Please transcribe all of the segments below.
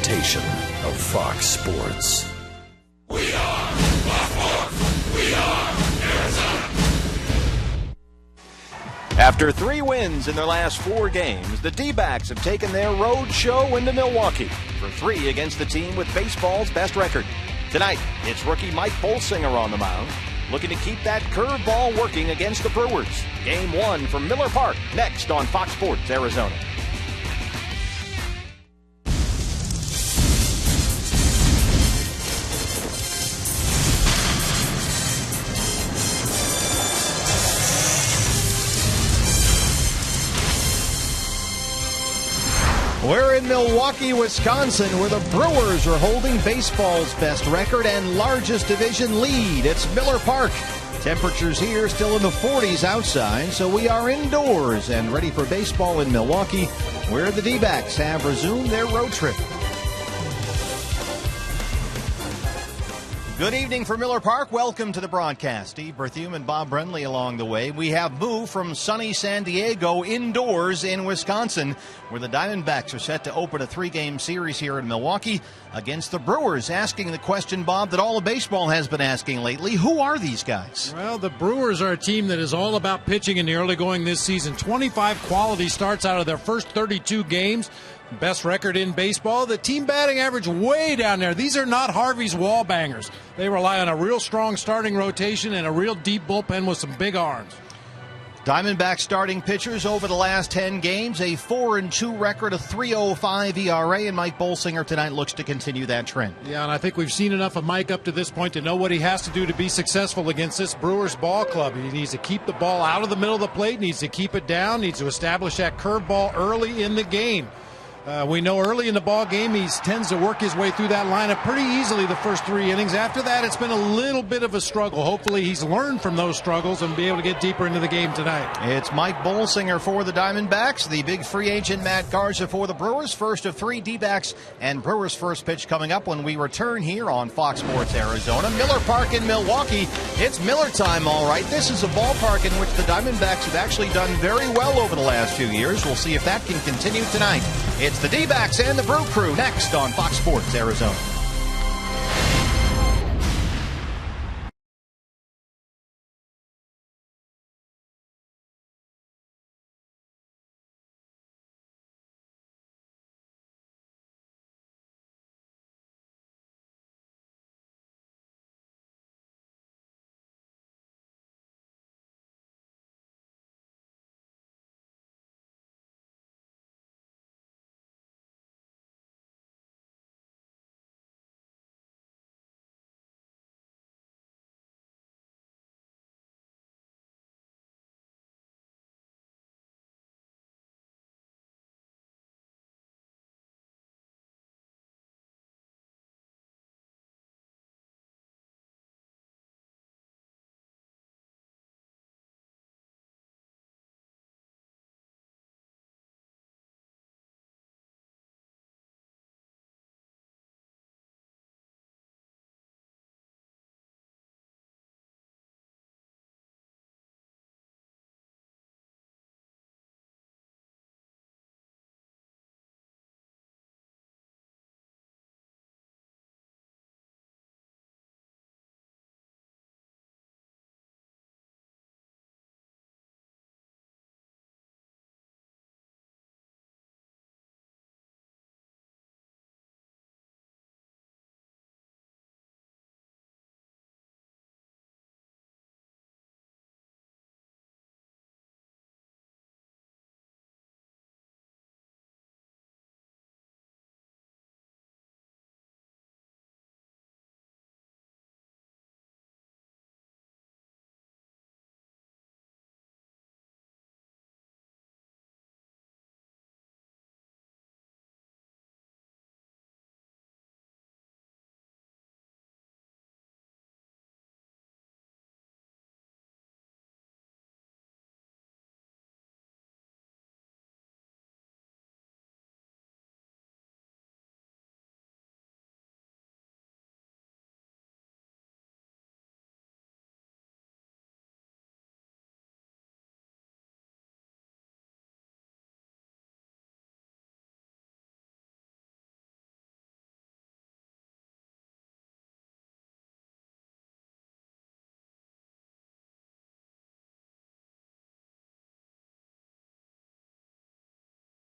presentation of Fox Sports. We are Fox. We are Arizona. After 3 wins in their last 4 games, the D-backs have taken their road show into Milwaukee for 3 against the team with baseball's best record. Tonight, it's rookie Mike Bolsinger on the mound, looking to keep that curveball working against the Brewers. Game 1 from Miller Park, next on Fox Sports Arizona. We're in Milwaukee, Wisconsin, where the Brewers are holding baseball's best record and largest division lead. It's Miller Park. Temperatures here still in the 40s outside, so we are indoors and ready for baseball in Milwaukee, where the D-backs have resumed their road trip. Good evening from Miller Park. Welcome to the broadcast. Steve Berthiaume and Bob Brenly along the way. We have moved from sunny San Diego indoors in Wisconsin, where the Diamondbacks are set to open a 3-game series here in Milwaukee against the Brewers. Asking the question, Bob, that all of baseball has been asking lately: who are these guys? Well, the Brewers are a team that is all about pitching in the early going this season. 25 quality starts out of their first 32 games. Best record in baseball. The team batting average way down there. These are not Harvey's wall bangers. They rely on a real strong starting rotation and a real deep bullpen with some big arms. Diamondbacks starting pitchers over the last 10 games, a 4-2 record, a 3.05 ERA, and Mike Bolsinger tonight looks to continue that trend. Yeah, and I think we've seen enough of Mike up to this point to know what he has to do to be successful against this Brewers ball club. He needs to keep the ball out of the middle of the plate, needs to keep it down, needs to establish that curveball early in the game. We know early in the ball game he tends to work his way through that lineup pretty easily the first 3 innings. After that, it's been a little bit of a struggle. Hopefully he's learned from those struggles and be able to get deeper into the game tonight. It's Mike Bolsinger for the Diamondbacks, the big free agent Matt Garza for the Brewers. First of 3 D-backs and Brewers' first pitch coming up when we return here on Fox Sports Arizona. Miller Park in Milwaukee. It's Miller time, all right. This is a ballpark in which the Diamondbacks have actually done very well over the last few years. We'll see if that can continue tonight. It's the D-backs and the Brew Crew next on Fox Sports Arizona.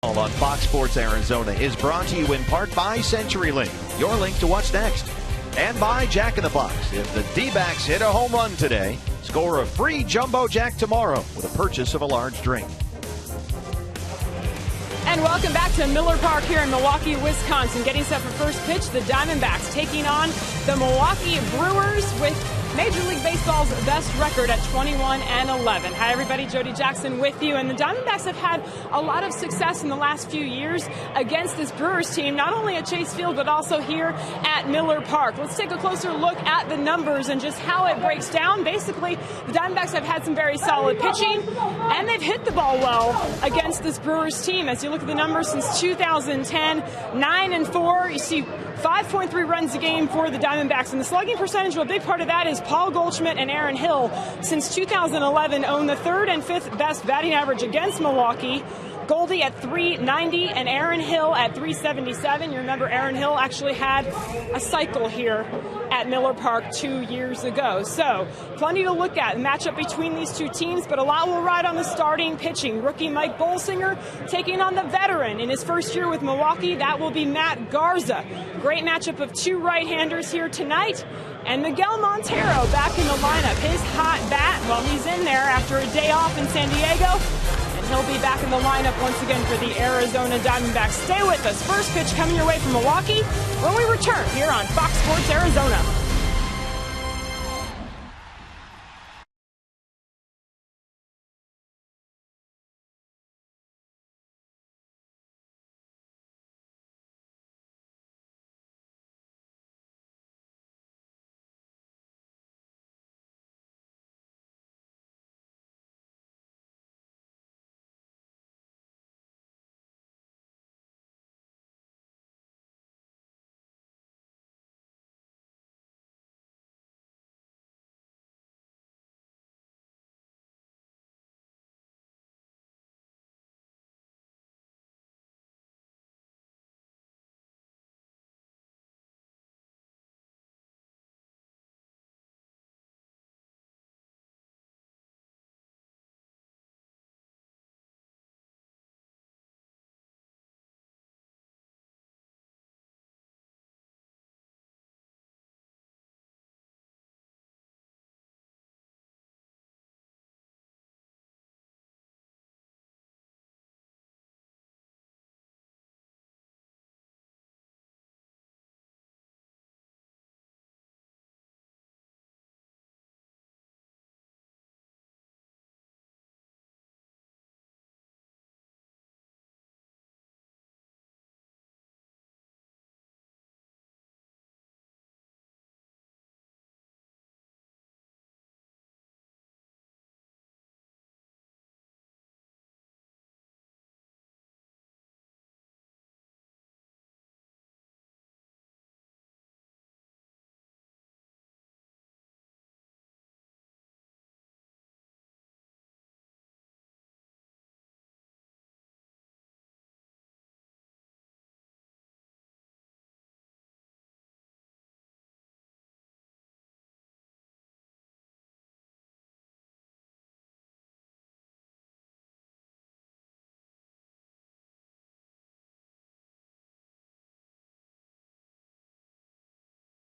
On Fox Sports Arizona is brought to you in part by CenturyLink, your link to what's next, and by Jack in the Box. If the D-backs hit a home run today, score a free Jumbo Jack tomorrow with a purchase of a large drink. And welcome back to Miller Park here in Milwaukee, Wisconsin. Getting set for first pitch, the Diamondbacks taking on the Milwaukee Brewers with Major League Baseball's best record at 21-11. Hi, everybody. Jody Jackson with you. And the Diamondbacks have had a lot of success in the last few years against this Brewers team, not only at Chase Field, but also here at Miller Park. Let's take a closer look at the numbers and just how it breaks down. Basically, the Diamondbacks have had some very solid pitching, and they've hit the ball well against this Brewers team. As you look at the numbers since 2010, 9-4, you see 5.3 runs a game for the Diamondbacks. And the slugging percentage, well, a big part of that is Paul Goldschmidt and Aaron Hill, since 2011, own the third and fifth best batting average against Milwaukee. Goldie at 390 and Aaron Hill at 377. You remember Aaron Hill actually had a cycle here at Miller Park 2 years ago. So plenty to look at, matchup between these two teams, but a lot will ride on the starting pitching. Rookie Mike Bolsinger taking on the veteran in his first year with Milwaukee. That will be Matt Garza. Great matchup of two right-handers here tonight. And Miguel Montero back in the lineup. His hot bat, well, he's in there after a day off in San Diego. And he'll be back in the lineup once again for the Arizona Diamondbacks. Stay with us. First pitch coming your way from Milwaukee when we return here on Fox Sports Arizona.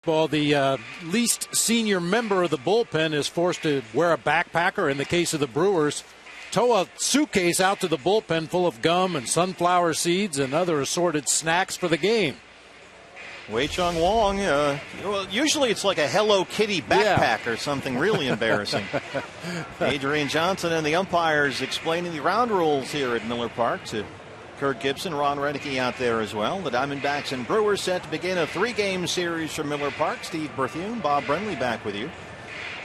Well, the least senior member of the bullpen is forced to wear a backpack, or in the case of the Brewers, tow a suitcase out to the bullpen full of gum and sunflower seeds and other assorted snacks for the game. Wei-Chung Wong, well, usually it's like a Hello Kitty backpack or something really embarrassing. Adrian Johnson and the umpires explaining the ground rules here at Miller Park to Kurt Gibson, Ron Renicky out there as well. The Diamondbacks and Brewers set to begin a 3-game series from Miller Park. Steve Berthune, Bob Brenly back with you.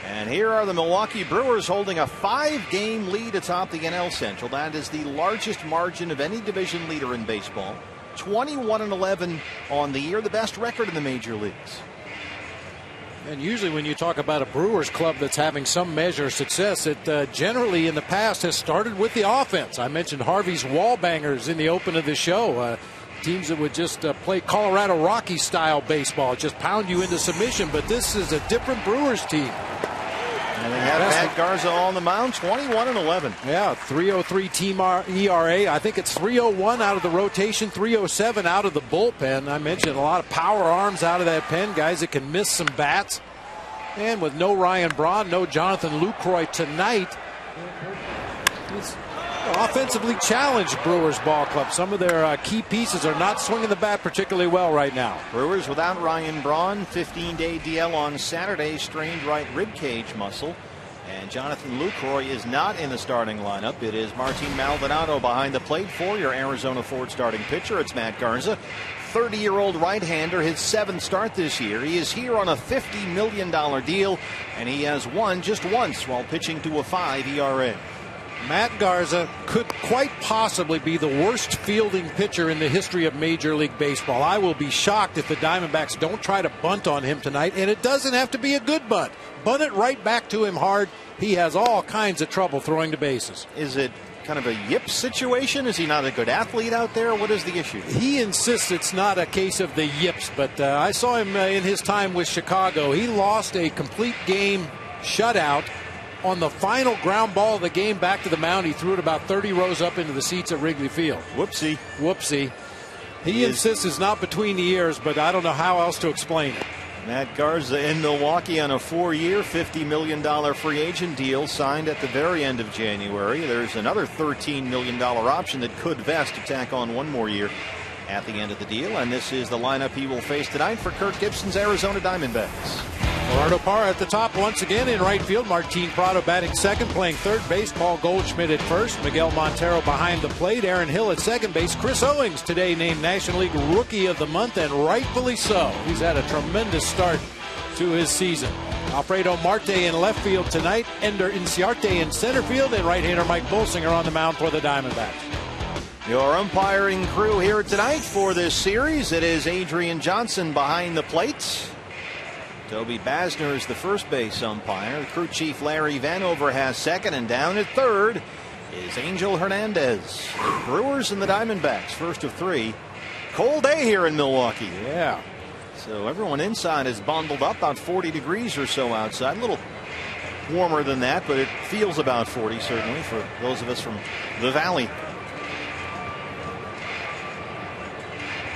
And here are the Milwaukee Brewers holding a 5-game lead atop the NL Central. That is the largest margin of any division leader in baseball. 21-11 on the year, the best record in the major leagues. And usually when you talk about a Brewers club that's having some measure of success, it generally in the past has started with the offense. I mentioned Harvey's wall bangers in the open of the show. Teams that would just play Colorado Rockies style baseball, just pound you into submission. But this is a different Brewers team. And they have Matt Garza on the mound, 21-11. Yeah, 3.03 team ERA. I think it's 3.01 out of the rotation, 3.07 out of the bullpen. I mentioned a lot of power arms out of that pen, guys that can miss some bats. And with no Ryan Braun, no Jonathan Lucroy tonight, it's offensively challenged Brewers ball club. Some of their key pieces are not swinging the bat particularly well right now. Brewers without Ryan Braun, 15-day DL on Saturday, strained right rib cage muscle. And Jonathan Lucroy is not in the starting lineup. It is Martin Maldonado behind the plate for your Arizona Ford starting pitcher. It's Matt Garza, 30-year-old right-hander, his 7th start this year. He is here on a $50 million deal, and he has won just once while pitching to a 5 ERA. Matt Garza could quite possibly be the worst fielding pitcher in the history of Major League Baseball. I will be shocked if the Diamondbacks don't try to bunt on him tonight, and it doesn't have to be a good bunt. Bunt it right back to him hard. He has all kinds of trouble throwing to bases. Is it kind of a yip situation? Is he not a good athlete out there? What is the issue? He insists it's not a case of the yips, but I saw him in his time with Chicago. He lost a complete game shutout on the final ground ball of the game back to the mound. He threw it about 30 rows up into the seats at Wrigley Field. Whoopsie. He insists it's not between the ears, but I don't know how else to explain it. Matt Garza in Milwaukee on a 4-year, $50 million free agent deal signed at the very end of January. There's another $13 million option that could vest to tack on one more year at the end of the deal. And this is the lineup he will face tonight for Kirk Gibson's Arizona Diamondbacks. Gerardo Parra at the top once again in right field. Martin Prado batting second, playing third base. Paul Goldschmidt at first. Miguel Montero behind the plate. Aaron Hill at second base. Chris Owings today named National League Rookie of the Month, and rightfully so. He's had a tremendous start to his season. Alfredo Marte in left field tonight. Ender Inciarte in center field, and right-hander Mike Bolsinger on the mound for the Diamondbacks. Your umpiring crew here tonight for this series. It is Adrian Johnson behind the plate. Toby Basner is the first base umpire. The crew chief Larry Vanover has second, and down at third is Angel Hernandez. The Brewers and the Diamondbacks, first of 3. Cold day here in Milwaukee. Yeah. So everyone inside is bundled up, about 40 degrees or so outside. A little warmer than that, but it feels about 40 certainly for those of us from the Valley.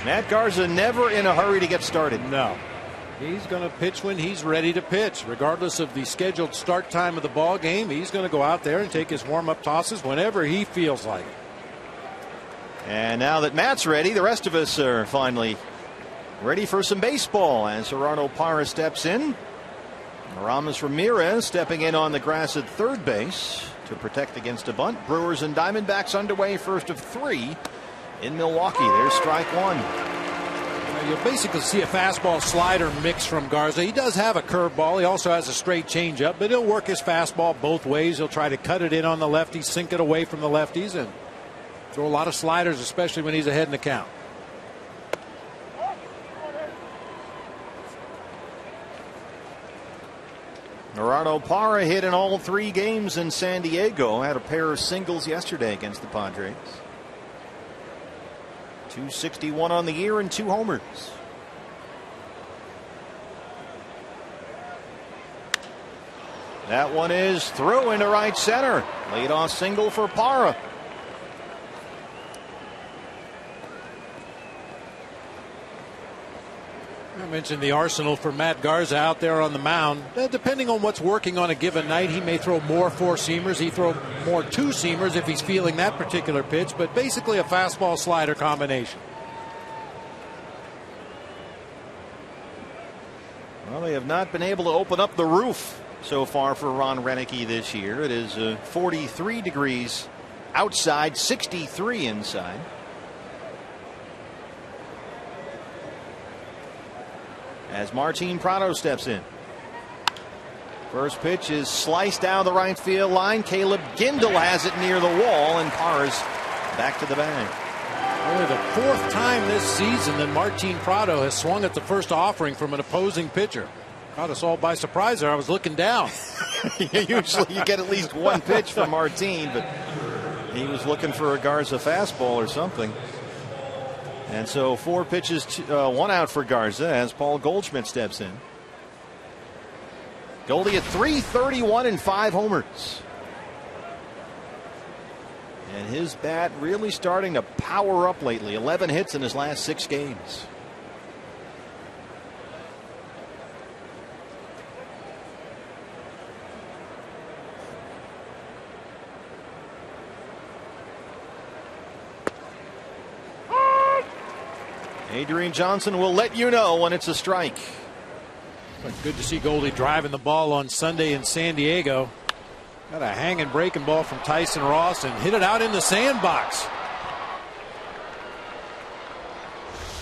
Matt Garza never in a hurry to get started. No. He's going to pitch when he's ready to pitch, regardless of the scheduled start time of the ball game. He's going to go out there and take his warm-up tosses whenever he feels like it. And now that Matt's ready, the rest of us are finally ready for some baseball as Gerardo Parra steps in. Ramos Ramirez stepping in on the grass at third base to protect against a bunt. Brewers and Diamondbacks underway, first of 3 in Milwaukee. There's strike one. You'll basically see a fastball slider mix from Garza. He does have a curveball. He also has a straight changeup, but he'll work his fastball both ways. He'll try to cut it in on the lefties, sink it away from the lefties, and throw a lot of sliders, especially when he's ahead in the count. Gerardo Parra hit in all 3 games in San Diego. Had a pair of singles yesterday against the Padres. 261 on the year and 2 homers. That one is through into right center. Leadoff single for Parra. I mentioned the arsenal for Matt Garza out there on the mound. Depending on what's working on a given night, he may throw more 4-seamers. He throw more 2-seamers if he's feeling that particular pitch, but basically a fastball slider combination. Well, they have not been able to open up the roof so far for Ron Renicky this year. It is 43 degrees outside, 63 inside. As Martin Prado steps in. First pitch is sliced down the right field line. Caleb Gindel has it near the wall, and Parra's back to the bag. Only the 4th time this season that Martin Prado has swung at the first offering from an opposing pitcher. Caught us all by surprise there. I was looking down. Usually you get at least one pitch from Martin, but he was looking for a Garza fastball or something. And so 4 pitches, 1 out for Garza as Paul Goldschmidt steps in. Goldie at .331 and 5 homers. And his bat really starting to power up lately. 11 hits in his last 6 games. Adrian Johnson will let you know when it's a strike. Good to see Goldie driving the ball on Sunday in San Diego. Got a hanging breaking ball from Tyson Ross and hit it out in the sandbox.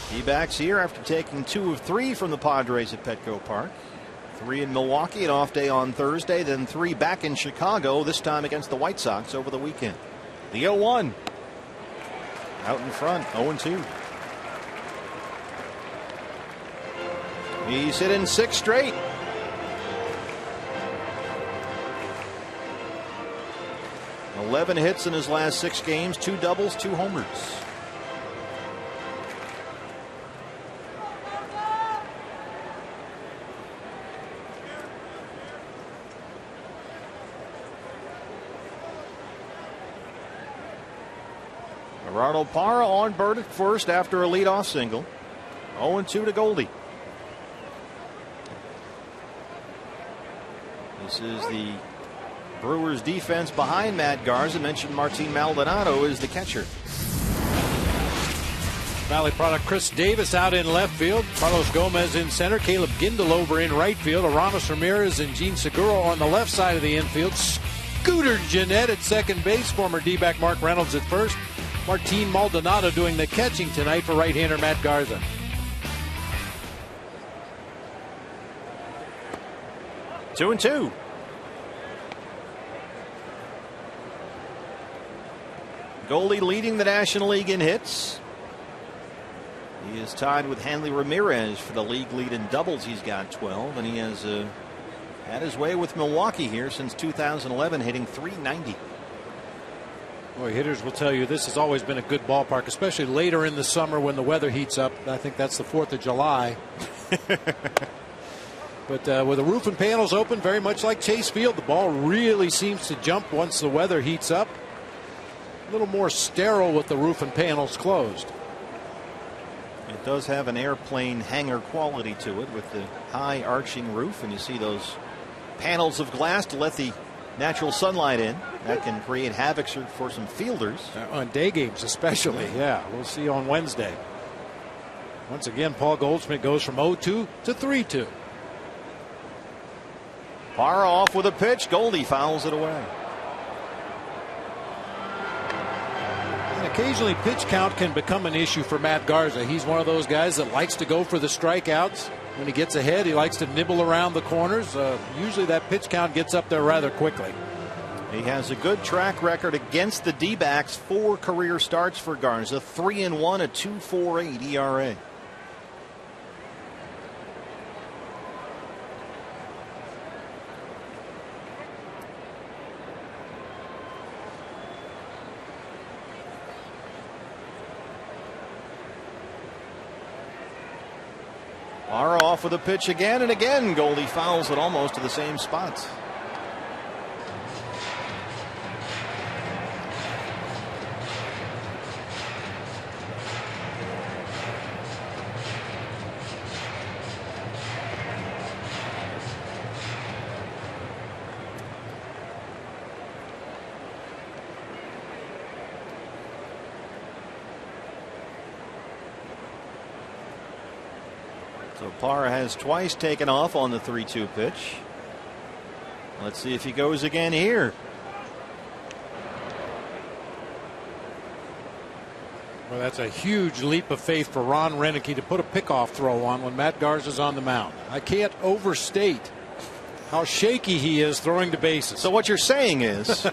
D-backs here after taking 2 of 3 from the Padres at Petco Park. 3 in Milwaukee, an off day on Thursday, then 3 back in Chicago, this time against the White Sox over the weekend. The 0-1. Out in front, 0-2. He's hit in 6 straight. Eleven hits in his last 6 games, 2 doubles, 2 homers. Gerardo Parra on Bird at first after a leadoff single. 0-2 to Goldie. This is the Brewers defense behind Matt Garza. Mentioned Martin Maldonado is the catcher. Valley product Chris Davis out in left field. Carlos Gomez in center. Caleb Gindel over in right field. Aramis Ramirez and Gene Seguro on the left side of the infield. Scooter Gennett at second base. Former D-back Mark Reynolds at first. Martin Maldonado doing the catching tonight for right-hander Matt Garza. Two and two. Goldie leading the National League in hits. He is tied with Hanley Ramirez for the league lead in doubles. He's got 12, and he has had his way with Milwaukee here since 2011, hitting .390. Boy, hitters will tell you this has always been a good ballpark, especially later in the summer when the weather heats up. I think that's the 4th of July. But with the roof and panels open, very much like Chase Field, the ball really seems to jump once the weather heats up. A little more sterile with the roof and panels closed. It does have an airplane hangar quality to it with the high arching roof, and you see those panels of glass to let the natural sunlight in. That can create havoc for some fielders. On day games especially, yeah. We'll see on Wednesday. Once again, Paul Goldschmidt goes from 0-2 to 3-2. Parra off with a pitch. Goldie fouls it away. And occasionally pitch count can become an issue for Matt Garza. He's one of those guys that likes to go for the strikeouts. When he gets ahead, he likes to nibble around the corners. Usually that pitch count gets up there rather quickly. He has a good track record against the D-backs. 4 career starts for Garza. 3-1, a 2.48 ERA. Parra off with a pitch again, and again Goldie fouls it almost to the same spots. So Parra has twice taken off on the 3-2 pitch. Let's see if he goes again here. Well, that's a huge leap of faith for Ron Renicky to put a pickoff throw on when Matt Garza's on the mound. I can't overstate how shaky he is throwing the bases. So what you're saying is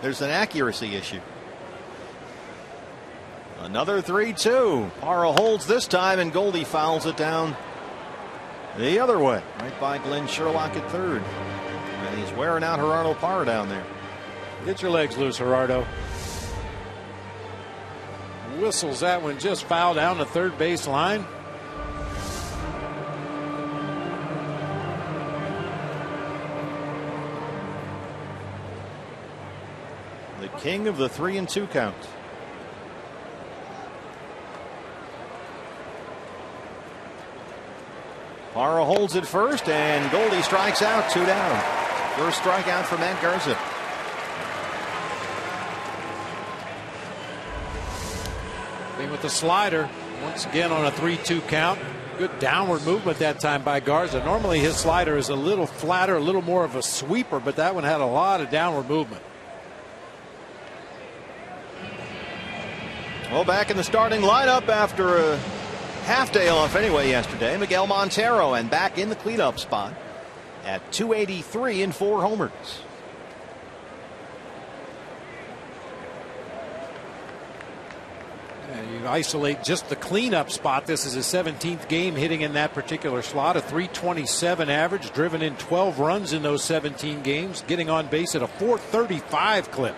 there's an accuracy issue. Another 3-2. Parra holds this time, and Goldie fouls it down the other way, right by Glenn Sherlock at third. And he's wearing out Gerardo Parra down there. Get your legs loose, Gerardo. Whistles that one just foul down the third base line. King of the 3-2 count. Parra holds it first, and Goldie strikes out, 2 down. First strikeout for Matt Garza. Thing with the slider, once again on a 3-2 count. Good downward movement that time by Garza. Normally his slider is a little flatter, a little more of a sweeper, but that one had a lot of downward movement. Well, back in the starting lineup after a half day off anyway yesterday, Miguel Montero, and back in the cleanup spot at 283 and 4 homers. You isolate just the cleanup spot. This is his 17th game hitting in that particular slot. A 327 average, driven in 12 runs in those 17 games, getting on base at a 435 clip.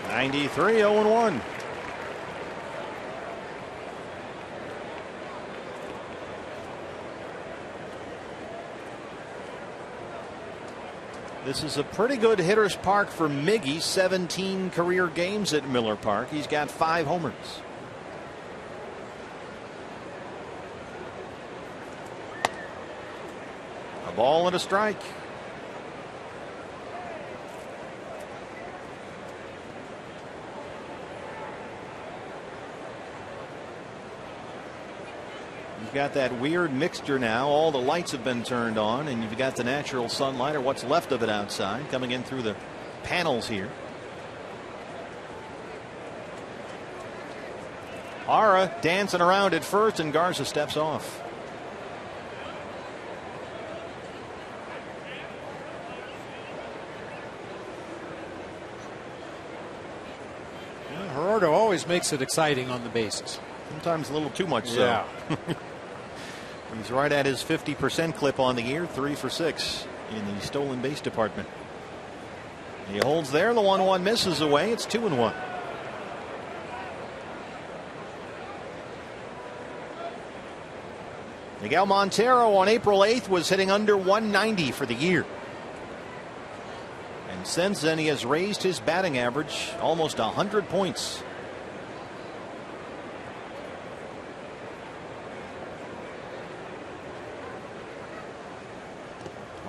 93, 0-1. This is a pretty good hitter's park for Miggy. 17 career games at Miller Park. He's got 5 homers. A ball and a strike. You've got that weird mixture now. All the lights have been turned on, and you've got the natural sunlight, or what's left of it outside, coming in through the panels here. Parra dancing around at first, and Garza steps off. Gerardo always makes it exciting on the bases. Sometimes a little too much so. Yeah. He's right at his 50% clip on the year, 3 for 6 in the stolen base department. He holds there. The 1-1 misses away. It's 2-1. Miguel Montero on April 8th was hitting under 190 for the year. And since then, he has raised his batting average almost 100 points.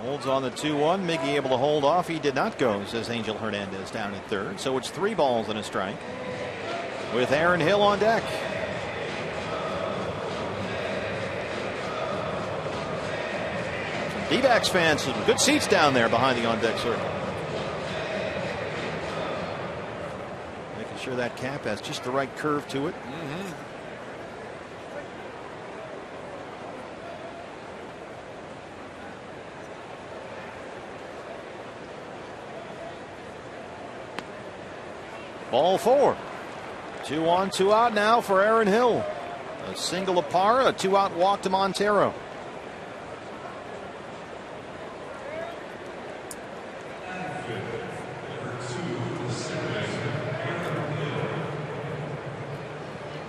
Holds on the 2-1. Miggy able to hold off. He did not go, says Angel Hernandez down at third. So it's 3 balls and a strike with Aaron Hill on deck. D-backs fans, some good seats down there behind the on-deck circle. Making sure that cap has just the right curve to it. Ball 4. 2 on, 2 out now for Aaron Hill. A single to Parra, a 2-out walk to Montero.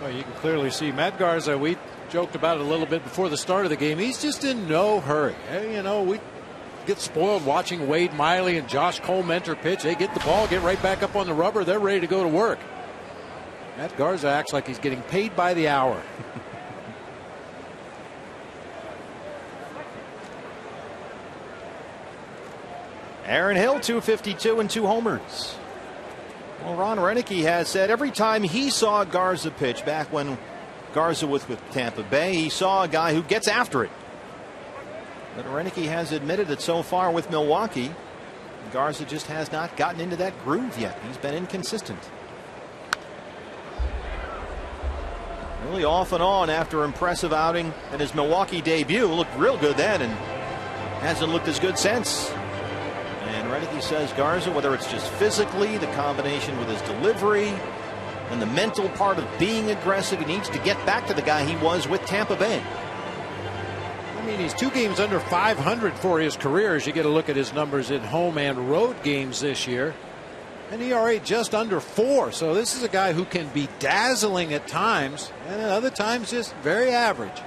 Well, you can clearly see Matt Garza. We joked about it a little bit before the start of the game. He's just in no hurry. You know, we get spoiled watching Wade Miley and Josh Cole mentor pitch. They get the ball, get right back up on the rubber. They're ready to go to work. Matt Garza acts like he's getting paid by the hour. Aaron Hill, 252 and 2 homers. Well, Ron Renicky has said every time he saw Garza pitch back when Garza was with Tampa Bay, he saw a guy who gets after it. But Renicky has admitted that so far with Milwaukee, Garza just has not gotten into that groove yet. He's been inconsistent. Really off and on after impressive outing at his Milwaukee debut. Looked real good then and hasn't looked as good since. And Renicky says Garza, whether it's just physically, the combination with his delivery, and the mental part of being aggressive, he needs to get back to the guy he was with Tampa Bay. I mean, he's 2 games under 500 for his career as you get a look at his numbers in home and road games this year. An ERA just under 4. So this is a guy who can be dazzling at times and at other times just very average.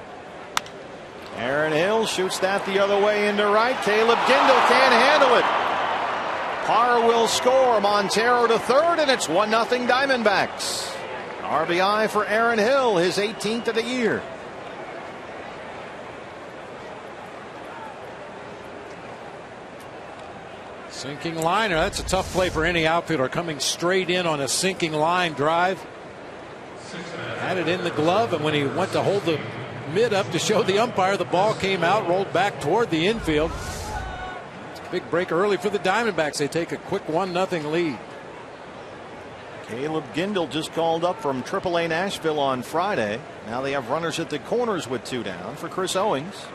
Aaron Hill shoots that the other way into right. Caleb Gindel can't handle it. Parra will score. Montero to third, and it's 1-0 Diamondbacks. RBI for Aaron Hill, his 18th of the year. Sinking liner. That's a tough play for any outfielder, coming straight in on a sinking line drive. Had it in the glove, and when he went to hold the mid up to show the umpire, the ball came out, rolled back toward the infield. Big break early for the Diamondbacks. They take a quick 1-0 lead. Caleb Gindel just called up from AAA Nashville on Friday. Now they have runners at the corners with 2 down for Chris Owings.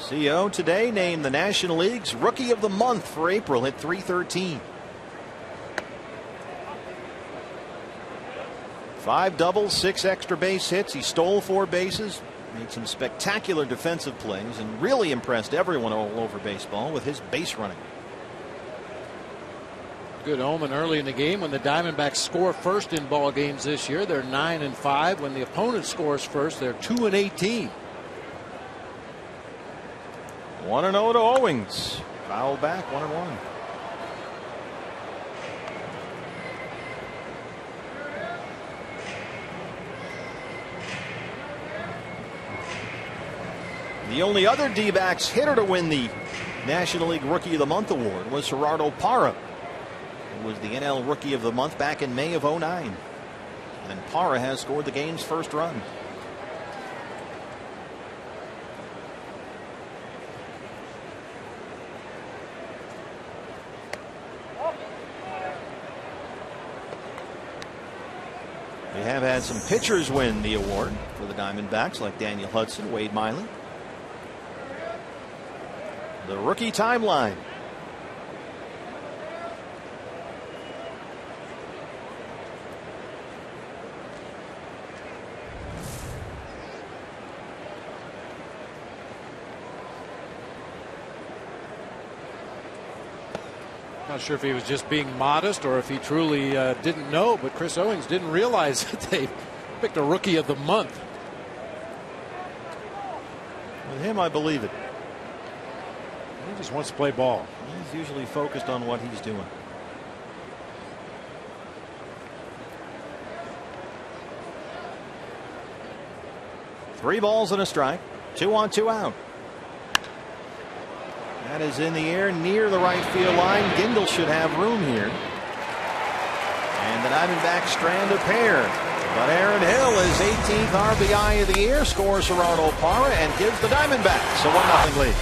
CO today named the National League's Rookie of the Month for April at .313. 5 doubles, 6 extra base hits. He stole 4 bases, made some spectacular defensive plays, and really impressed everyone all over baseball with his base running. Good omen early in the game when the Diamondbacks score first in ball games this year. They're 9-5. When the opponent scores first, they're 2-18. 1-0 to Owings. Foul back, 1-1. The only other D-backs hitter to win the National League Rookie of the Month award was Gerardo Parra, who was the NL Rookie of the Month back in May of '09. And Parra has scored the game's first run. We have had some pitchers win the award for the Diamondbacks, like Daniel Hudson, Wade Miley. The rookie timeline. Not sure if he was just being modest or if he truly didn't know, but Chris Owings didn't realize that they picked a Rookie of the Month. With him, I believe it. He just wants to play ball. He's usually focused on what he's doing. Three balls and a strike. 2 on, 2 out. That is in the air near the right field line. Gindel should have room here. And the Diamondbacks strand a pair. But Aaron Hill, his 18th RBI of the year, scores Gerardo Parra and gives the Diamondbacks a 1-0 lead.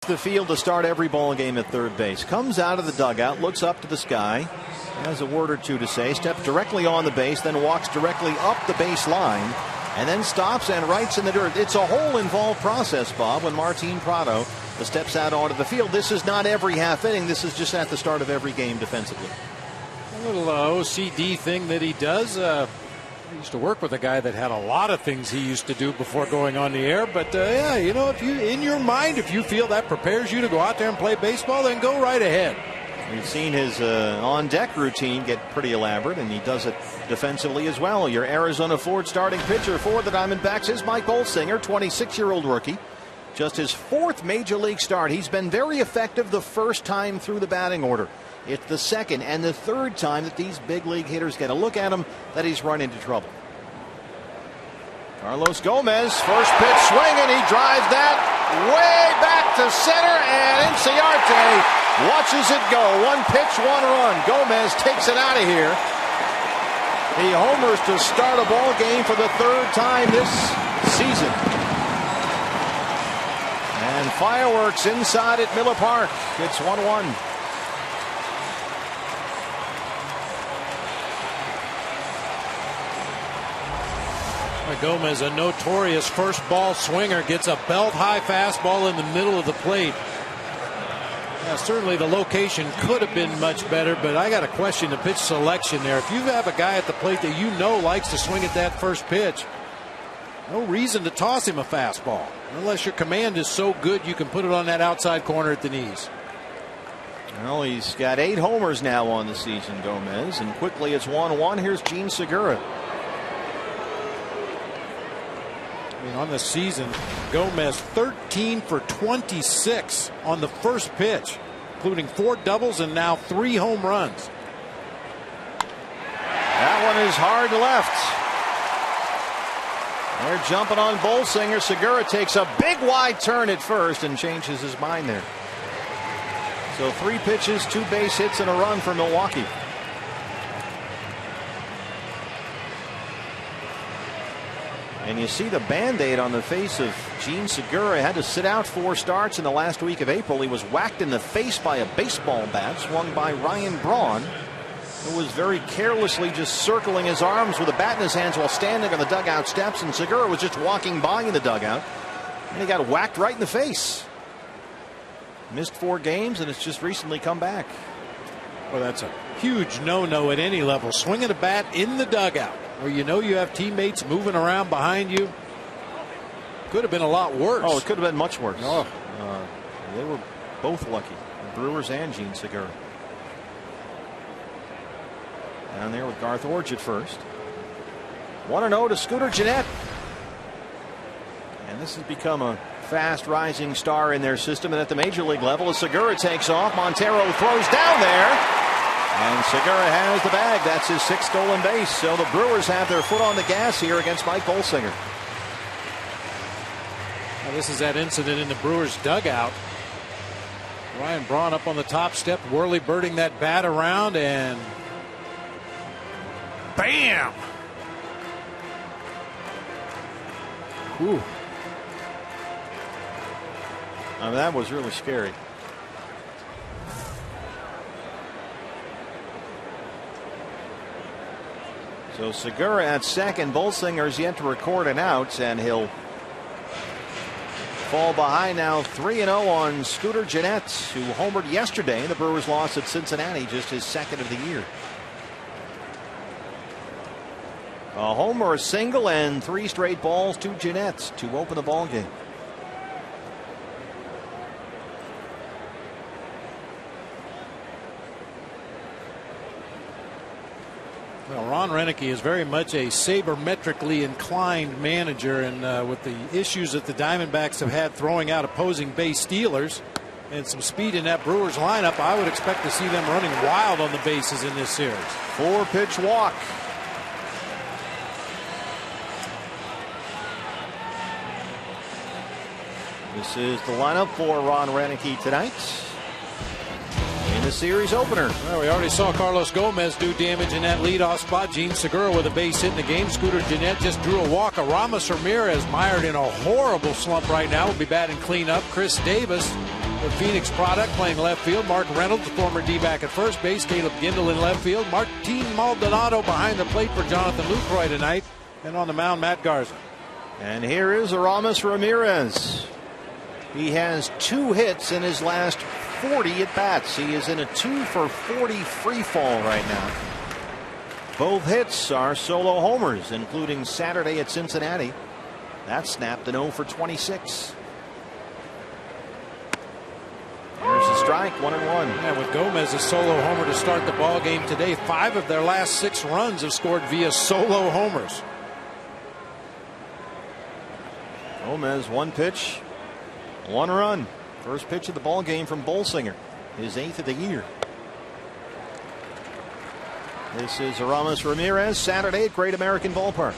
The field to start every ball game at third base. Comes out of the dugout, looks up to the sky, has a word or two to say, steps directly on the base, then walks directly up the baseline, and then stops and writes in the dirt. It's a whole involved process, Bob, when Martin Prado steps out onto the field. This is not every half inning. This is just at the start of every game defensively. A little OCD thing that he does. I used to work with a guy that had a lot of things he used to do before going on the air. But yeah, you know, if you, in your mind, if you feel that prepares you to go out there and play baseball, then go right ahead. We've seen his on-deck routine get pretty elaborate, and he does it defensively as well. Your Arizona Ford starting pitcher for the Diamondbacks is Mike Bolsinger, 26-year-old rookie. Just his 4th major league start. He's been very effective the first time through the batting order. It's the 2nd and the 3rd time that these big league hitters get a look at him that he's run into trouble. Carlos Gomez, first pitch swing, and he drives that way back to center, and Inciarte watches it go. 1 pitch, 1 run. Gomez takes it out of here. He homers to start a ball game for the 3rd time this season. And fireworks inside at Miller Park. It's 1-1. Gomez, a notorious first ball swinger, gets a belt high fastball in the middle of the plate. Yeah, certainly the location could have been much better, but I got to question the pitch selection there. If you have a guy at the plate that you know likes to swing at that first pitch, no reason to toss him a fastball unless your command is so good you can put it on that outside corner at the knees. Well, he's got 8 homers now on the season, Gomez, and quickly it's 1-1. Here's Gene Segura. I mean, on the season, Gomez 13 for 26 on the first pitch, including 4 doubles and now 3 home runs. That one is hard left. They're jumping on Bolsinger. Segura takes a big wide turn at first and changes his mind there. So 3 pitches, 2 base hits, and a run for Milwaukee. And you see the Band-Aid on the face of Gene Segura. He had to sit out 4 starts in the last week of April. He was whacked in the face by a baseball bat swung by Ryan Braun, who was very carelessly just circling his arms with a bat in his hands while standing on the dugout steps, and Segura was just walking by in the dugout, and he got whacked right in the face. Missed 4 games, and it's just recently come back. Well, that's a huge no-no at any level. Swinging a bat in the dugout where you know you have teammates moving around behind you. Could have been a lot worse. Oh, it could have been much worse. Oh. They were both lucky, the Brewers and Gene Segura. Down there with Garth Orge at first. 1-0 to Scooter Gennett. And this has become a fast rising star in their system, and at the major league level as Segura takes off, Montero throws down there, and Segura has the bag. That's his 6th stolen base. So the Brewers have their foot on the gas here against Mike Bolsinger. Now, this is that incident in the Brewers dugout. Ryan Braun up on the top step, whirly-birding that bat around, and bam! Ooh. I mean, that was really scary. So Segura at second. Bolsinger's yet to record an out, and he'll fall behind now 3-0 on Scooter Gennett, who homered yesterday. The Brewers lost at Cincinnati, just his 2nd of the year. A homer, a single, and 3 straight balls to Gennett to open the ball game. Well, Ron Roenicke is very much a sabermetrically inclined manager, and with the issues that the Diamondbacks have had throwing out opposing base stealers and some speed in that Brewers lineup, I would expect to see them running wild on the bases in this series. 4-pitch walk. This is the lineup for Ron Roenicke tonight in the series opener. Well, we already saw Carlos Gomez do damage in that leadoff spot. Gene Segura with a base hit in the game. Scooter Gennett just drew a walk. Aramis Ramirez mired in a horrible slump right now will be batting cleanup. Chris Davis The Phoenix product playing left field. Mark Reynolds, former D-back at first base. Caleb Gindel in left field. Martin Maldonado behind the plate for Jonathan Lucroy tonight. And on the mound, Matt Garza. And here is Aramis Ramirez. He has 2 hits in his last 40 at bats. He is in a 2-for-40 free fall right now. Both hits are solo homers, including Saturday at Cincinnati. That snapped an 0-for-26. There's a strike, 1-1. Yeah, with Gomez a solo homer to start the ball game today, 5 of their last 6 runs have scored via solo homers. Gomez, 1 pitch, 1 run. First pitch of the ball game from Bolsinger, his 8th of the year. This is Aramis Ramirez, Saturday at Great American Ballpark.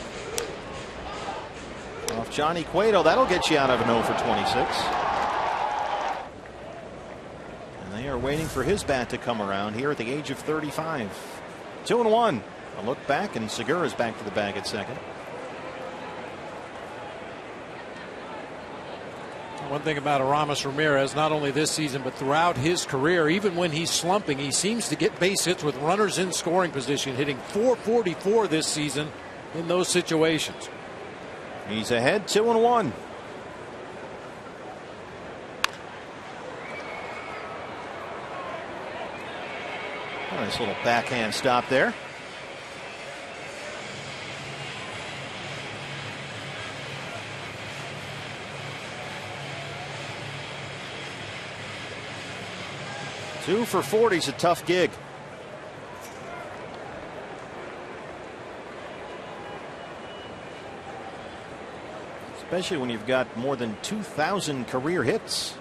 Off Johnny Cueto, that'll get you out of an 0-for-26. They are waiting for his bat to come around here at the age of 35. 2-1. A look back, and Segura's back to the bag at second. One thing about Aramis Ramirez, not only this season but throughout his career, even when he's slumping, he seems to get base hits with runners in scoring position, hitting .444 this season in those situations. He's ahead, 2-1. Nice little backhand stop there. Two for 40 is a tough gig. Especially when you've got more than 2,000 career hits.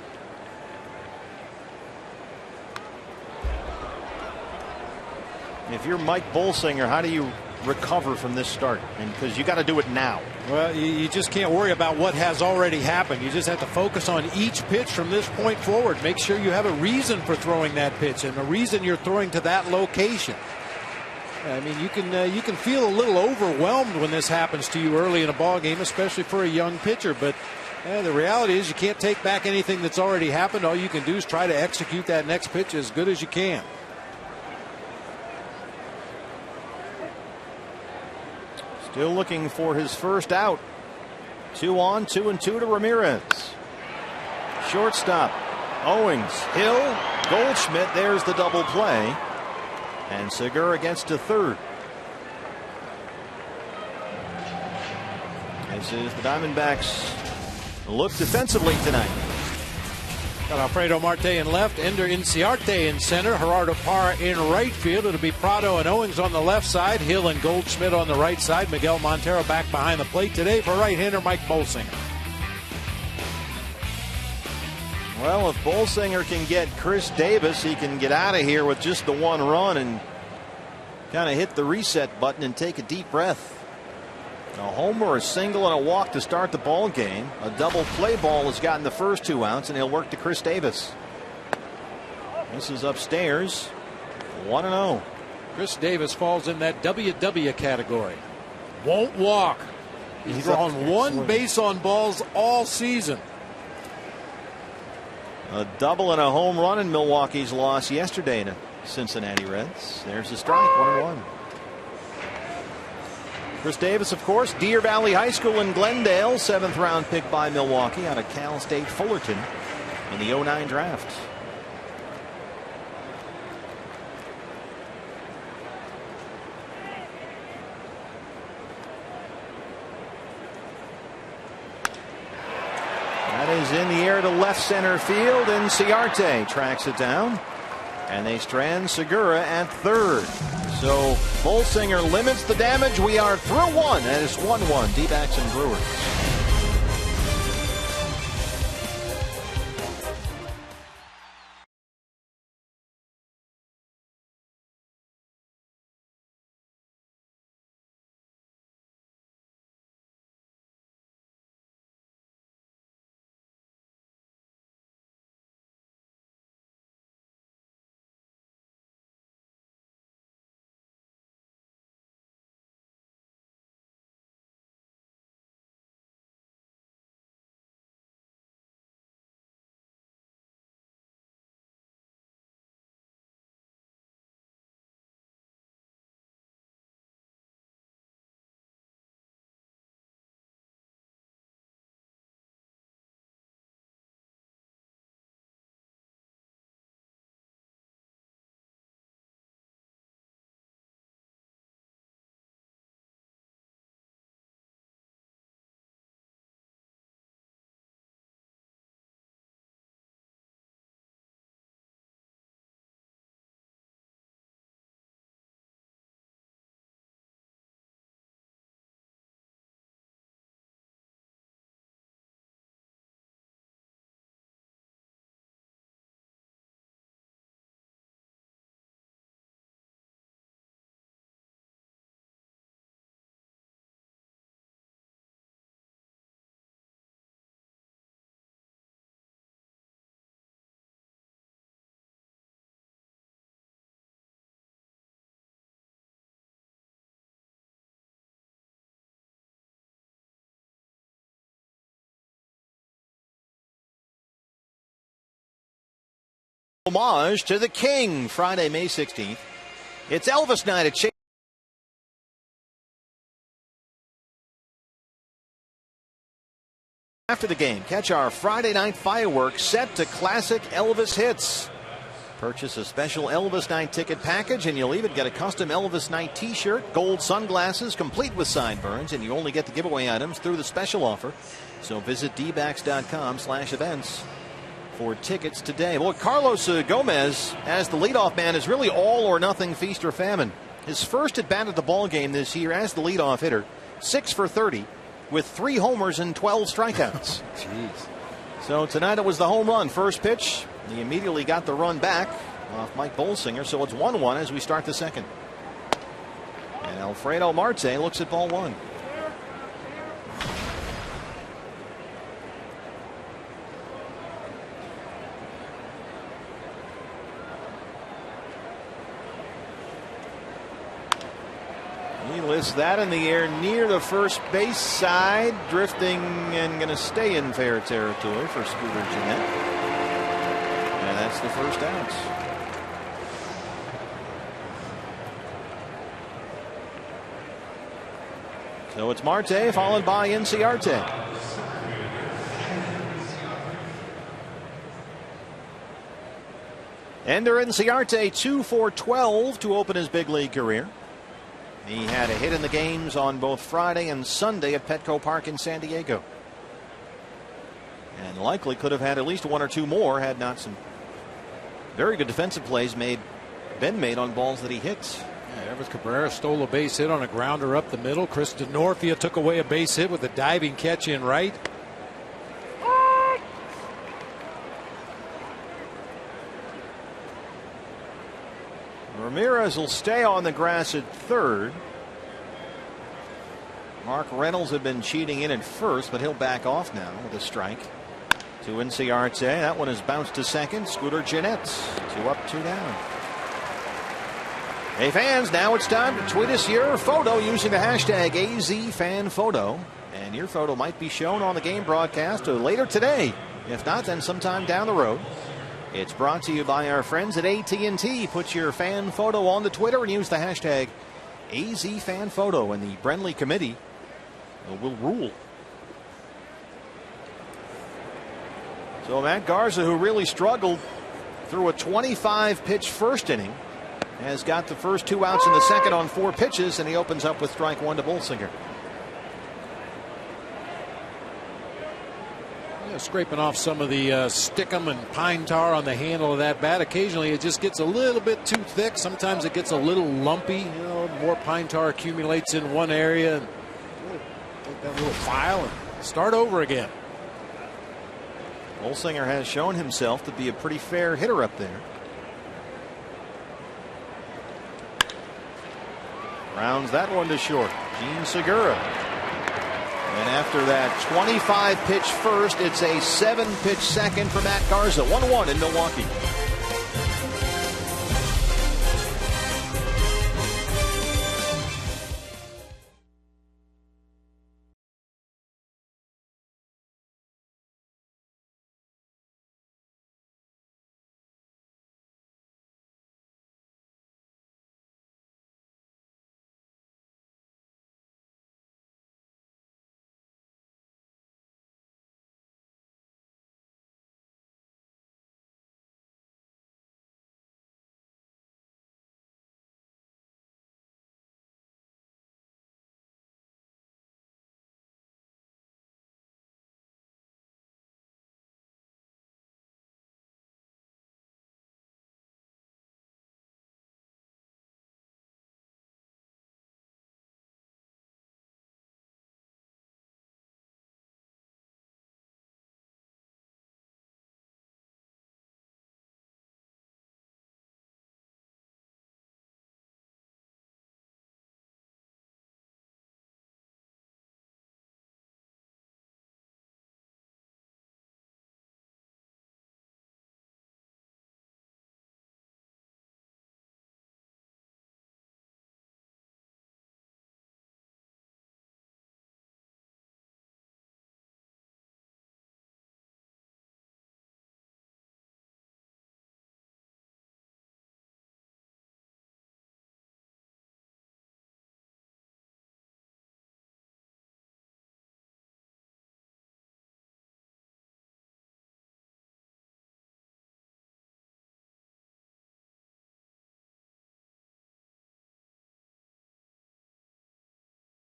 If you're Mike Bolsinger, how do you recover from this start? And because you got to do it now. Well, you just can't worry about what has already happened. You just have to focus on each pitch from this point forward. Make sure you have a reason for throwing that pitch and a reason you're throwing to that location. I mean, you can feel a little overwhelmed when this happens to you early in a ball game, especially for a young pitcher. But the reality is you can't take back anything that's already happened. All you can do is try to execute that next pitch as good as you can. Still looking for his first out. 2 on, 2-2 to Ramirez. Shortstop, Owings, Hill, Goldschmidt. There's the double play. And Segura gets to third. This is the Diamondbacks look defensively tonight. Got Alfredo Marte in left, Ender Inciarte in center, Gerardo Parra in right field. It'll be Prado and Owings on the left side, Hill and Goldschmidt on the right side. Miguel Montero back behind the plate today for right-hander Mike Bolsinger. Well, if Bolsinger can get Chris Davis, he can get out of here with just the 1 run and kind of hit the reset button and take a deep breath. A homer, a single, and a walk to start the ball game. A double play ball has gotten the first 2 outs, and he'll work to Chris Davis. This is upstairs. 1-0. Chris Davis falls in that WW category. Won't walk. He's drawn 1 base on balls all season. A double and a home run in Milwaukee's loss yesterday to Cincinnati Reds. There's a strike, 1-1. Chris Davis, of course, Deer Valley High School in Glendale, 7th round pick by Milwaukee out of Cal State Fullerton in the 09 draft. That is in the air to left center field, and Ciarte tracks it down. And they strand Segura at third. So Bolsinger limits the damage. We are through 1, and it's 1-1. D-backs and Brewers. Homage to the King, Friday, May 16th. It's Elvis night at Chase. After the game, catch our Friday night fireworks set to classic Elvis hits. Purchase a special Elvis Night ticket package, and you'll even get a custom Elvis Night t-shirt, gold sunglasses, complete with sideburns, and you only get the giveaway items through the special offer. So visit dbacks.com/events for tickets today. Well, Carlos Gomez, as the leadoff man, is really all or nothing, feast or famine. His first at bat at the ball game this year as the leadoff hitter, 6 for 30, with 3 homers and 12 strikeouts. Jeez. So tonight it was the home run. First pitch, he immediately got the run back off Mike Bolsinger, so it's 1-1 as we start the second. And Alfredo Marte looks at ball one. He lifts that in the air near the first base side, drifting and going to stay in fair territory for Scooter Gennett. And that's the first out. So it's Marte followed by Inciarte. Ender Inciarte 2 for 12 to open his big league career. He had a hit in the games on both Friday and Sunday at Petco Park in San Diego. And likely could have had at least 1 or 2 more had not some very good defensive plays been made on balls that he hits. Yeah, Everett Cabrera stole a base hit on a grounder up the middle. Chris DeNorfia took away a base hit with a diving catch in right. Ramirez will stay on the grass at third. Mark Reynolds had been cheating in at first, but he'll back off now with a strike. To Inciarte. That one is bounced to second. Scooter Gennett 2 up, 2 down. Hey fans, now it's time to tweet us your photo using the hashtag AZFanPhoto. And your photo might be shown on the game broadcast later today. If not, then sometime down the road. It's brought to you by our friends at AT&T. Put your fan photo on the Twitter and use the hashtag AZFanPhoto, and the Brenly Committee will rule. So Matt Garza, who really struggled through a 25-pitch first inning, has got the first 2 outs in the second on 4 pitches, and he opens up with strike 1 to Bolsinger. Scraping off some of the stickum and pine tar on the handle of that bat. Occasionally it just gets a little bit too thick. Sometimes it gets a little lumpy. More pine tar accumulates in one area. And take that little file and start over again. Bolsinger has shown himself to be a pretty fair hitter up there. Rounds that one to short. Gene Segura. And after that 25-pitch first, it's a 7-pitch second for Matt Garza. 1-1 in Milwaukee.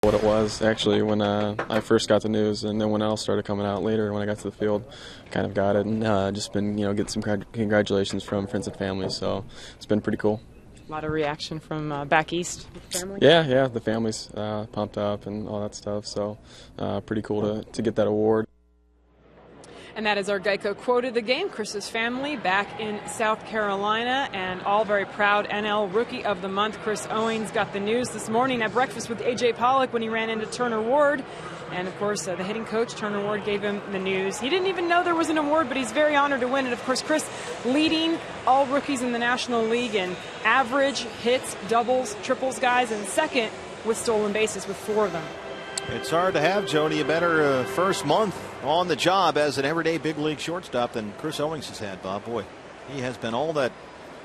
What it was actually when I first got the news, and then when else started coming out later when I got to the field, kind of got it, and just been getting some congratulations from friends and family, so it's been pretty cool. A lot of reaction from back east with the family? Yeah, the family's pumped up and all that stuff, so pretty cool to get that award. And that is our Geico quote of the game. Chris's family back in South Carolina, and all very proud. NL Rookie of the Month Chris Owings got the news this morning at breakfast with A.J. Pollock when he ran into Turner Ward. And, of course, the hitting coach, Turner Ward, gave him the news. He didn't even know there was an award, but he's very honored to win it. Of course, Chris leading all rookies in the National League in average, hits, doubles, triples, guys, and second with stolen bases with 4 of them. It's hard to have, Jody, a better first month on the job as an everyday big league shortstop than Chris Owings has had, Bob. Boy, he has been all that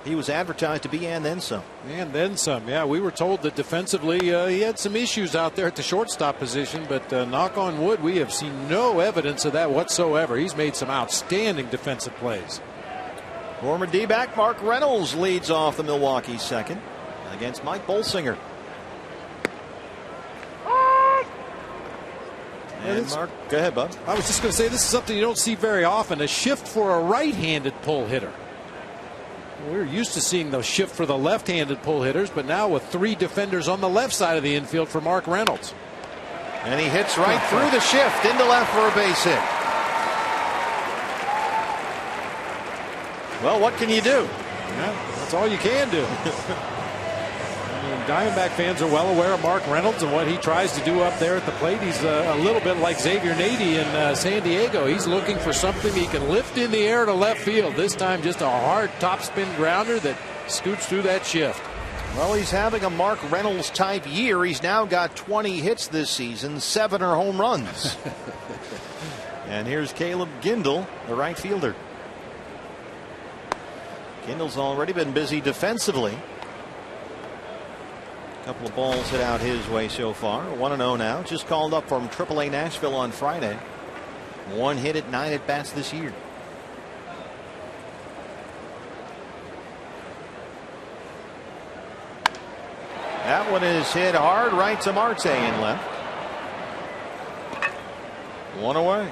he was advertised to be, and then some. And then some, yeah. We were told that defensively he had some issues out there at the shortstop position, but knock on wood, we have seen no evidence of that whatsoever. He's made some outstanding defensive plays. Former D-back Mark Reynolds leads off the Milwaukee second against Mike Bolsinger. And Mark, go ahead, Bub. I was just going to say, this is something you don't see very often, a shift for a right-handed pull hitter. We're used to seeing the shift for the left-handed pull hitters, but now with 3 defenders on the left side of the infield for Mark Reynolds. And he hits right through the shift into left for a base hit. Well, what can you do? Yeah, that's all you can do. Diamondback fans are well aware of Mark Reynolds and what he tries to do up there at the plate. He's a little bit like Xavier Nady in San Diego. He's looking for something he can lift in the air to left field. This time just a hard topspin grounder that scoots through that shift. Well, he's having a Mark Reynolds type year. He's now got 20 hits this season. 7 are home runs. And here's Caleb Gindel, the right fielder. Gindel's already been busy defensively. Couple of balls hit out his way so far. 1-0 now. Just called up from AAA Nashville on Friday. 1 hit at 9 at bats this year. That one is hit hard right to Marte in left. 1 away.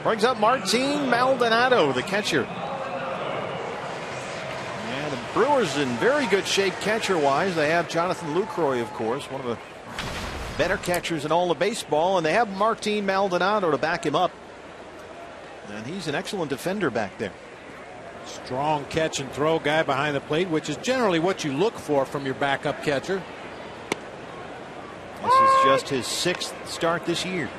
Brings up Martin Maldonado, the catcher. And the Brewers in very good shape catcher-wise. They have Jonathan Lucroy, of course, one of the better catchers in all of baseball, and they have Martin Maldonado to back him up. And he's an excellent defender back there. Strong catch and throw guy behind the plate, which is generally what you look for from your backup catcher. This is just his 6th start this year.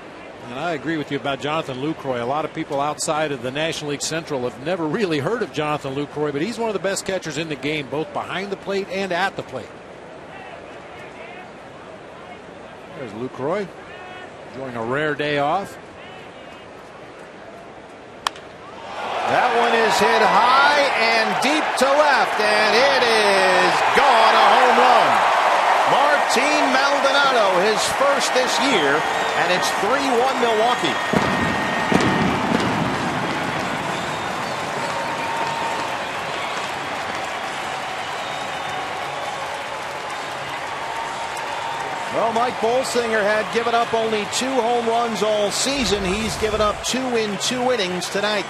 And I agree with you about Jonathan Lucroy. A lot of people outside of the National League Central have never really heard of Jonathan Lucroy, but he's one of the best catchers in the game, both behind the plate and at the plate. There's Lucroy enjoying a rare day off. That one is hit high and deep to left, and it is gone, a home run. Martin Maldonado, his first this year, and it's 3-1 Milwaukee. Well, Mike Bolsinger had given up only 2 home runs all season. He's given up 2 in 2 innings tonight.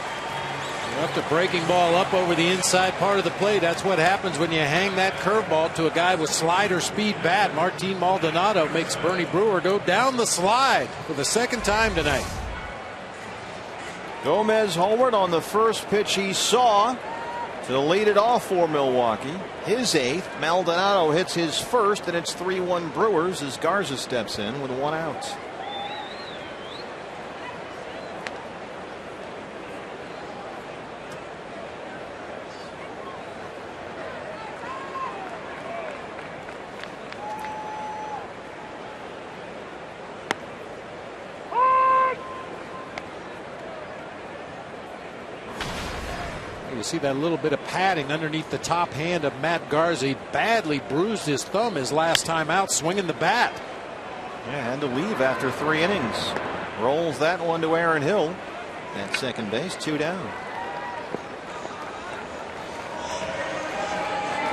Left a breaking ball up over the inside part of the plate. That's what happens when you hang that curveball to a guy with slider speed bat. Martin Maldonado makes Bernie Brewer go down the slide for the 2nd time tonight. Gomez homered on the first pitch he saw to lead it off for Milwaukee. His 8th. Maldonado hits his 1st, and it's 3-1 Brewers as Garza steps in with 1 out. You see that little bit of padding underneath the top hand of Matt Garza. He badly bruised his thumb his last time out swinging the bat. Yeah, had to leave after 3 innings. Rolls that one to Aaron Hill at second base, 2 down.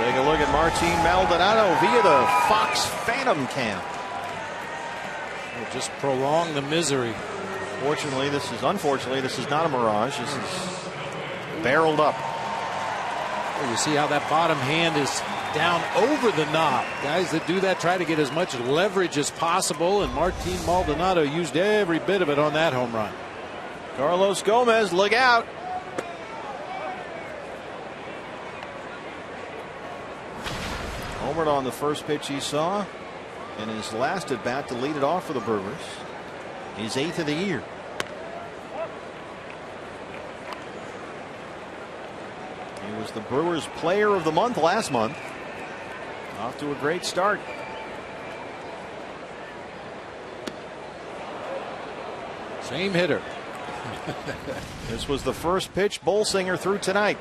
Take a look at Martin Maldonado via the Fox Phantom Cam. We'll just prolong the misery. Unfortunately, this is not a mirage. This is barreled up. Well, you see how that bottom hand is down over the knob. Guys that do that try to get as much leverage as possible, and Martin Maldonado used every bit of it on that home run. Carlos Gomez, look out. Homered on the first pitch he saw, and his last at bat to lead it off for the Brewers. His 8th of the year. He was the Brewers Player of the Month last month. Off to a great start. Same hitter. This was the first pitch Bolsinger threw tonight.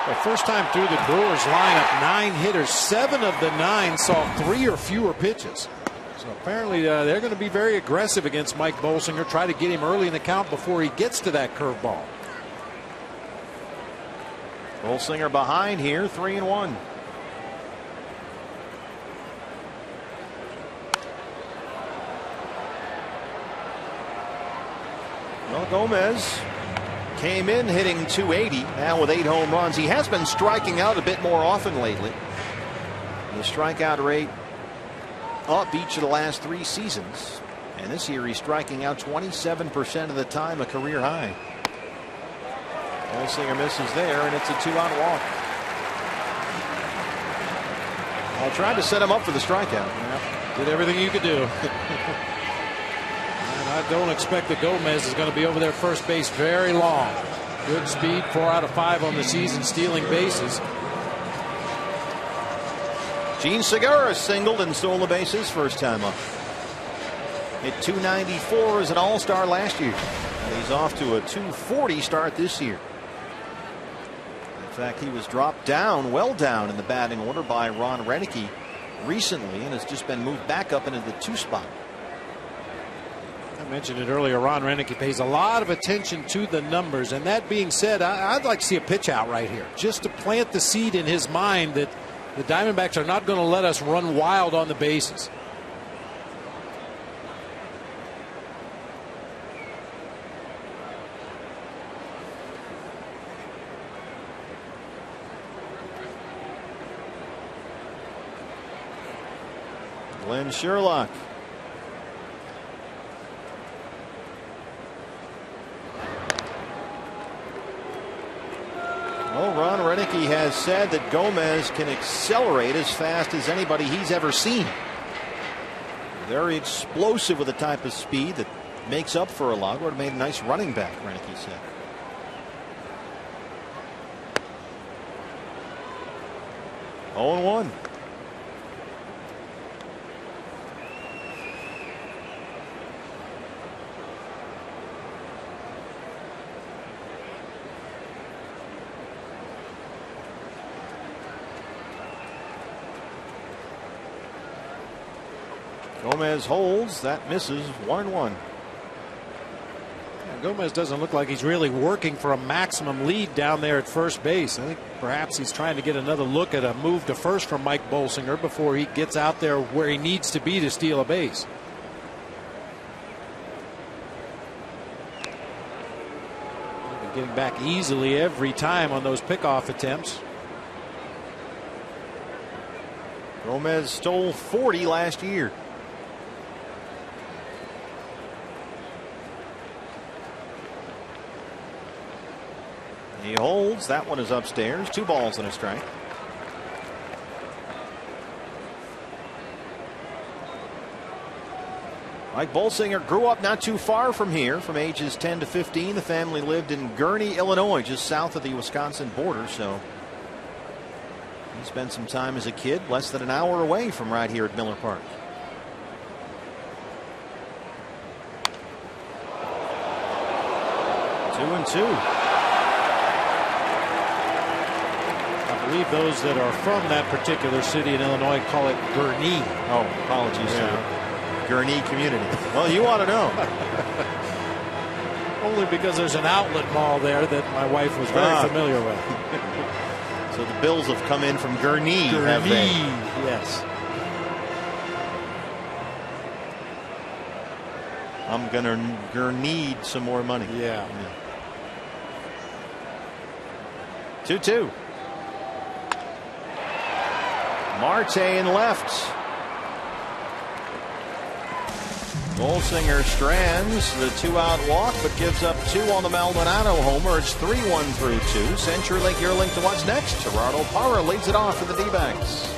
The first time through the Brewers lineup, 9 hitters, 7 of the 9 saw 3 or fewer pitches. So apparently they're going to be very aggressive against Mike Bolsinger, try to get him early in the count before he gets to that curveball. Bolsinger behind here, 3-1. Well, Gomez came in hitting 280, now with 8 home runs. He has been striking out a bit more often lately. The strikeout rate up each of the last 3 seasons, and this year he's striking out 27% of the time, a career high. Bolsinger misses there, and it's a 2-out walk. I tried to set him up for the strikeout. Yeah, did everything you could do. And I don't expect that Gomez is going to be over there first base very long. Good speed, 4 out of 5 on the season, stealing bases. Gene Segura singled and stole the bases first time up. Hit 294 as an All-Star last year. And he's off to a 240 start this year. In fact, he was dropped down, well down in the batting order by Ron Renicky recently, and has just been moved back up into the 2 spot. I mentioned it earlier. Ron Renicky pays a lot of attention to the numbers, and that being said, I'd like to see a pitch out right here, just to plant the seed in his mind that the Diamondbacks are not going to let us run wild on the bases. Glenn Sherlock. Well, Ron Renicky has said that Gomez can accelerate as fast as anybody he's ever seen. Very explosive with the type of speed that makes up for a lot. Would have made a nice running back, Renicky said. Oh, 0-1. Gomez holds, that misses, 1-1. Gomez doesn't look like he's really working for a maximum lead down there at first base. I think perhaps he's trying to get another look at a move to first from Mike Bolsinger before he gets out there where he needs to be to steal a base. Getting back easily every time on those pickoff attempts. Gomez stole 40 last year. He holds. That one is upstairs. 2 balls and a strike. Mike Bolsinger grew up not too far from here. From ages 10 to 15, the family lived in Gurnee, Illinois, just south of the Wisconsin border. So he spent some time as a kid, less than an hour away from right here at Miller Park. Two and two. I believe those that are from that particular city in Illinois call it Gurnee. Oh, apologies to Gurnee community. Well, you ought to know. Only because there's an outlet mall there that my wife was very familiar with. So the Bills have come in from Gurnee, have they? Yes. I'm gonna need some more money. Yeah. 2-2. Marte in left. Golsinger strands the 2-out walk, but gives up 2 on the Maldonado homer. It's 3-1 through 2. CenturyLink, your link to what's next. Gerardo Parra leads it off for the D-backs.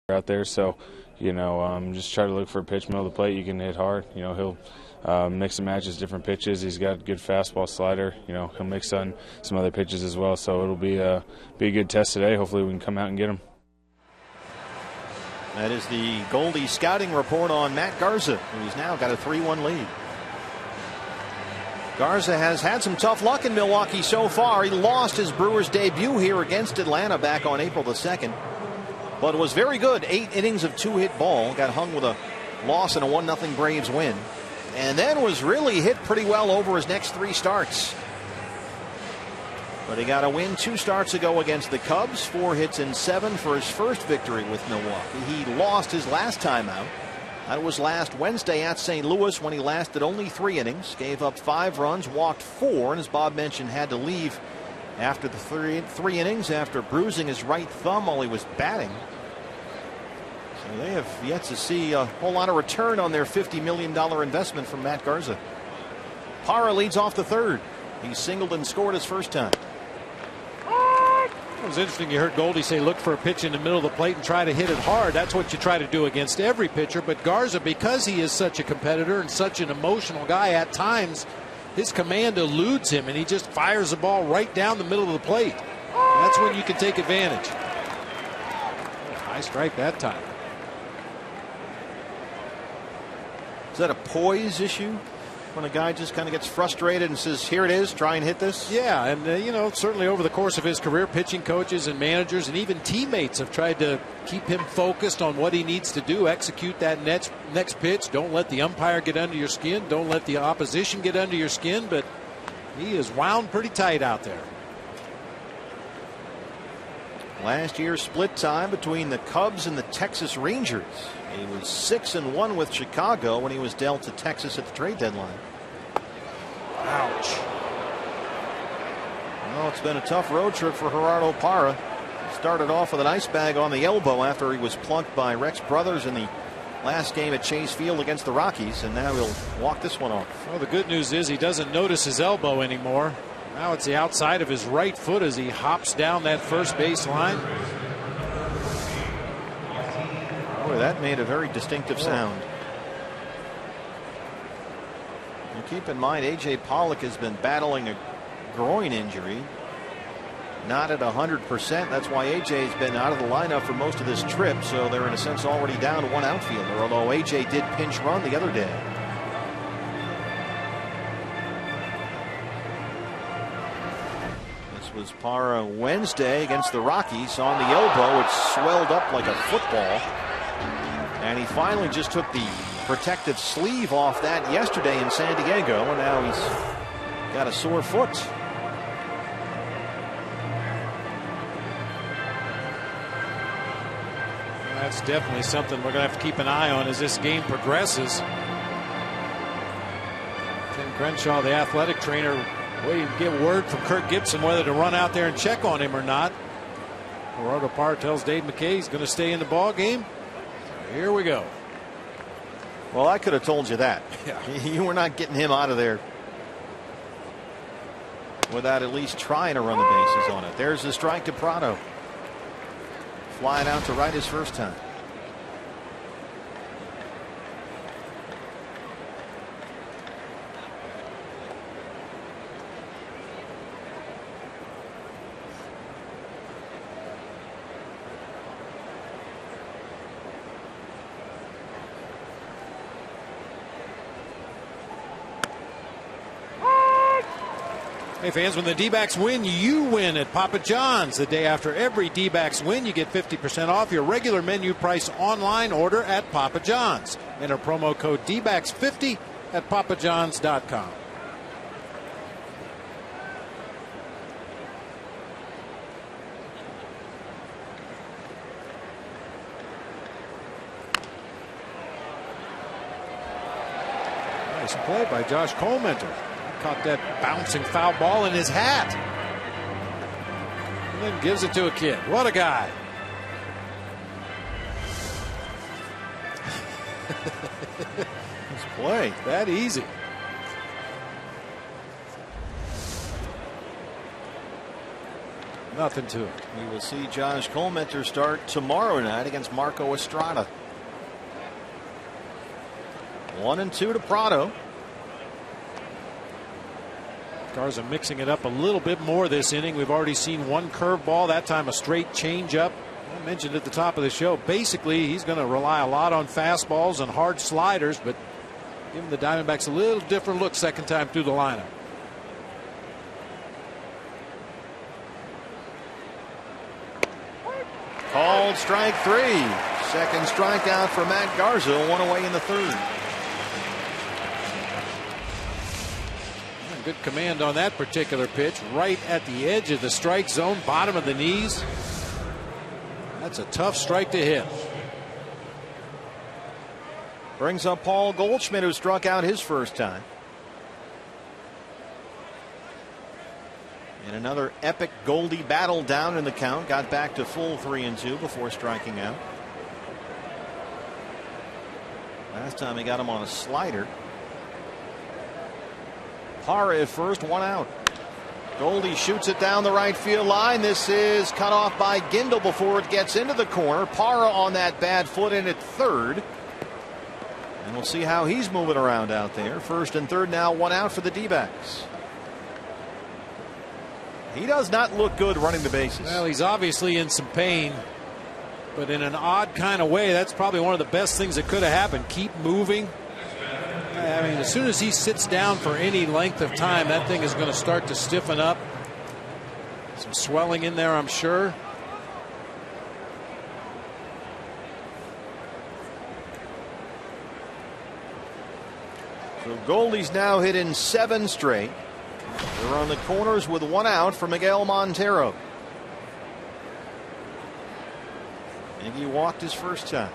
Out there, so just try to look for a pitch middle of the plate you can hit hard. He'll mix and match his different pitches. He's got a good fastball slider. He'll mix on some other pitches as well, so it'll be a good test today. Hopefully we can come out and get him. That is the Goldie scouting report on Matt Garza, who's now got a 3-1 lead. Garza has had some tough luck in Milwaukee so far. He lost his Brewers debut here against Atlanta back on April the 2nd. But was very good. 8 innings of 2-hit ball. Got hung with a loss and a 1-0 Braves win. And then was really hit pretty well over his next 3 starts. But he got a win 2 starts ago against the Cubs. 4 hits in 7 for his first victory with Milwaukee. He lost his last time out. That was last Wednesday at St. Louis when he lasted only 3 innings. Gave up 5 runs, walked 4, and as Bob mentioned, had to leave after the 3 innings after bruising his right thumb while he was batting. So they have yet to see a whole lot of return on their $50 million investment from Matt Garza. Parra leads off the 3rd. He singled and scored his first time. It was interesting. You heard Goldie say look for a pitch in the middle of the plate and try to hit it hard. That's what you try to do against every pitcher. But Garza, because he is such a competitor and such an emotional guy, at times his command eludes him and he just fires the ball right down the middle of the plate. That's when you can take advantage. High strike that time. Is that a poise issue? When a guy just kind of gets frustrated and says, here it is, try and hit this? Yeah, and certainly over the course of his career, pitching coaches and managers and even teammates have tried to keep him focused on what he needs to do, execute that next pitch. Don't let the umpire get under your skin. Don't let the opposition get under your skin. But he is wound pretty tight out there. Last year's split time between the Cubs and the Texas Rangers. He was 6-1 with Chicago when he was dealt to Texas at the trade deadline. Ouch. Well, it's been a tough road trip for Gerardo Parra. Started off with an ice bag on the elbow after he was plunked by Rex Brothers in the last game at Chase Field against the Rockies, and now he'll walk this one off. Well, the good news is he doesn't notice his elbow anymore. Now it's the outside of his right foot as he hops down that first base line. Boy, that made a very distinctive sound. And keep in mind, A.J. Pollock has been battling a groin injury. not at 100%. That's why AJ's been out of the lineup for most of this trip. So they're in a sense already down one outfielder, although AJ did pinch run the other day. This was Parra Wednesday against the Rockies. On the elbow, it swelled up like a football. And he finally just took the protective sleeve off that yesterday in San Diego, and now he's got a sore foot. That's definitely something we're going to have to keep an eye on as this game progresses. Tim Crenshaw, the athletic trainer, waiting to get word from Kirk Gibson whether to run out there and check on him or not. Gerardo Parra tells Dave McKay he's going to stay in the ball game. So here we go. Well, I could have told you that. Yeah. You were not getting him out of there without at least trying to run the bases on it. There's the strike to Prado. Flying out to right his first time. Hey fans, when the D-backs win, you win at Papa John's. The day after every D-backs win, you get 50% off your regular menu price online order at Papa John's. Enter promo code D-backs50 at papajohns.com. Nice play by Josh Colmenter. Caught that bouncing foul ball in his hat. And then gives it to a kid. What a guy. Nice play. That easy. Nothing to it. We will see Josh Colmenter start tomorrow night against Marco Estrada. 1-2 to Prado. Garza mixing it up a little bit more this inning. We've already seen one curveball, that time a straight changeup. I mentioned at the top of the show, basically he's going to rely a lot on fastballs and hard sliders, but giving the Diamondbacks a little different look second time through the lineup. Called strike 3. Second strikeout for Matt Garza. One away in the third. Good command on that particular pitch, right at the edge of the strike zone, bottom of the knees. That's a tough strike to hit. Brings up Paul Goldschmidt, who struck out his first time. In another epic Goldie battle down in the count, got back to full 3-2 before striking out. Last time he got him on a slider. Parra at first, one out. Goldie shoots it down the right field line. This is cut off by Gindel before it gets into the corner. Parra on that bad foot in at third. And we'll see how he's moving around out there. First and third now, one out for the D-backs. He does not look good running the bases. Well, he's obviously in some pain, but in an odd kind of way. That's probably one of the best things that could have happened. Keep moving. I mean, as soon as he sits down for any length of time, that thing is going to start to stiffen up. Some swelling in there, I'm sure. So Goldie's now hit in 7 straight. They're on the corners with one out for Miguel Montero. And he walked his first time.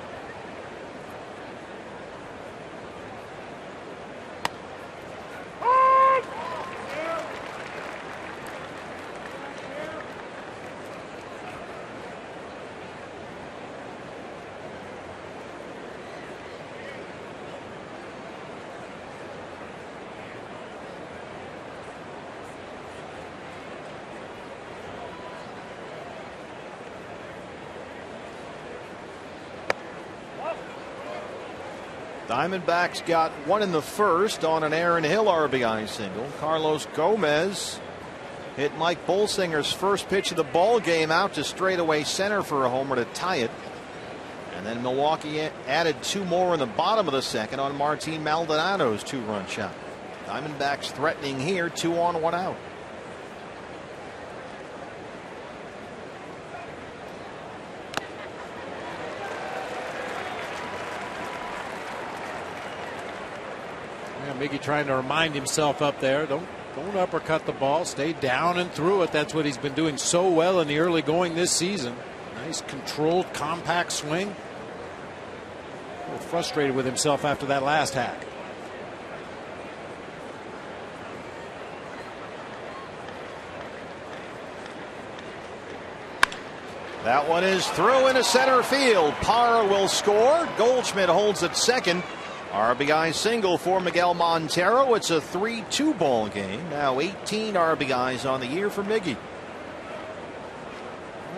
Diamondbacks got one in the first on an Aaron Hill RBI single. Carlos Gomez hit Mike Bolsinger's first pitch of the ball game out to straightaway center for a homer to tie it. And then Milwaukee added 2 more in the bottom of the second on Martin Maldonado's 2-run shot. Diamondbacks threatening here, 2 on, 1 out. Yeah, Miggy trying to remind himself up there. Don't uppercut the ball. Stay down and through it. That's what he's been doing so well in the early going this season. Nice controlled, compact swing. A little frustrated with himself after that last hack. That one is through into center field. Parra will score. Goldschmidt holds at second. RBI single for Miguel Montero. It's a 3-2 ball game. Now 18 RBIs on the year for Miggy.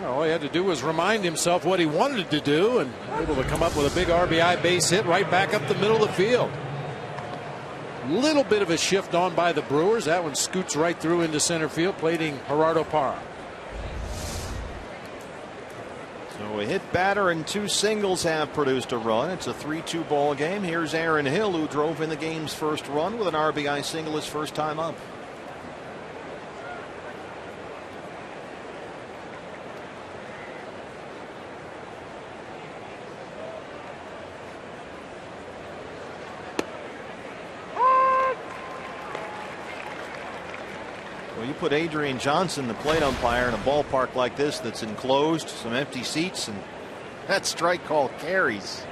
Well, all he had to do was remind himself what he wanted to do, and able to come up with a big RBI base hit right back up the middle of the field. Little bit of a shift on by the Brewers. That one scoots right through into center field, plating Gerardo Parra. So a hit batter and 2 singles have produced a run. It's a 3-2 ball game. Here's Aaron Hill, who drove in the game's first run with an RBI single his first time up. You put Adrian Johnson, the plate umpire, in a ballpark like this that's enclosed, some empty seats, and that strike call carries.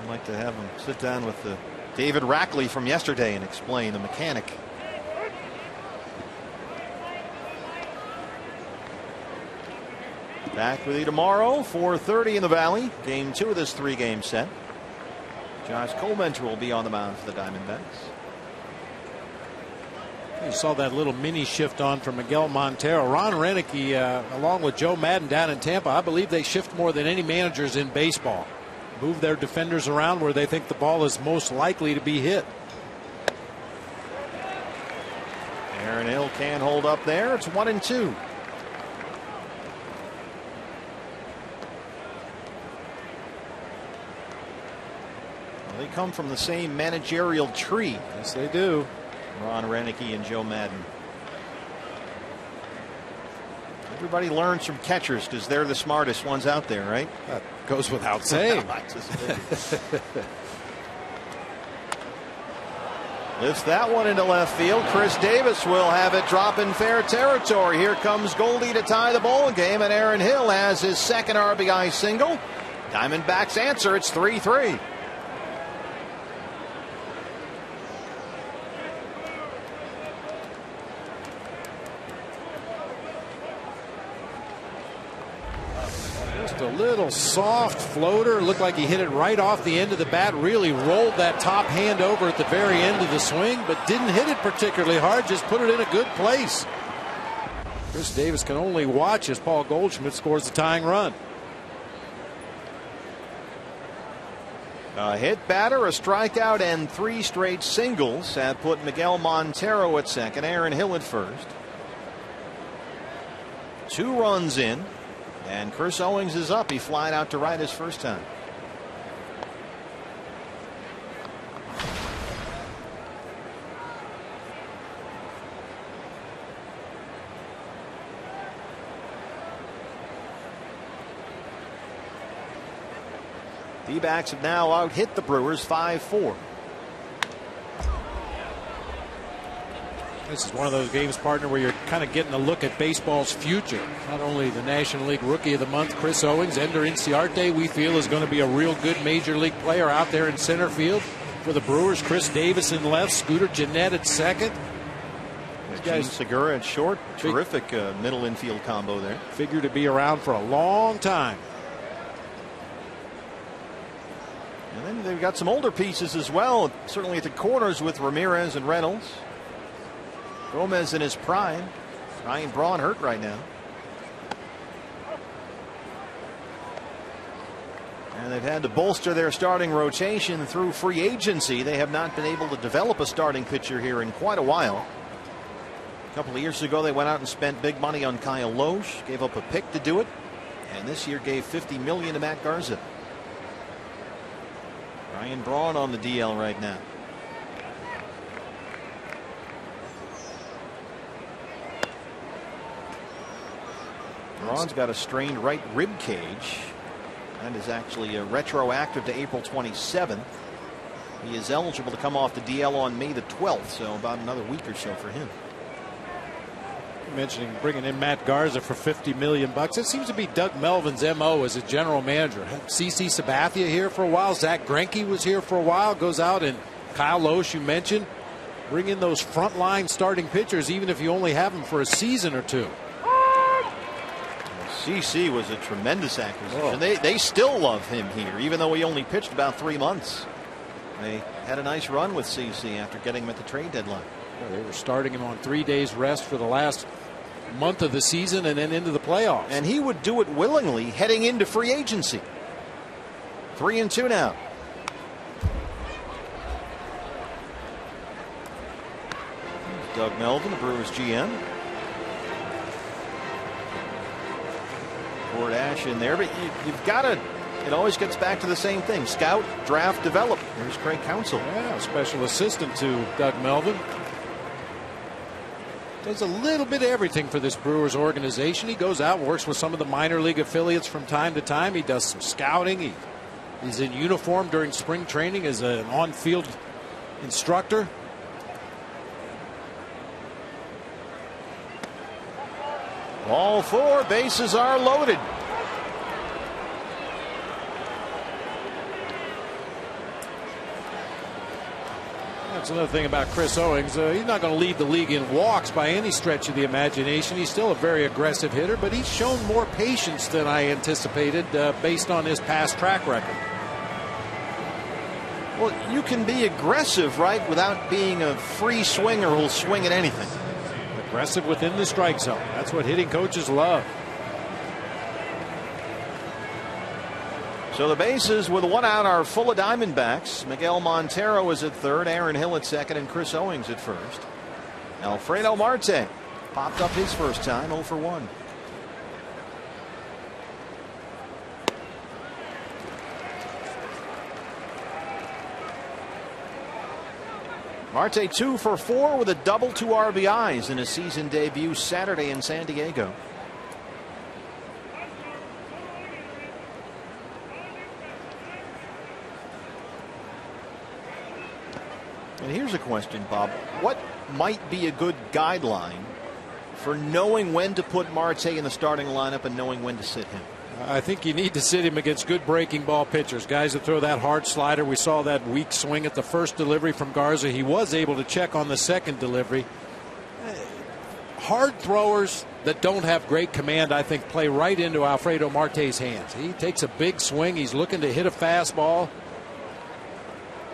I'd like to have him sit down with David Rackley from yesterday and explain the mechanic. Back with you tomorrow, 4:30 in the Valley. Game 2 of this 3-game set. Josh Colmentor will be on the mound for the Diamondbacks. You saw that little mini shift on from Miguel Montero. Ron Renicky, along with Joe Madden down in Tampa, I believe they shift more than any managers in baseball. Move their defenders around where they think the ball is most likely to be hit. Aaron Hill can't hold up there. It's 1-2. They come from the same managerial tree. Yes, they do. Ron Renicky and Joe Madden. Everybody learns from catchers because they're the smartest ones out there, right? That goes without saying. Lifts that one into left field. Chris Davis will have it drop in fair territory. Here comes Goldie to tie the ball game, and Aaron Hill has his second RBI single. Diamondbacks answer. It's 3-3. A little soft floater. Looked like he hit it right off the end of the bat. Really rolled that top hand over at the very end of the swing, but didn't hit it particularly hard. Just put it in a good place. Chris Davis can only watch as Paul Goldschmidt scores the tying run. A hit batter, a strikeout, and 3 straight singles have put Miguel Montero at second, Aaron Hill at first. 2 runs in. And Chris Owings is up. He flied out to right his first time. D-backs have now out-hit the Brewers 5-4. This is one of those games, partner, where you're kind of getting a look at baseball's future. Not only the National League Rookie of the Month, Chris Owings, Ender Inciarte, we feel is going to be a real good major league player out there in center field for the Brewers. Chris Davis in left, Scooter Gennett at second. Gene Segura at short. Terrific middle infield combo there. Figure to be around for a long time. And then they've got some older pieces as well, certainly at the corners with Ramirez and Reynolds. Gomez in his prime. Ryan Braun hurt right now. And they've had to bolster their starting rotation through free agency. They have not been able to develop a starting pitcher here in quite a while. A couple of years ago, they went out and spent big money on Kyle Loesch, gave up a pick to do it, and this year gave $50 million to Matt Garza. Ryan Braun on the DL right now. Braun's got a strained right rib cage. That is actually retroactive to April 27th. He is eligible to come off the DL on May the 12th, so about another week or so for him. Mentioning bringing in Matt Garza for $50 million. It seems to be Doug Melvin's MO as a general manager. CC Sabathia here for a while. Zach Greinke was here for a while. Goes out and Kyle Loesch, you mentioned. Bring in those frontline starting pitchers, even if you only have them for a season or two. CC was a tremendous acquisition. They still love him here, even though he only pitched about 3 months. They had a nice run with CC after getting him at the trade deadline. Well, they were starting him on 3 days rest for the last month of the season and then into the playoffs. And he would do it willingly heading into free agency. 3-2 now. Doug Melvin, the Brewers GM. Ford Ash in there, but you've got to. It always gets back to the same thing: scout, draft, develop. There's Craig Counsell. Yeah, special assistant to Doug Melvin. Does a little bit of everything for this Brewers organization. He goes out and works with some of the minor league affiliates from time to time. He does some scouting. He's in uniform during spring training as an on-field instructor. All 4 bases are loaded. That's another thing about Chris Owings. He's not going to lead the league in walks by any stretch of the imagination. He's still a very aggressive hitter, but he's shown more patience than I anticipated based on his past track record. Well, you can be aggressive, right, without being a free swinger who'll swing at anything. Aggressive within the strike zone. That's what hitting coaches love. So the bases with 1 out are full of Diamondbacks. Miguel Montero is at third, Aaron Hill at second, and Chris Owings at first. Alfredo Marte popped up his first time, 0 for 1. Marte 2 for 4 with a double, 2 RBIs in his season debut Saturday in San Diego. And here's a question, Bob. What might be a good guideline for knowing when to put Marte in the starting lineup and knowing when to sit him? I think you need to sit him against good breaking ball pitchers, guys that throw that hard slider. We saw that weak swing at the first delivery from Garza. He was able to check on the second delivery. Hard throwers that don't have great command, I think, play right into Alfredo Marte's hands. He takes a big swing. He's looking to hit a fastball.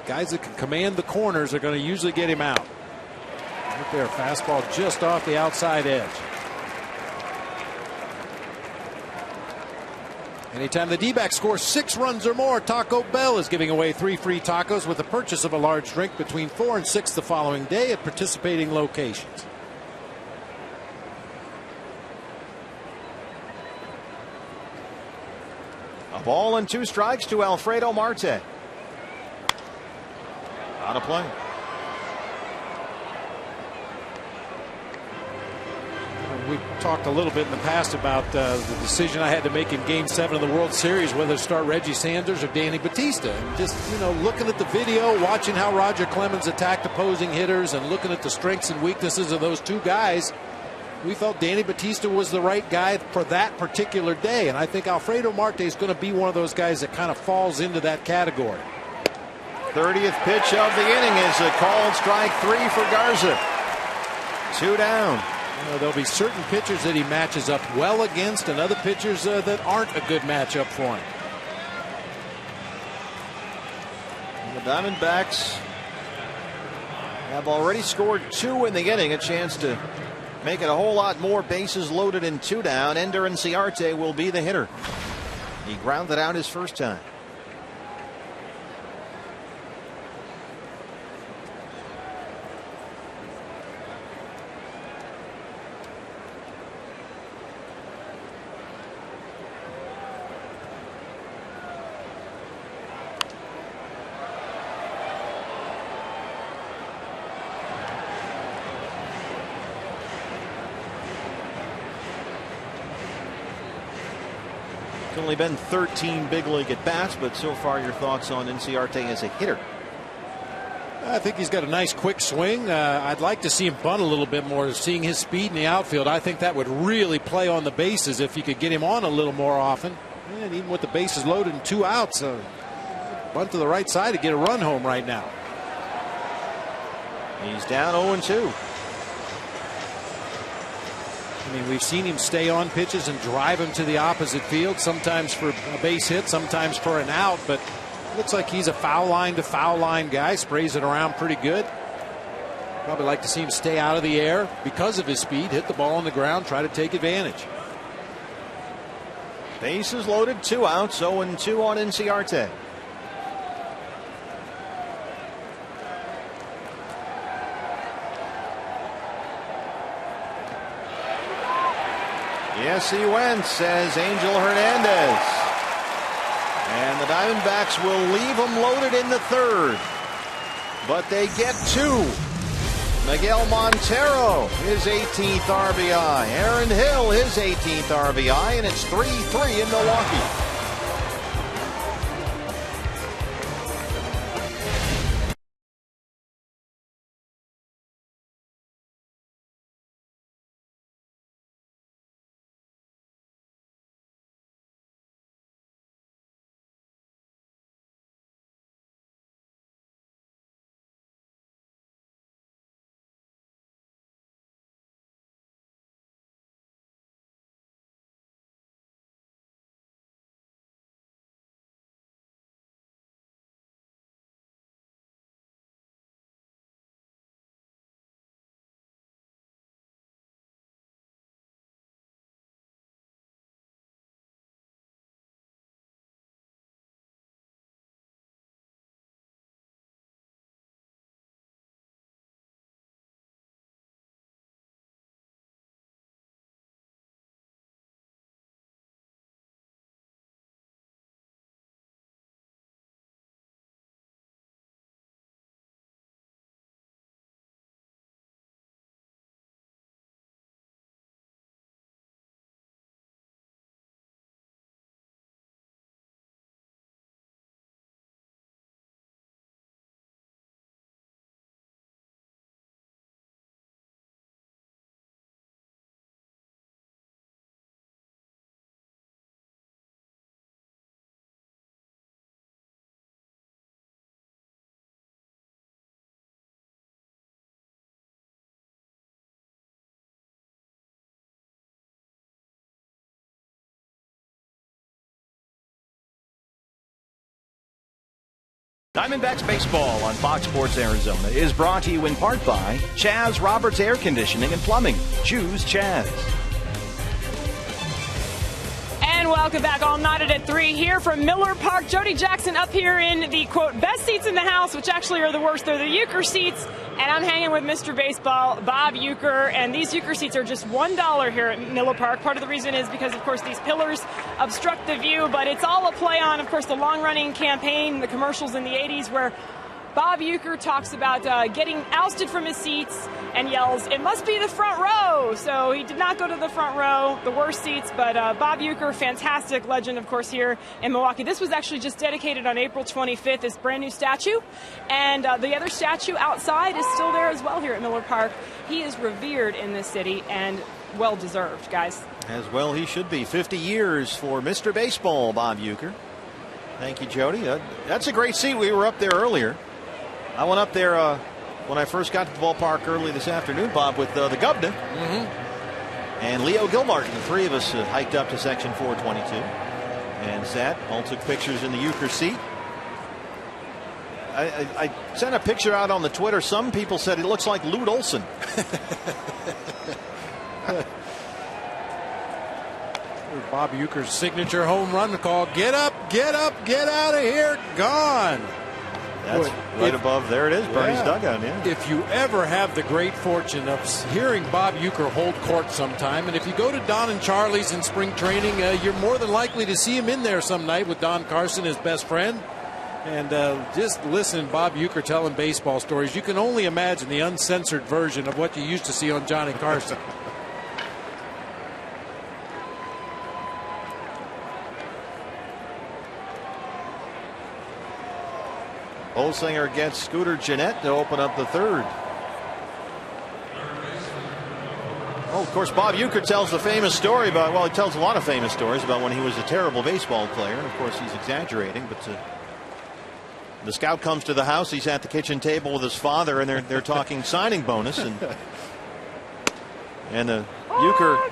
Guys that can command the corners are going to usually get him out. Right there, fastball just off the outside edge. Anytime the D-backs score 6 runs or more, Taco Bell is giving away 3 free tacos with the purchase of a large drink between 4 and 6 the following day at participating locations. A ball and 2 strikes to Alfredo Marte. Out of play. We talked a little bit in the past about the decision I had to make in Game 7 of the World Series, whether to start Reggie Sanders or Danny Batista. And just, looking at the video, watching how Roger Clemens attacked opposing hitters and looking at the strengths and weaknesses of those 2 guys, we felt Danny Batista was the right guy for that particular day. And I think Alfredo Marte is going to be one of those guys that kind of falls into that category. 30th pitch of the inning is a called strike 3 for Garza. 2 down. There'll be certain pitchers that he matches up well against and other pitchers that aren't a good matchup for him. And the Diamondbacks have already scored 2 in the inning, a chance to make it a whole lot more. Bases loaded and 2 down. Ender Inciarte will be the hitter. He grounded out his first time. only been 13 big league at bats, but so far your thoughts on Inciarte as a hitter? I think he's got a nice quick swing. I'd like to see him bunt a little bit more, seeing his speed in the outfield. I think that would really play on the bases if you could get him on a little more often. And even with the bases loaded and 2 outs, bunt to the right side to get a run home right now. He's down 0-2. I mean, we've seen him stay on pitches and drive him to the opposite field, sometimes for a base hit, sometimes for an out, but looks like he's a foul line to foul line guy. Sprays it around pretty good. Probably like to see him stay out of the air because of his speed, hit the ball on the ground, try to take advantage. Bases loaded, 2 outs, 0-2 on Inciarte. Yes, he went, says Angel Hernandez. And the Diamondbacks will leave him loaded in the 3rd. But they get 2. Miguel Montero, his 18th RBI. Aaron Hill, his 18th RBI. And it's 3-3 in Milwaukee. Diamondbacks baseball on Fox Sports Arizona is brought to you in part by Chaz Roberts Air Conditioning and Plumbing. Choose Chaz. And welcome back, all knotted at 3 here from Miller Park. Jody Jackson up here in the, quote, best seats in the house, which actually are the worst. They're the Euchre seats. And I'm hanging with Mr. Baseball, Bob Uecker. And these Euchre seats are just $1 here at Miller Park. Part of the reason is because, of course, these pillars obstruct the view. But it's all a play on, of course, the long-running campaign, the commercials in the 80s where Bob Uecker talks about getting ousted from his seats and yells, "It must be the front row." So he did not go to the front row, the worst seats. But Bob Uecker, fantastic legend, of course, here in Milwaukee. This was actually just dedicated on April 25th, this brand new statue. And the other statue outside is still there as well here at Miller Park. He is revered in this city and well-deserved, guys. As well he should be. 50 years for Mr. Baseball, Bob Uecker. Thank you, Jody. That's a great seat. We were up there earlier. I went up there when I first got to the ballpark early this afternoon, Bob, with the governor and Leo Gilmartin. The 3 of us hiked up to section 422 and sat. All took pictures in the Uecker seat. I sent a picture out on the Twitter. Some people said it looks like Lute Olson. Bob Uecker's signature home run call. Get up, get out of here, gone. That's right above. There it is, Bernie's dugout. Yeah. If you ever have the great fortune of hearing Bob Uecker hold court sometime, and if you go to Don and Charlie's in spring training, you're more than likely to see him in there some night with Don Carson, his best friend. And just listen to Bob Uecker telling baseball stories. You can only imagine the uncensored version of what you used to see on Johnny Carson. Bolsinger gets Scooter Gennett to open up the third. Well, of course, Bob Uecker tells the famous story about, well, he tells a lot of famous stories about when he was a terrible baseball player. And of course, he's exaggerating, but the scout comes to the house. He's at the kitchen table with his father, and they're talking signing bonus. And Uecker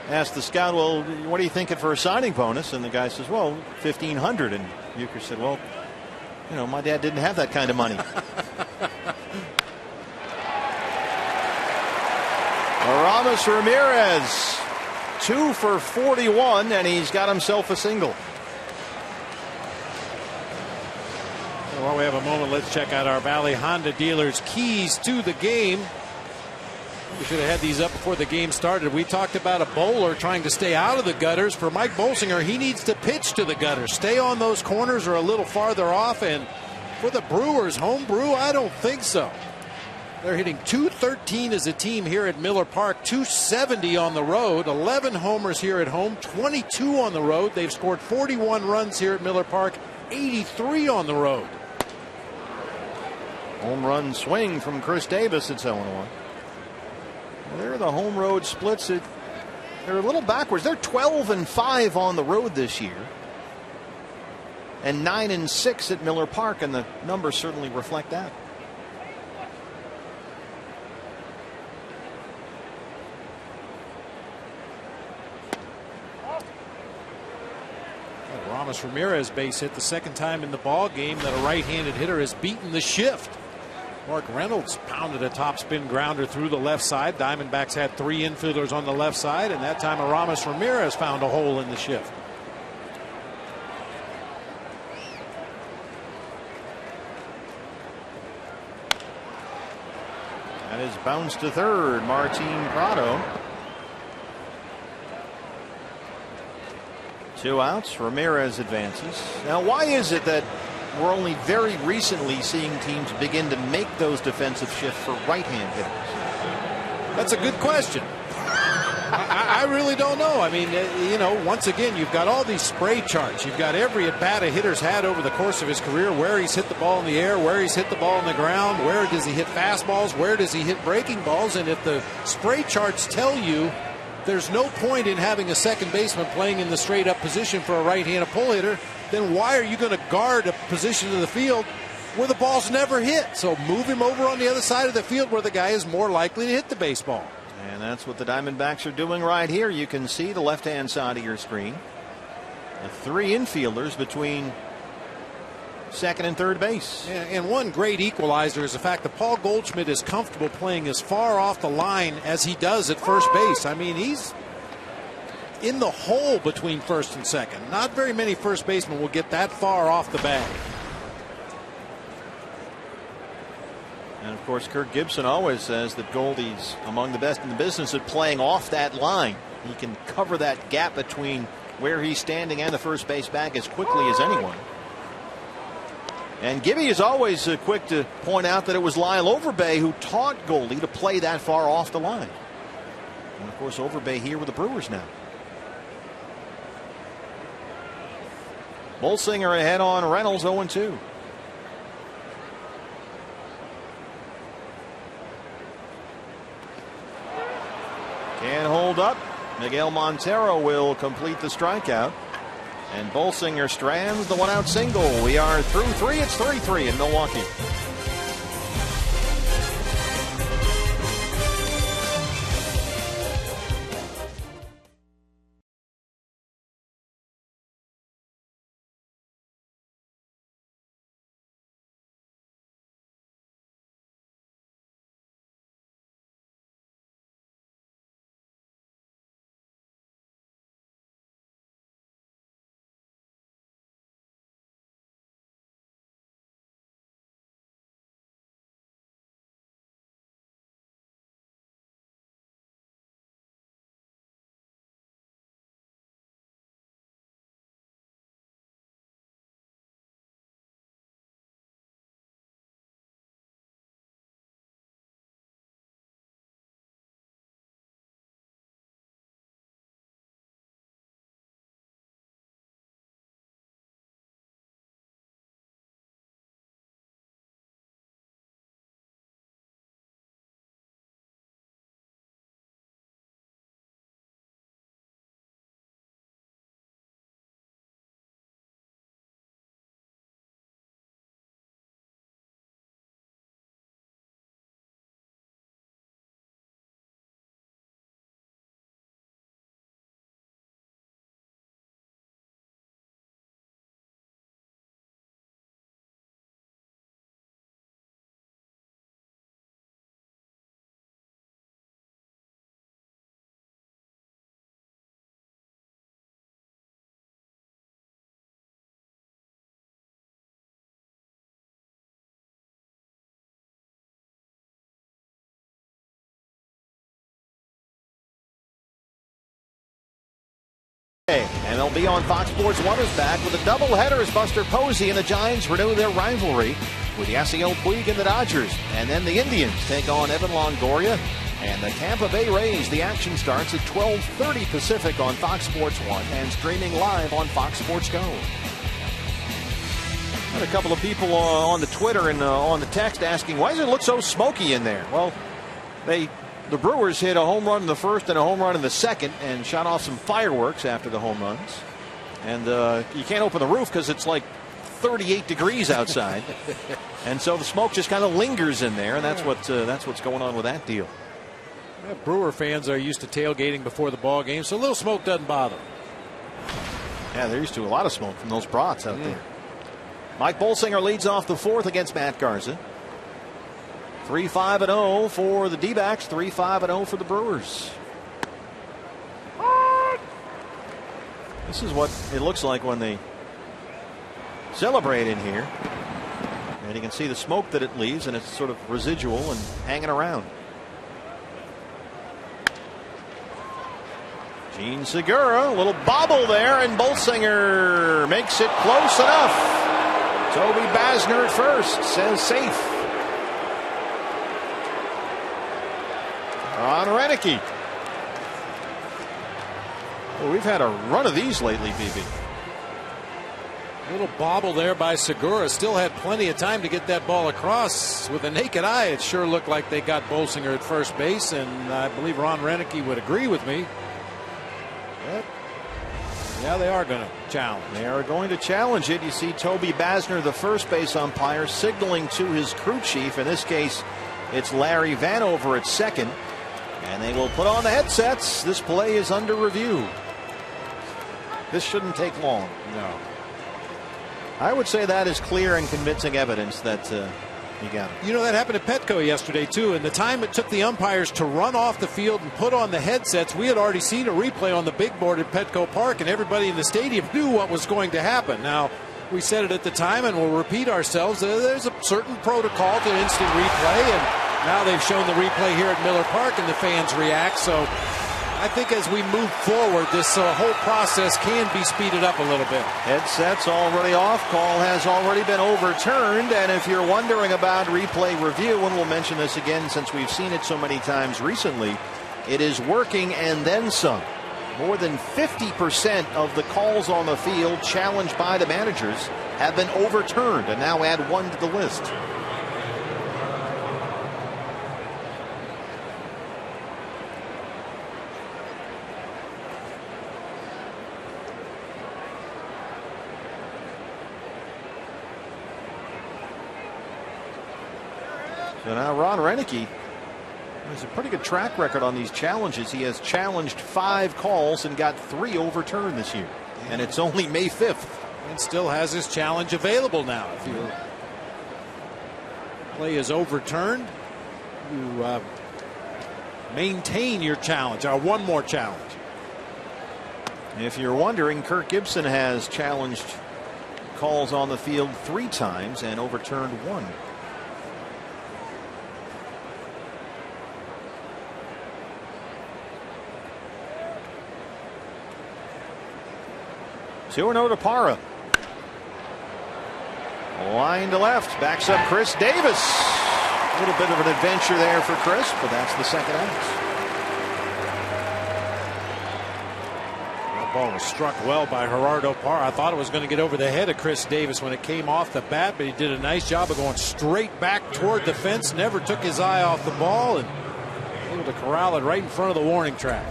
asked the scout, well, what are you thinking for a signing bonus? And the guy says, well, $1,500. And Uecker said, well, you know, my dad didn't have that kind of money. Aramis Ramirez, 2 for 41, and he's got himself a single. While we have a moment, let's check out our Valley Honda dealers' keys to the game. We should have had these up before the game started. We talked about a bowler trying to stay out of the gutters. For Mike Bolsinger, he needs to pitch to the gutters. Stay on those corners or a little farther off. And for the Brewers, home brew, I don't think so. They're hitting .213 as a team here at Miller Park, .270 on the road, 11 homers here at home, 22 on the road. They've scored 41 runs here at Miller Park, 83 on the road. Home run swing from Chris Davis at 0-1. There are the home road splits. They're a little backwards. They're 12-5 on the road this year, and 9-6 at Miller Park, and the numbers certainly reflect that. Aramis Ramirez base hit, the second time in the ball game that a right-handed hitter has beaten the shift. Mark Reynolds pounded a topspin grounder through the left side. Diamondbacks had 3 infielders on the left side, and that time Aramis Ramirez found a hole in the shift. That is bounced to third. Martin Prado. 2 outs. Ramirez advances. Now, why is it that we're only very recently seeing teams begin to make those defensive shifts for right-hand hitters? That's a good question. I really don't know. I mean, you know, once again, you've got all these spray charts. You've got every at-bat a hitter's had over the course of his career, where he's hit the ball in the air, where he's hit the ball on the ground, where does he hit fastballs, where does he hit breaking balls. And if the spray charts tell you there's no point in having a second baseman playing in the straight-up position for a right-handed pull hitter, then why are you going to guard a position of the field where the ball's never hit? So move him over on the other side of the field where the guy is more likely to hit the baseball. And that's what the Diamondbacks are doing right here. You can see the left-hand side of your screen. The 3 infielders between second and third base. And one great equalizer is the fact that Paul Goldschmidt is comfortable playing as far off the line as he does at first base. I mean, he's in the hole between first and second. Not very many first basemen will get that far off the bag. And of course, Kirk Gibson always says that Goldie's among the best in the business at playing off that line. He can cover that gap between where he's standing and the first base bag as quickly as anyone. And Gibby is always quick to point out that it was Lyle Overbay who taught Goldie to play that far off the line. And of course, Overbay here with the Brewers now. Bolsinger ahead on Reynolds, 0-2. Can hold up. Miguel Montero will complete the strikeout. And Bolsinger strands the 1-out single. We are through 3. It's 3-3 in Milwaukee. MLB on Fox Sports 1 is back with a doubleheader as Buster Posey and the Giants renew their rivalry with Yasiel Puig and the Dodgers. And then the Indians take on Evan Longoria and the Tampa Bay Rays. The action starts at 12:30 Pacific on Fox Sports 1 and streaming live on Fox Sports Go. Had a couple of people on the Twitter and on the text asking, why does it look so smoky in there? Well, the Brewers hit a home run in the first and a home run in the second and shot off some fireworks after the home runs. And you can't open the roof because it's like 38 degrees outside. And so the smoke just kind of lingers in there, and that's what's going on with that deal. Yeah, Brewer fans are used to tailgating before the ball game, so a little smoke doesn't bother them. Yeah, they're used to a lot of smoke from those brats out there. Mike Bolsinger leads off the fourth against Matt Garza. 3-5-0 for the D-backs, 3-5-0 for the Brewers. This is what it looks like when they celebrate in here. And you can see the smoke that it leaves, and it's sort of residual and hanging around. Gene Segura, a little bobble there, and Bolsinger makes it close enough. Toby Basner at first says safe. Ron Renicky. Well, we've had a run of these lately, BB. A little bobble there by Segura. Still had plenty of time to get that ball across. With the naked eye, it sure looked like they got Bolsinger at first base, and I believe Ron Renicky would agree with me. But yeah, they are going to challenge. They are going to challenge it. You see Toby Basner, the first base umpire, signaling to his crew chief. In this case, it's Larry Vanover at second. And they will put on the headsets. This play is under review. This shouldn't take long. No. I would say that is clear and convincing evidence that he got it. You know, that happened at Petco yesterday, too. And the time it took the umpires to run off the field and put on the headsets, we had already seen a replay on the big board at Petco Park, and everybody in the stadium knew what was going to happen. Now, we said it at the time, and we'll repeat ourselves. There's a certain protocol to instant replay, and now they've shown the replay here at Miller Park, and the fans react. So I think as we move forward, this whole process can be speeded up a little bit. Headsets already off. Call has already been overturned. And if you're wondering about replay review, and we'll mention this again since we've seen it so many times recently, it is working and then some. More than 50% of the calls on the field challenged by the managers have been overturned, and now add one to the list. So now Ron Renicky has a pretty good track record on these challenges. He has challenged 5 calls and got 3 overturned this year. And it's only May 5th. And still has his challenge available now. If your play is overturned, you maintain your challenge, or one more challenge. If you're wondering, Kirk Gibson has challenged calls on the field 3 times and overturned 1. Two and 0 to Parra. Line to left. Backs up Chris Davis. A little bit of an adventure there for Chris, but that's the second out. That ball was struck well by Gerardo Parra. I thought it was going to get over the head of Chris Davis when it came off the bat, but he did a nice job of going straight back toward the fence. Never took his eye off the ball and able to corral it right in front of the warning track.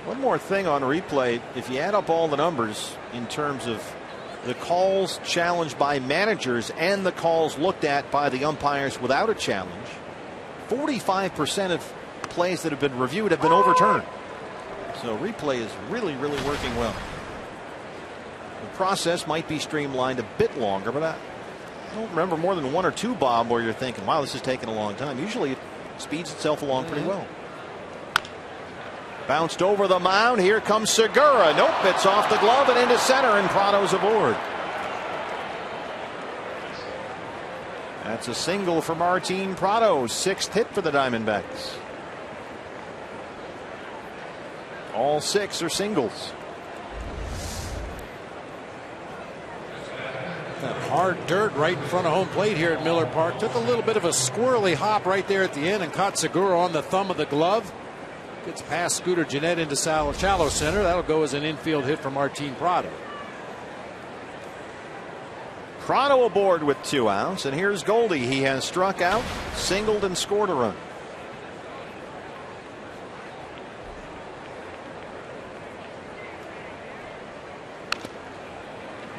One more thing on replay. If you add up all the numbers in terms of the calls challenged by managers and the calls looked at by the umpires without a challenge, 45% of plays that have been reviewed have been overturned. So replay is really, really working well. The process might be streamlined a bit longer, but I don't remember more than 1 or 2, Bob, where you're thinking, wow, this is taking a long time. Usually it speeds itself along pretty well. Bounced over the mound. Here comes Segura. Nope, it's off the glove and into center, and Prado's aboard. That's a single for Martin Prado. 6th hit for the Diamondbacks. All 6 are singles. That hard dirt right in front of home plate here at Miller Park. Took a little bit of a squirrely hop right there at the end and caught Segura on the thumb of the glove. Gets past Scooter Gennett into shallow center. That'll go as an infield hit for Martin Prado. Prado aboard with 2 outs, and here's Goldie. He has struck out, singled, and scored a run.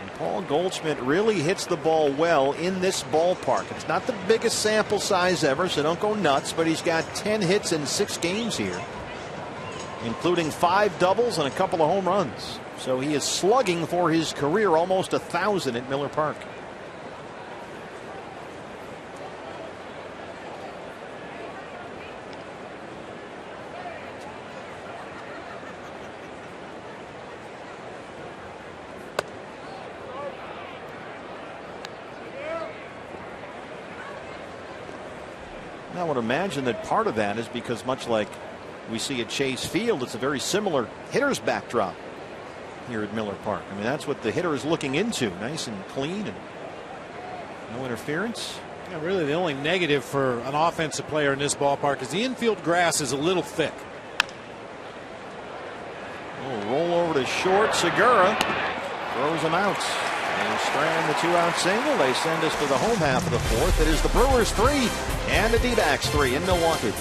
And Paul Goldschmidt really hits the ball well in this ballpark. It's not the biggest sample size ever, so don't go nuts, but he's got 10 hits in 6 games here, including 5 doubles and a couple of home runs. So he is slugging for his career almost 1,000 at Miller Park. I would imagine that part of that is because, much like we see at Chase Field, it's a very similar hitter's backdrop here at Miller Park. I mean, that's what the hitter is looking into. Nice and clean and no interference. Yeah, really the only negative for an offensive player in this ballpark is the infield grass is a little thick. Oh, roll over to short. Segura throws him out. They strand the 2-out single. They send us to the home half of the 4th. It is the Brewers 3 and the D-backs 3 in Milwaukee.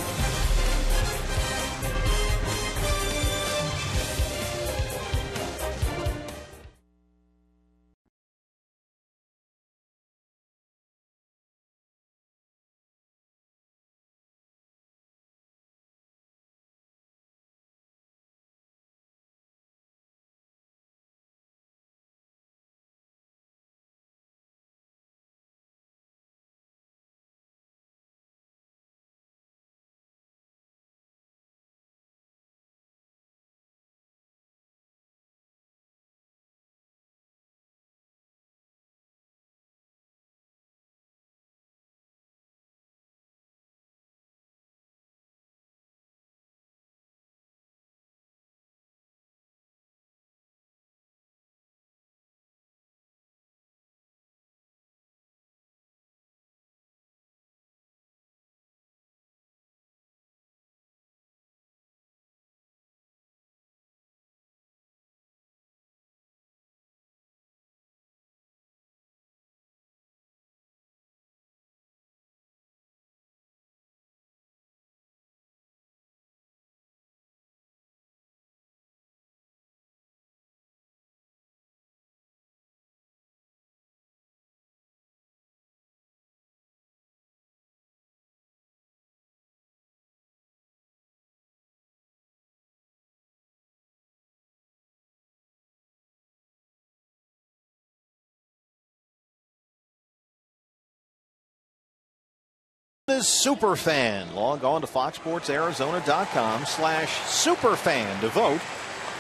This superfan. Log on to foxsportsarizona.com/superfan to vote.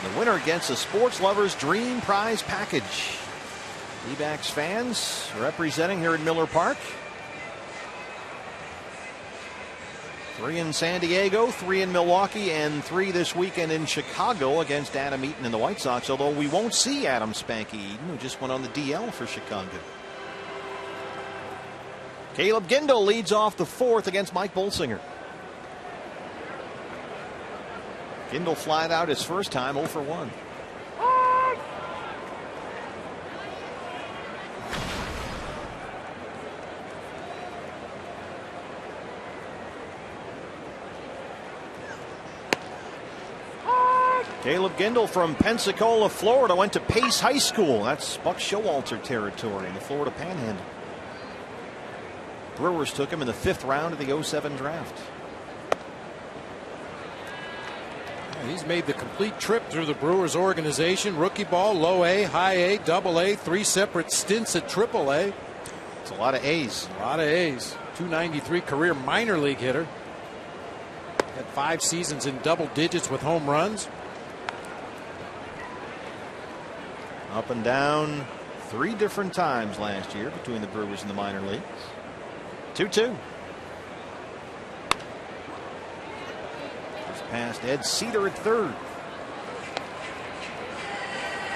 The winner gets a sports lover's dream prize package. D-backs fans representing here in Miller Park. 3 in San Diego, 3 in Milwaukee, and 3 this weekend in Chicago against Adam Eaton and the White Sox, although we won't see Adam Spanky Eaton, who just went on the DL for Chicago. Caleb Gindel leads off the 4th against Mike Bolsinger. Gindel flied out his first time, 0 for 1. Caleb Gindel from Pensacola, Florida, went to Pace High School. That's Buck Showalter territory in the Florida Panhandle. Brewers took him in the 5th round of the 2007 draft. He's made the complete trip through the Brewers organization. Rookie ball, low A, high A, double A, 3 separate stints at triple A. It's a lot of A's. A lot of A's. 293 career minor league hitter. Had 5 seasons in double digits with home runs. Up and down 3 different times last year between the Brewers and the minor leagues. 2-2. Just past Ed Cedar at 3rd.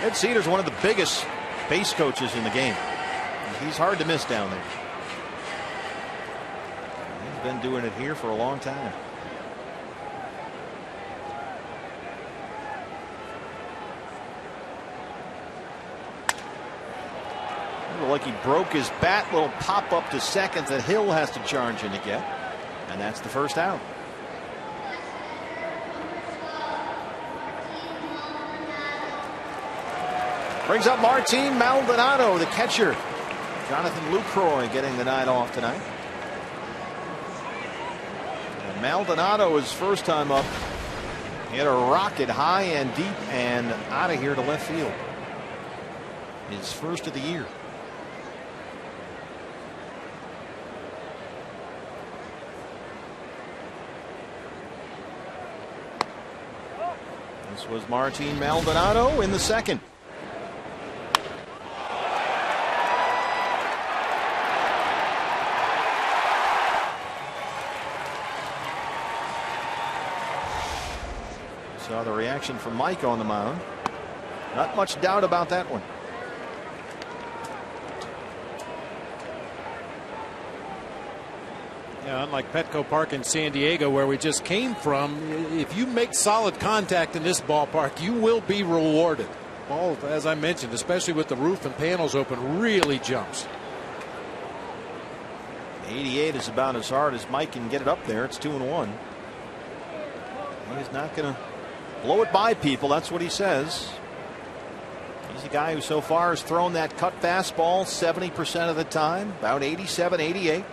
Ed Cedars, one of the biggest base coaches in the game. He's hard to miss down there. He's been doing it here for a long time. Like he broke his bat. Little pop up to second that Hill has to charge in to get, and that's the first out. Brings up Martin Maldonado, the catcher. Jonathan Lucroy getting the night off tonight. And Maldonado, his first time up, hit a rocket high and deep and out of here to left field. His first of the year. This was Martin Maldonado in the second. Saw the reaction from Mike on the mound. Not much doubt about that one. Yeah, unlike Petco Park in San Diego, where we just came from, if you make solid contact in this ballpark, you will be rewarded. Ball, as I mentioned, especially with the roof and panels open, really jumps. 88 is about as hard as Mike can get it up there. It's 2-1. He's not going to blow it by people. That's what he says. He's a guy who so far has thrown that cut fastball 70% of the time, about 87, 88.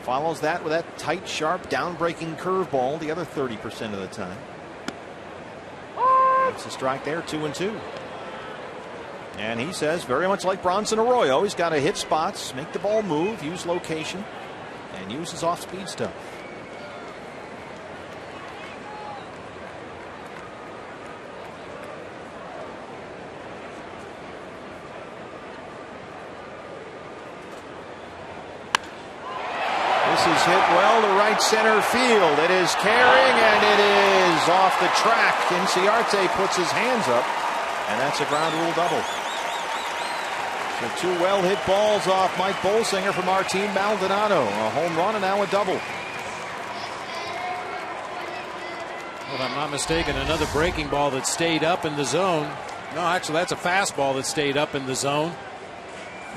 Follows that with that tight, sharp, down-breaking curveball the other 30% of the time. That's a strike there, 2-2. And he says, very much like Bronson Arroyo, he's got to hit spots, make the ball move, use location, and use his off-speed stuff. This is hit well to right center field. It is carrying, and it is off the track. Inciarte puts his hands up, and that's a ground rule double. So two well hit balls off Mike Bolsinger for Martin Maldonado. A home run and now a double. If I'm not mistaken, another breaking ball that stayed up in the zone. No, actually, that's a fastball that stayed up in the zone.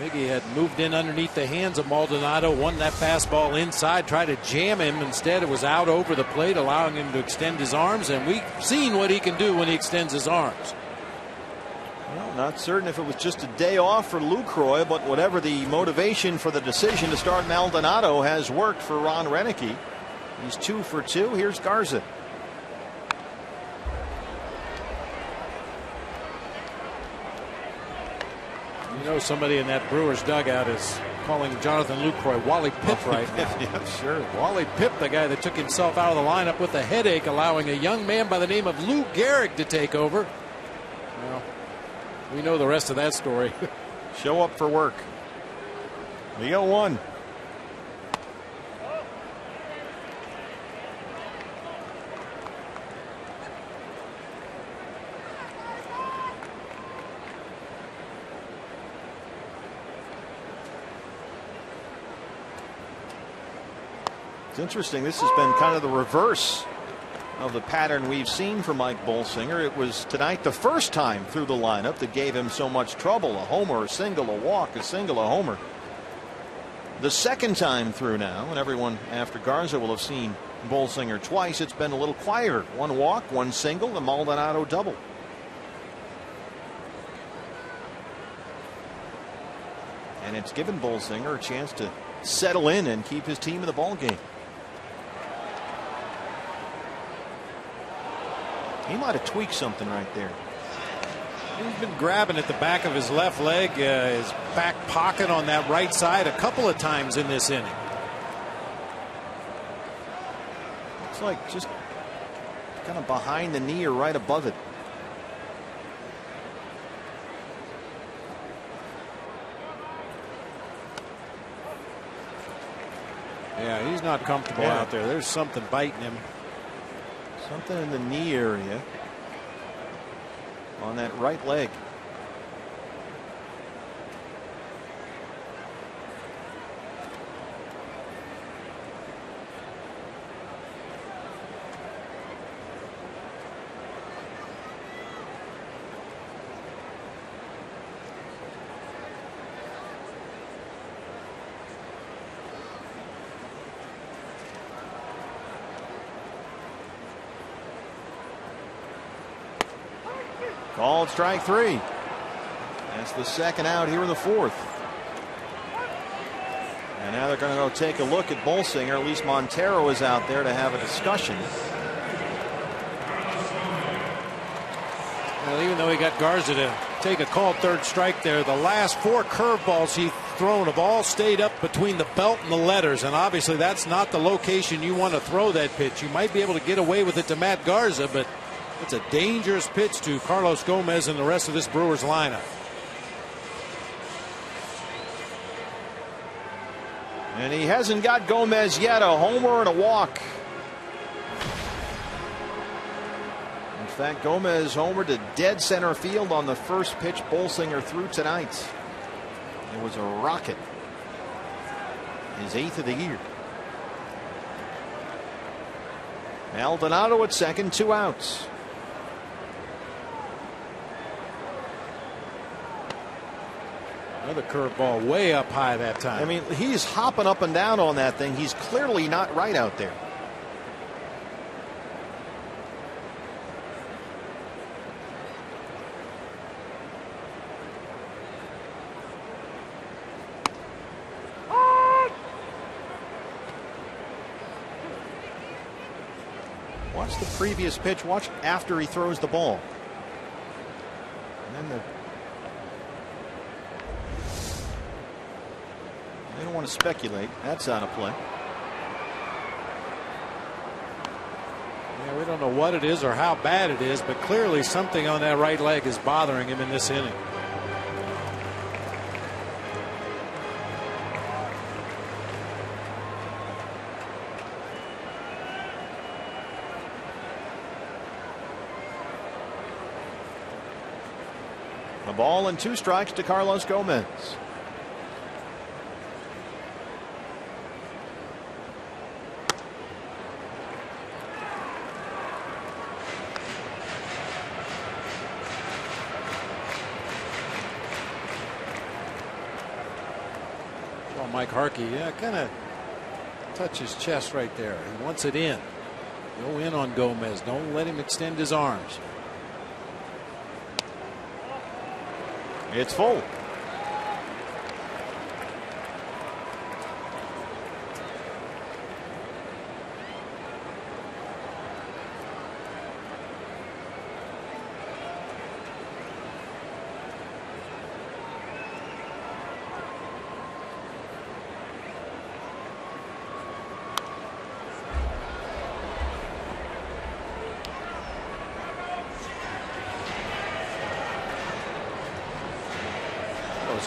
Miggy had moved in underneath the hands of Maldonado, won that fastball inside, tried to jam him. Instead, it was out over the plate, allowing him to extend his arms, and we've seen what he can do when he extends his arms. Well, not certain if it was just a day off for Lucroy, but whatever the motivation for the decision to start Maldonado has worked for Ron Renicky. He's 2 for 2. Here's Garza. You know, somebody in that Brewers dugout is calling Jonathan Lucroy Wally Pipp right now. Yeah, sure. Wally Pipp, the guy that took himself out of the lineup with a headache, allowing a young man by the name of Lou Gehrig to take over. Well, we know the rest of that story. Show up for work. The 0-1. It's interesting. This has been kind of the reverse of the pattern we've seen from Mike Bolsinger. It was tonight the first time through the lineup that gave him so much trouble. A homer, a single, a walk, a single, a homer. The second time through now, and everyone after Garza will have seen Bolsinger twice, it's been a little quieter. One walk, one single, a Maldonado double. And it's given Bolsinger a chance to settle in and keep his team in the ball game. He might have tweaked something right there. He's been grabbing at the back of his left leg, his back pocket on that right side a couple of times in this inning. It's like just kind of behind the knee or right above it. Yeah, he's not comfortable out there. There's something biting him. Something in the knee area. on that right leg. Called strike 3. That's the second out here in the 4th. And now they're going to go take a look at Bolsinger. At least Montero is out there to have a discussion. Well, even though he got Garza to take a called third strike there, the last 4 curveballs he's thrown have all stayed up between the belt and the letters. And obviously that's not the location you want to throw that pitch. You might be able to get away with it to Matt Garza, but it's a dangerous pitch to Carlos Gomez and the rest of this Brewers lineup. And he hasn't got Gomez yet. A homer and a walk. In fact, Gomez homered to dead center field on the first pitch Bolsinger threw tonight. It was a rocket. His 8th of the year. Maldonado at second, 2 outs. Another curveball way up high that time. I mean, he's hopping up and down on that thing. He's clearly not right out there. Watch the previous pitch. Watch after he throws the ball. And then they don't want to speculate. That's out of play. Yeah, we don't know what it is or how bad it is, but clearly something on that right leg is bothering him in this inning. A ball and 2 strikes to Carlos Gomez. Well, Mike Harkey, yeah, kind of touch his chest right there. He wants it in. Go in on Gomez. Don't let him extend his arms. It's full.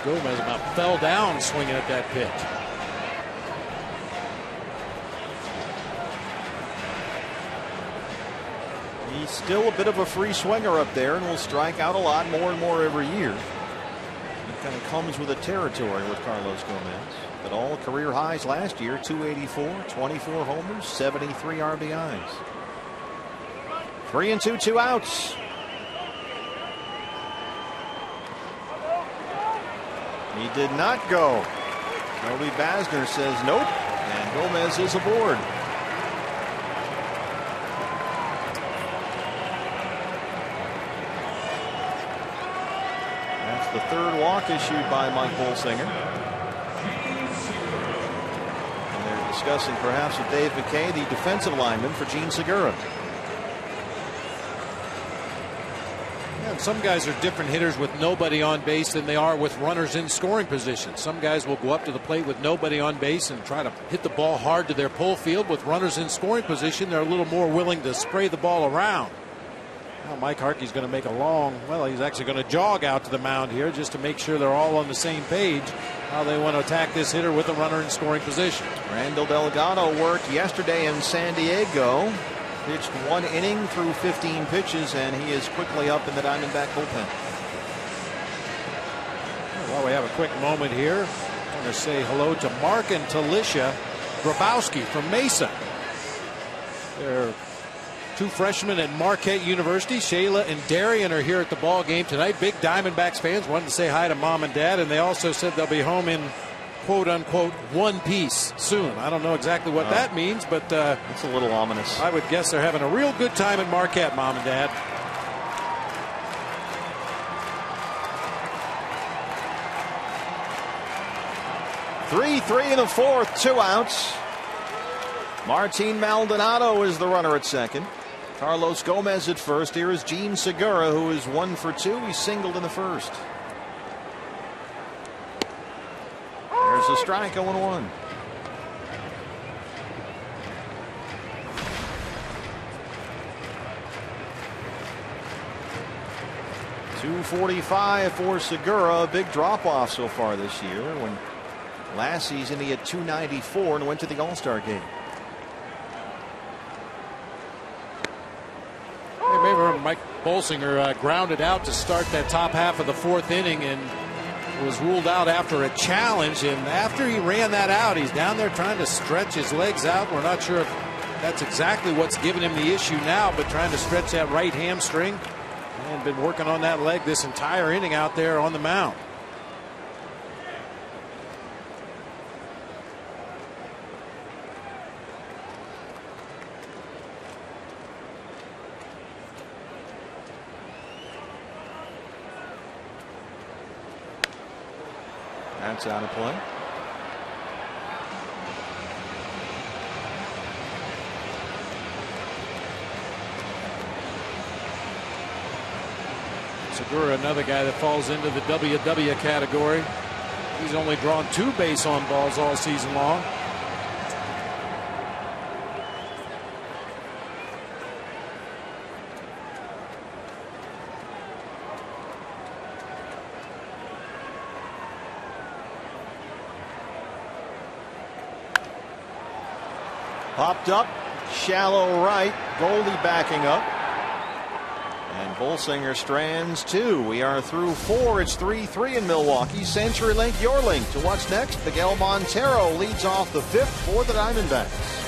Gomez about fell down swinging at that pitch. He's still a bit of a free swinger up there and will strike out a lot more and more every year. It kind of comes with the territory with Carlos Gomez. But all career highs last year: 284, 24 homers, 73 RBIs. 3-2, 2 outs. He did not go. Toby Basner says nope, and Gomez is aboard. That's the 3rd walk issued by Mike Bolsinger. And they're discussing perhaps with Dave McKay, the defensive lineman for Gene Segura. Some guys are different hitters with nobody on base than they are with runners in scoring position. Some guys will go up to the plate with nobody on base and try to hit the ball hard to their pull field. With runners in scoring position, they're a little more willing to spray the ball around. Now Mike Harkey's going to make a he's actually going to jog out to the mound here just to make sure they're all on the same page how they want to attack this hitter with a runner in scoring position. Randall Delgado worked yesterday in San Diego. pitched 1 inning through 15 pitches, and he is quickly up in the Diamondback bullpen. Well, we have a quick moment here. I want to say hello to Mark and Talisha Grabowski from Mesa. They're 2 freshmen at Marquette University. Shayla and Darian are here at the ball game tonight. Big Diamondbacks fans. Wanted to say hi to Mom and Dad, and they also said they'll be home in quote-unquote one piece soon. I don't know exactly what that means, but it's a little ominous. I would guess they're having a real good time at Marquette, Mom and Dad. Three in the fourth, 2 outs. Martin Maldonado is the runner at second. Carlos Gomez at first. Here is Gene Segura, who is 1 for 2. He singled in the first. There's a strike, 0-1. .245 for Segura. A big drop-off so far this year. When last season he had .294 and went to the All-Star game. You may remember Mike Bolsinger grounded out to start that top half of the 4th inning and was ruled out after a challenge. And after he ran that out, he's down there trying to stretch his legs out. We're not sure if that's exactly what's giving him the issue now, but trying to stretch that right hamstring. And been working on that leg this entire inning out there on the mound. That's out of play. Segura, another guy that falls into the WW category. He's only drawn 2 base on balls all season long. Popped up, shallow right. Goldie backing up. And Bolsinger strands 2. We are through 4. It's 3-3 in Milwaukee. CenturyLink, your link to what's next. Miguel Montero leads off the 5th for the Diamondbacks.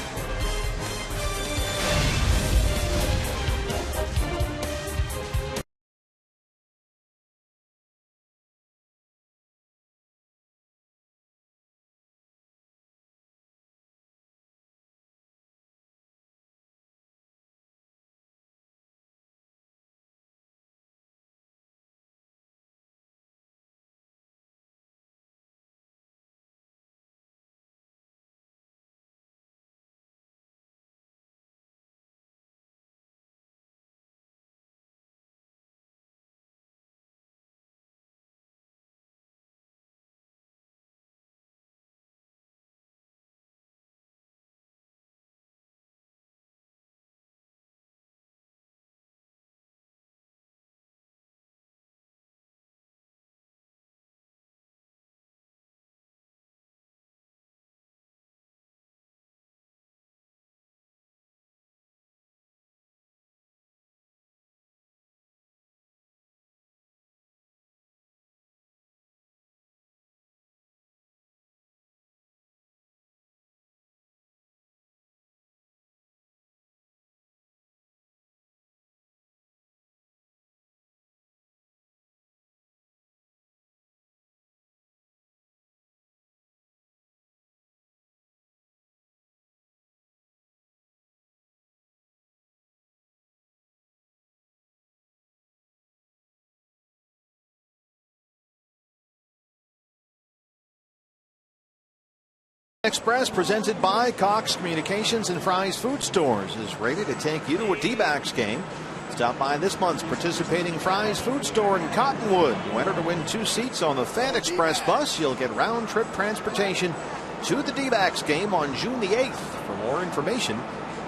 Express, presented by Cox Communications and Fry's Food Stores, is ready to take you to a D-backs game. Stop by this month's participating Fry's Food Store in Cottonwood. You enter to win 2 seats on the Fan Express bus. You'll get round-trip transportation to the D-backs game on June the 8th. For more information,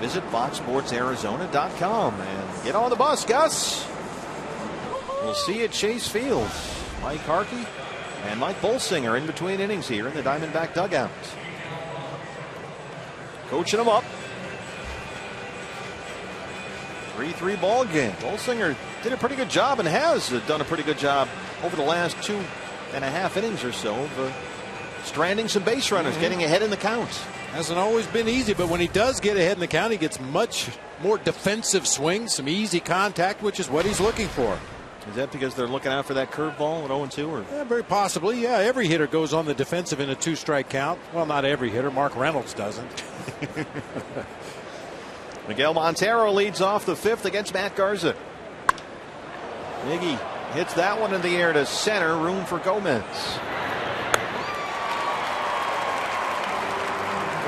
visit foxsportsarizona.com. And get on the bus, Gus. We'll see you at Chase Field. Mike Harkey and Mike Bolsinger in between innings here in the Diamondback dugout. Coaching them up. 3-3 ball game. Bolsinger did a pretty good job and has done a pretty good job over the last 2.5 innings or so of stranding some base runners, getting ahead in the count. Hasn't always been easy, but when he does get ahead in the count, he gets much more defensive swings, some easy contact, which is what he's looking for. Is that because they're looking out for that curveball at 0-2? Or? Yeah, very possibly. Yeah, every hitter goes on the defensive in a 2-strike count. Well, not every hitter. Mark Reynolds doesn't. Miguel Montero leads off the 5th against Matt Garza. Miggy hits that one in the air to center. Room for Gomez.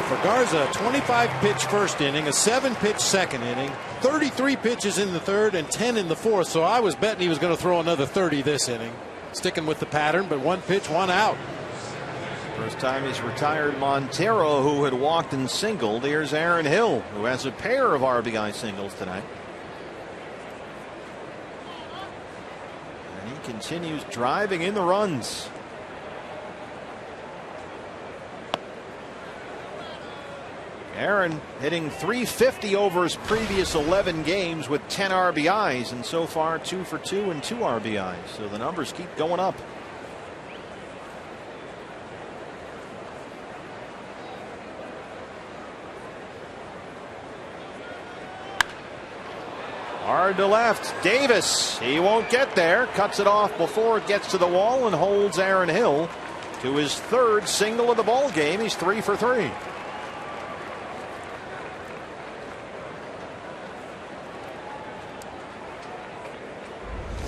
For Garza, 25-pitch first inning, a 7-pitch second inning, 33 pitches in the 3rd, and 10 in the 4th. So I was betting he was going to throw another 30 this inning. Sticking with the pattern, but 1 pitch, 1 out. First time he's retired Montero, who had walked and singled. Here's Aaron Hill, who has a pair of RBI singles tonight. And he continues driving in the runs. Aaron hitting .350 over his previous 11 games with 10 RBIs, and so far 2 for 2 and 2 RBIs. So the numbers keep going up. Hard to left. Davis. He won't get there. Cuts it off before it gets to the wall and holds Aaron Hill to his 3rd single of the ball game. He's 3 for 3.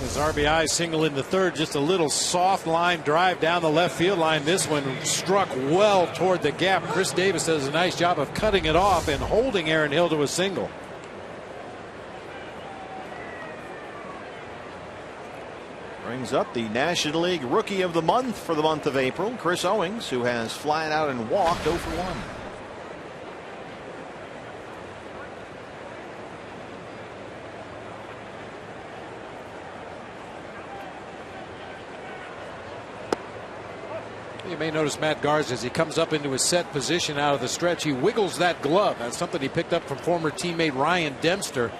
His RBI single in the 3rd, just a little soft line drive down the left field line. This one struck well toward the gap. Chris Davis does a nice job of cutting it off and holding Aaron Hill to a single. Brings up the National League Rookie of the Month for the month of April, Chris Owings, who has flied out and walked 0 for 1. You may notice Matt Garza, as he comes up into his set position out of the stretch, he wiggles that glove. That's something he picked up from former teammate Ryan Dempster,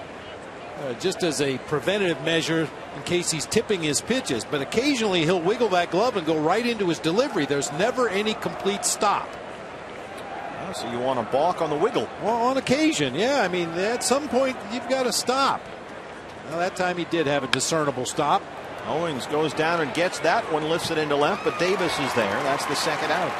just as a preventative measure in case he's tipping his pitches. But occasionally he'll wiggle that glove and go right into his delivery. There's never any complete stop. Oh, so you want to balk on the wiggle? Well, on occasion, yeah. I mean, at some point you've got to stop. Well, that time he did have a discernible stop. Owings goes down and gets that one, lifts it into left, but Davis is there. That's the 2nd out.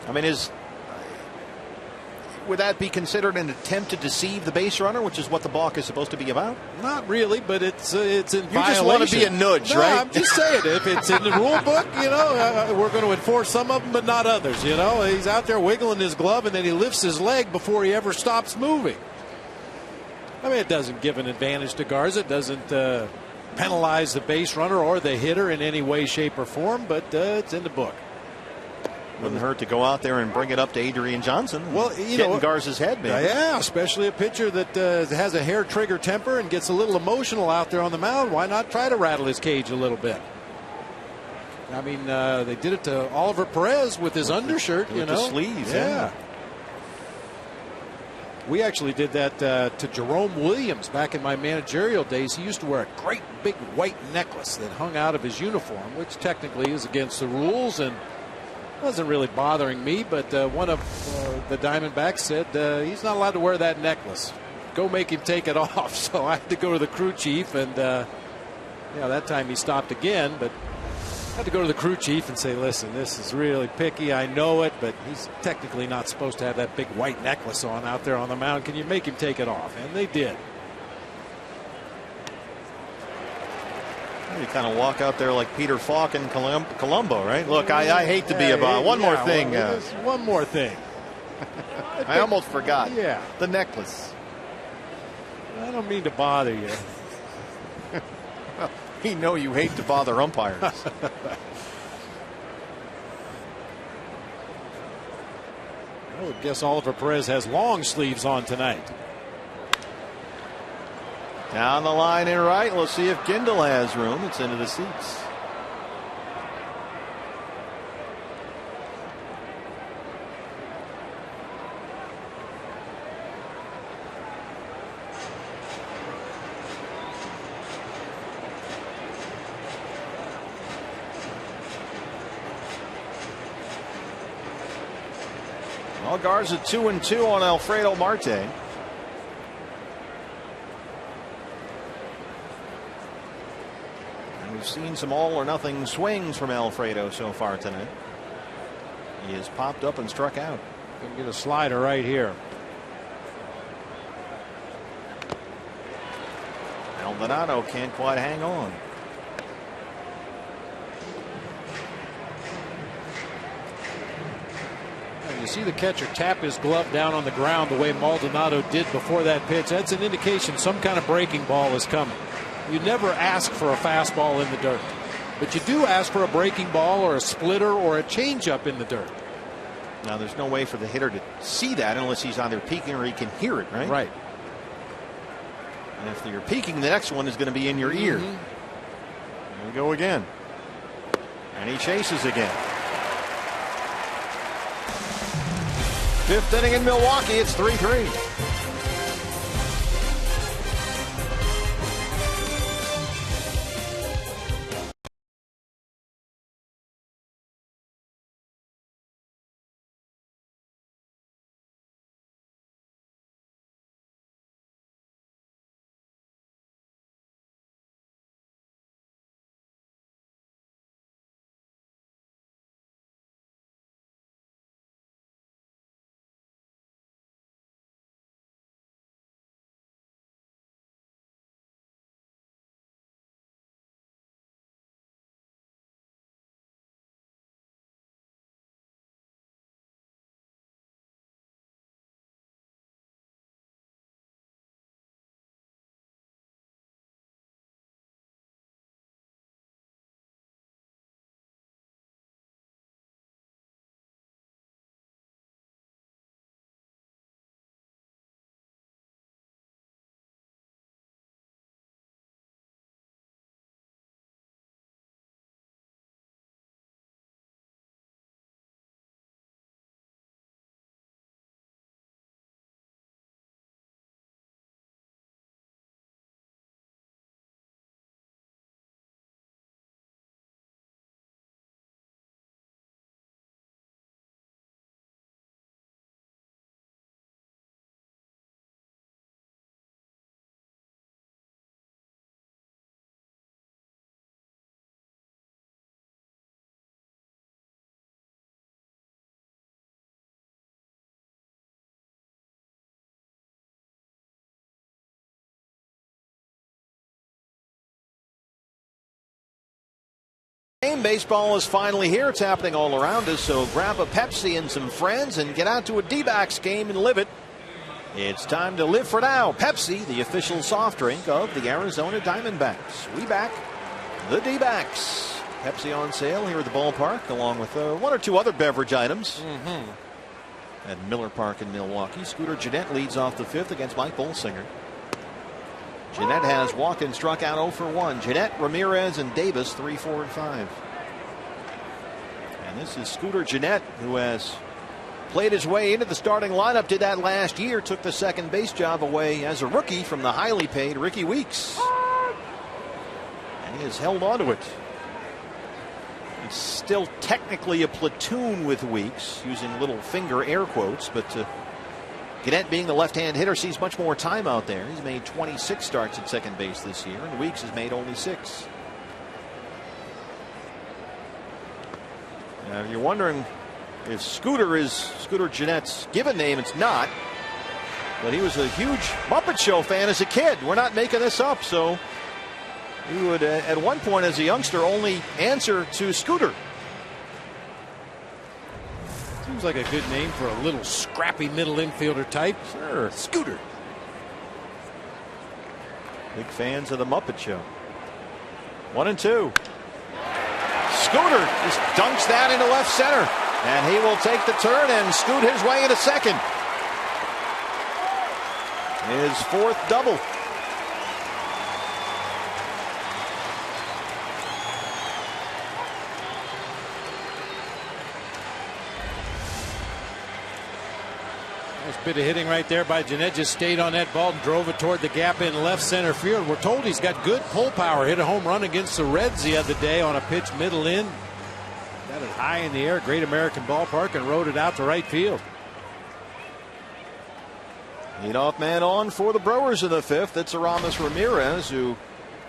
I mean, would that be considered an attempt to deceive the base runner, which is what the balk is supposed to be about? Not really, but it's in violation. You just want to be a nudge, no, right? I'm just saying, if it's in the rule book, you know, we're going to enforce some of them, but not others. You know, he's out there wiggling his glove, and then he lifts his leg before he ever stops moving. I mean, it doesn't give an advantage to Garza. It doesn't penalize the base runner or the hitter in any way, shape, or form, but it's in the book. Wouldn't hurt to go out there and bring it up to Adrian Johnson. Well, you know, in Garza's head, maybe. Yeah, especially a pitcher that has a hair trigger temper and gets a little emotional out there on the mound. Why not try to rattle his cage a little bit? I mean, they did it to Oliver Perez with his undershirt, you know. The sleeves, yeah. We actually did that to Jerome Williams back in my managerial days. He used to wear a great big white necklace that hung out of his uniform, which technically is against the rules and wasn't really bothering me, but one of the Diamondbacks said he's not allowed to wear that necklace. Go make him take it off. So I had to go to the crew chief, and that time he stopped again, but I had to go to the crew chief and say, listen, this is really picky. I know it, but he's technically not supposed to have that big white necklace on out there on the mound. Can you make him take it off? And they did. You kind of walk out there like Peter Falk in Columbo, right? Look, I hate to be about one more thing. One more thing. I almost forgot. Yeah. The necklace. I don't mean to bother you. Well, we know you hate to bother umpires. I would guess Oliver Perez has long sleeves on tonight. Down the line in right. We'll see if Kindle has room. It's into the seats. Well, Garza 2-2 on Alfredo Marte. And we've seen some all or nothing swings from Alfredo so far tonight. He has popped up and struck out. Gonna get a slider right here. Maldonado can't quite hang on. You see the catcher tap his glove down on the ground the way Maldonado did before that pitch. That's an indication some kind of breaking ball is coming. You never ask for a fastball in the dirt, but you do ask for a breaking ball or a splitter or a changeup in the dirt. Now there's no way for the hitter to see that unless he's either peeking or he can hear it, right? Right. And if you're peeking, the next one is going to be in your ear. Here we go again. And he chases again. Fifth inning in Milwaukee. It's 3-3. Baseball is finally here. It's happening all around us, so grab a Pepsi and some friends and get out to a D-backs game and live it. It's time to live for now. Pepsi, the official soft drink of the Arizona Diamondbacks. We back the D-backs. Pepsi on sale here at the ballpark, along with one or two other beverage items. At Miller Park in Milwaukee. Scooter Gennett leads off the fifth against Mike Bolsinger. Gennett has walked and struck out 0 for 1. Gennett, Ramirez, and Davis 3, 4, and 5. And this is Scooter Gennett, who has played his way into the starting lineup. Did that last year. Took the second base job away as a rookie from the highly paid Ricky Weeks. And he has held on to it. It's still technically a platoon with Weeks, using little finger air quotes, but Gennett, being the left-hand hitter, sees much more time out there. He's made 26 starts at second base this year, and Weeks has made only 6. Now, you're wondering if Scooter is Scooter Gennett's given name. It's not. But he was a huge Muppet Show fan as a kid. We're not making this up. So he would, at one point as a youngster, only answer to Scooter. Seems like a good name for a little scrappy middle infielder type. Sure. Scooter. Big fans of the Muppet Show. 1-2. Scooter just dunks that into left center. And he will take the turn and scoot his way into second. His 4th double. Nice bit of hitting right there by Gennett. Just stayed on that ball and drove it toward the gap in left center field. We're told he's got good pull power. Hit a home run against the Reds the other day on a pitch middle in. Got it high in the air, Great American Ballpark, and rode it out to right field. Leadoff man on for the Brewers in the fifth. It's Aramis Ramirez, who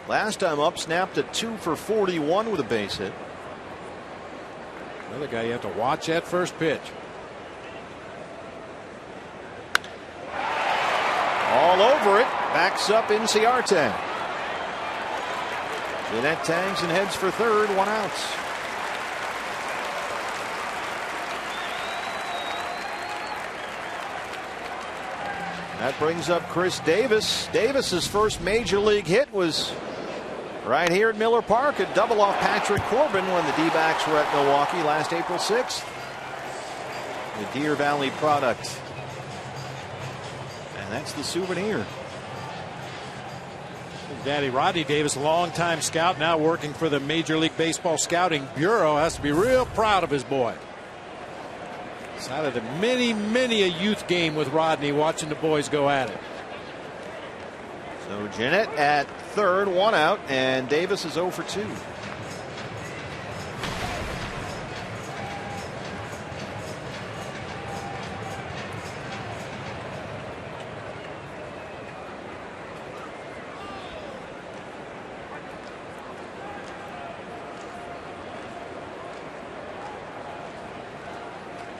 last time up snapped at 2 for 41 with a base hit. Another guy you have to watch at first pitch. All over it. Backs up Inciarte. Jeanette tags and heads for third. 1 out. That brings up Chris Davis. Davis's first major league hit was right here at Miller Park, a double off Patrick Corbin when the D-backs were at Milwaukee last April 6th. The Deer Valley product. And that's the souvenir. Daddy Rodney Davis, longtime scout, now working for the Major League Baseball Scouting Bureau, has to be real proud of his boy. Sat at many a youth game with Rodney, watching the boys go at it. So Jeanette at third, 1 out, and Davis is 0 for 2.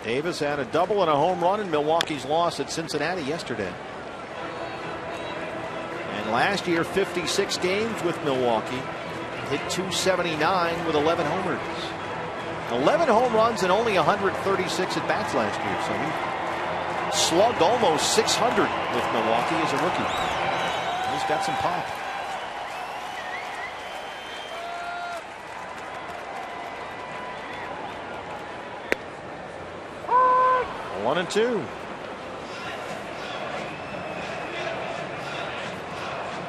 Davis had a double and a home run in Milwaukee's loss at Cincinnati yesterday. And last year, 56 games with Milwaukee. Hit .279 with 11 homers. 11 home runs and only 136 at bats last year. So he slugged almost 600 with Milwaukee as a rookie. He's got some pop. 1-2.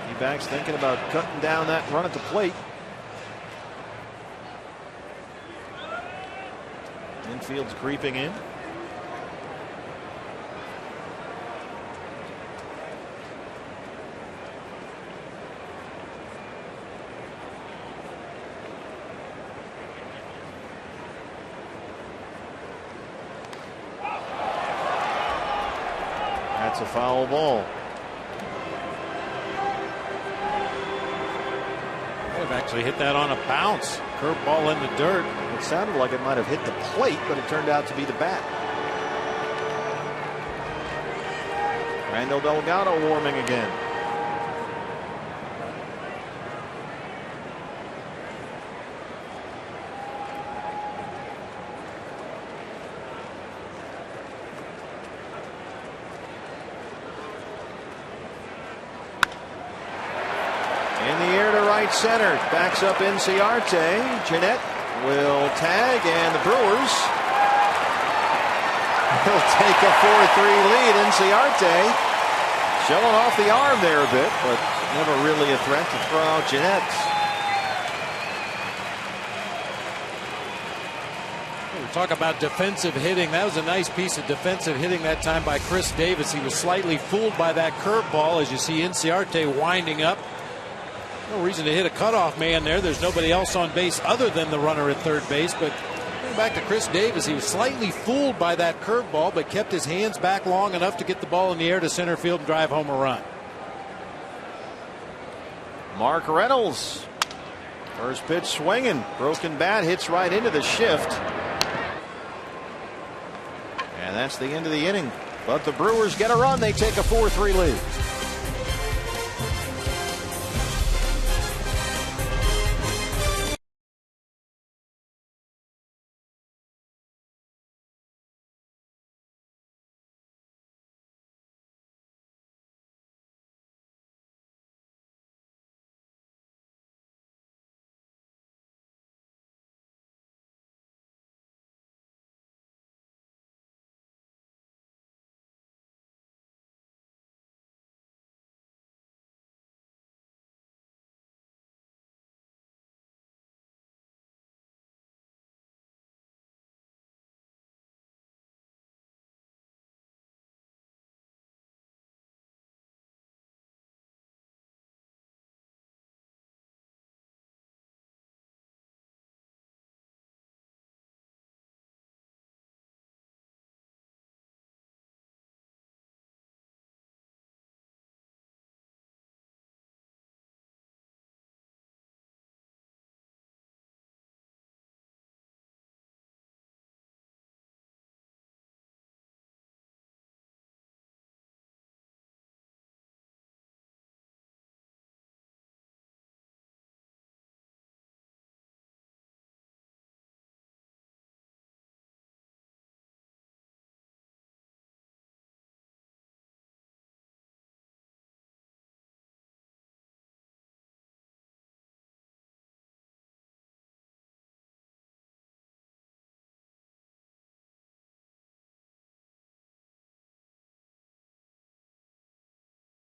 D-backs thinking about cutting down that run at the plate. Infield's creeping in. That's a foul ball. They've actually hit that on a bounce. Curveball in the dirt. It sounded like it might have hit the plate, but it turned out to be the bat. Randall Delgado warming again. Center, backs up Inciarte. Jeanette will tag, and the Brewers will take a 4-3 lead. Inciarte showing off the arm there a bit, but never really a threat to throw out Jeanette. We talk about defensive hitting. That was a nice piece of defensive hitting that time by Chris Davis. He was slightly fooled by that curveball, as you see Inciarte winding up. No reason to hit a cutoff man there. There's nobody else on base other than the runner at third base. But going back to Chris Davis, he was slightly fooled by that curveball, but kept his hands back long enough to get the ball in the air to center field and drive home a run. Mark Reynolds, first pitch swinging, broken bat, hits right into the shift, and that's the end of the inning. But the Brewers get a run. They take a 4-3 lead.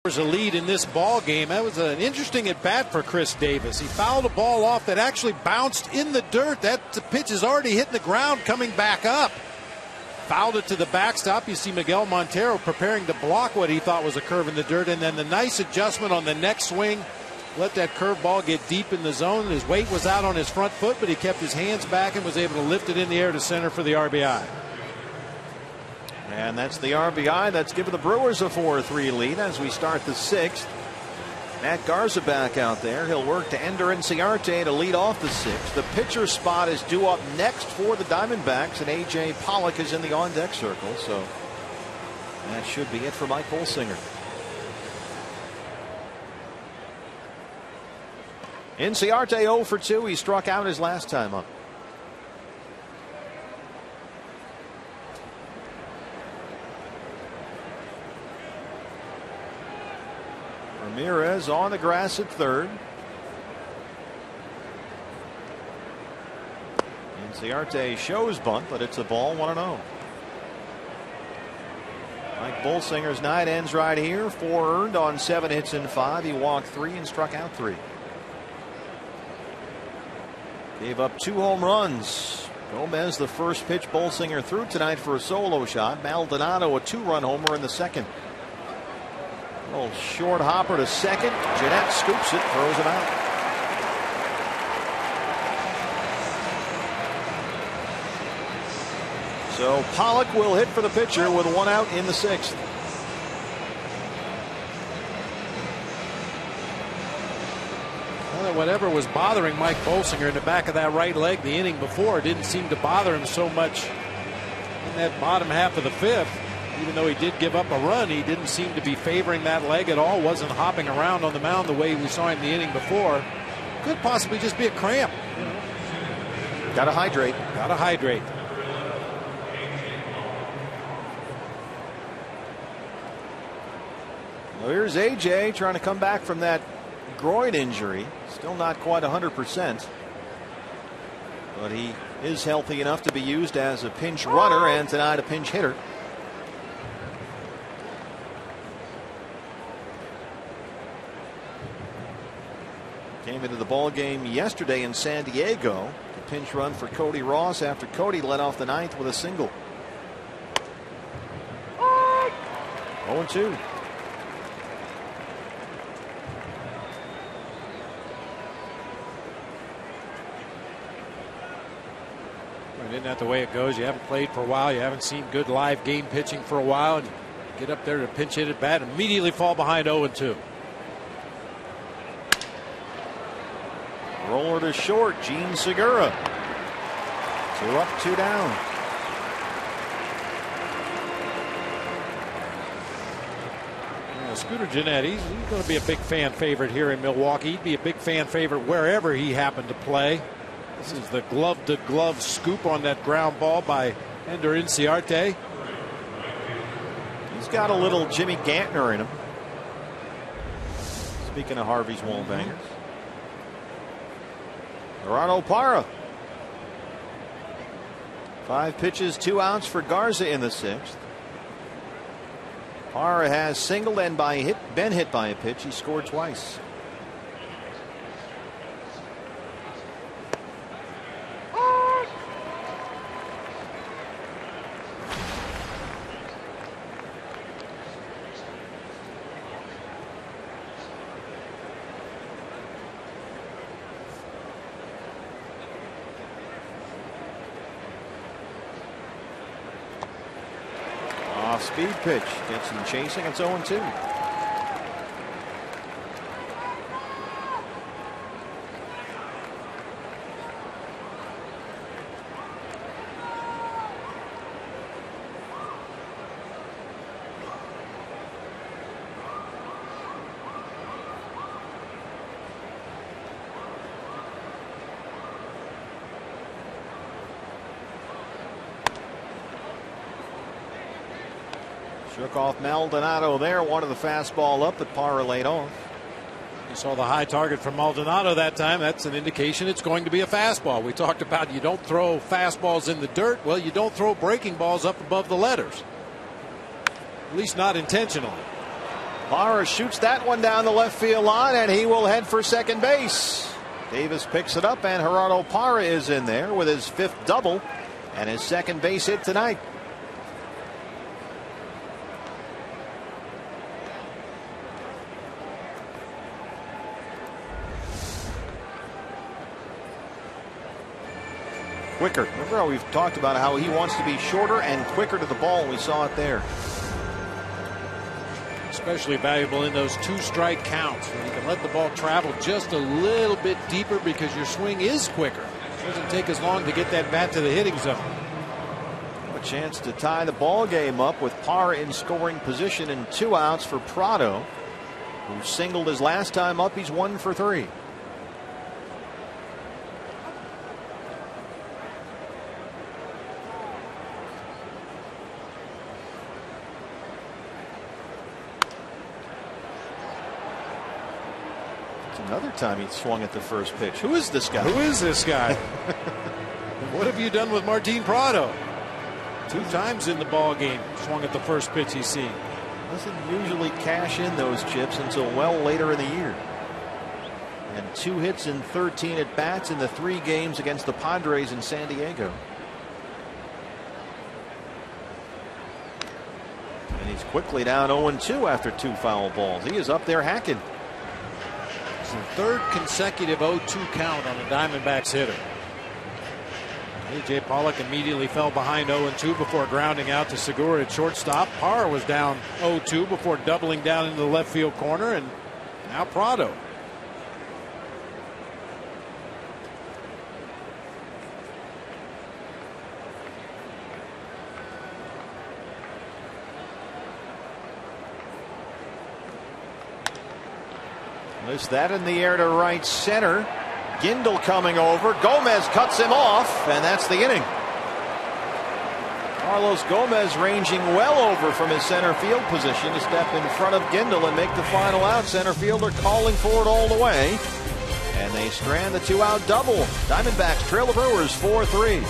There's a lead in this ball game. That was an interesting at bat for Chris Davis. He fouled a ball off that actually bounced in the dirt. That pitch is already hitting the ground, coming back up. Fouled it to the backstop. You see Miguel Montero preparing to block what he thought was a curve in the dirt, and then the nice adjustment on the next swing. Let that curve ball get deep in the zone. His weight was out on his front foot, but he kept his hands back and was able to lift it in the air to center for the RBI. And that's the RBI. That's given the Brewers a 4-3 lead as we start the 6th. Matt Garza back out there. He'll work to Ender Inciarte to lead off the 6th. The pitcher spot is due up next for the Diamondbacks, and A.J. Pollock is in the on-deck circle. So that should be it for Mike Bolsinger. Inciarte 0 for 2. He struck out his last time up. Ramirez on the grass at third. Inciarte shows bunt, but it's a ball, 1-0. Mike Bolsinger's night ends right here. 4 earned on 7 hits in 5. He walked 3 and struck out 3. Gave up 2 home runs. Gomez, the first pitch Bolsinger threw tonight for a solo shot. Maldonado, a 2-run homer in the second. A little short hopper to second. Jeanette scoops it, throws it out. So Pollock will hit for the pitcher with 1 out in the 6th. Well, whatever was bothering Mike Bolsinger in the back of that right leg the inning before didn't seem to bother him so much in that bottom half of the 5th. Even though he did give up a run, he didn't seem to be favoring that leg at all. Wasn't hopping around on the mound the way we saw him the inning before. Could possibly just be a cramp. Gotta hydrate. Gotta hydrate. Well, here's AJ trying to come back from that groin injury. Still not quite 100%. But he is healthy enough to be used as a pinch runner and tonight a pinch hitter. Came into the ball game yesterday in San Diego. The pinch run for Cody Ross after Cody led off the 9th with a single. 0-2. Isn't that the way it goes? You haven't played for a while. You haven't seen good live game pitching for a while. And get up there to pinch hit at bat, immediately fall behind 0-2. Roller to short, Gene Segura. 2 up, 2 down. Scooter Gennett, he's going to be a big fan favorite here in Milwaukee. He'd be a big fan favorite wherever he happened to play. This is the glove-to-glove scoop on that ground ball by Ender Inciarte. He's got a little Jimmy Gantner in him. Speaking of Harvey's wall bangers. Gerardo Parra. 5 pitches, 2 outs for Garza in the 6th. Parra has singled and been hit by a pitch. He scored twice. Speed pitch gets him chasing. It's 0-2. Shook off Maldonado there. Wanted the fastball up, but Parra laid off. You saw the high target from Maldonado that time. That's an indication it's going to be a fastball. We talked about you don't throw fastballs in the dirt. Well, you don't throw breaking balls up above the letters. At least not intentionally. Parra shoots that one down the left field line, and he will head for second base. Davis picks it up, and Gerardo Parra is in there with his 5th double and his second base hit tonight. Quicker. Remember how we've talked about how he wants to be shorter and quicker to the ball, and we saw it there. Especially valuable in those 2-strike counts when you can let the ball travel just a little bit deeper because your swing is quicker. It doesn't take as long to get that bat to the hitting zone. A chance to tie the ball game up with Parra in scoring position and 2 outs for Prado, who singled his last time up. He's 1 for 3. Another time he swung at the first pitch. Who is this guy? Who is this guy? What have you done with Martin Prado? 2 times in the ball game swung at the first pitch he's seen. Doesn't usually cash in those chips until well later in the year. And 2 hits in 13 at bats in the 3 games against the Padres in San Diego. And he's quickly down 0-2 after 2 foul balls. He is up there hacking. The 3rd consecutive 0-2 count on the Diamondbacks hitter. A.J. Pollock immediately fell behind 0-2 before grounding out to Segura at shortstop. Parra was down 0-2 before doubling down into the left field corner, and now Prado. Missed that in the air to right center. Gindel coming over. Gomez cuts him off, and that's the inning. Carlos Gomez ranging well over from his center field position to step in front of Gindel and make the final out. Center fielder calling for it all the way, and they strand the 2-out double. Diamondbacks trail the Brewers 4-3.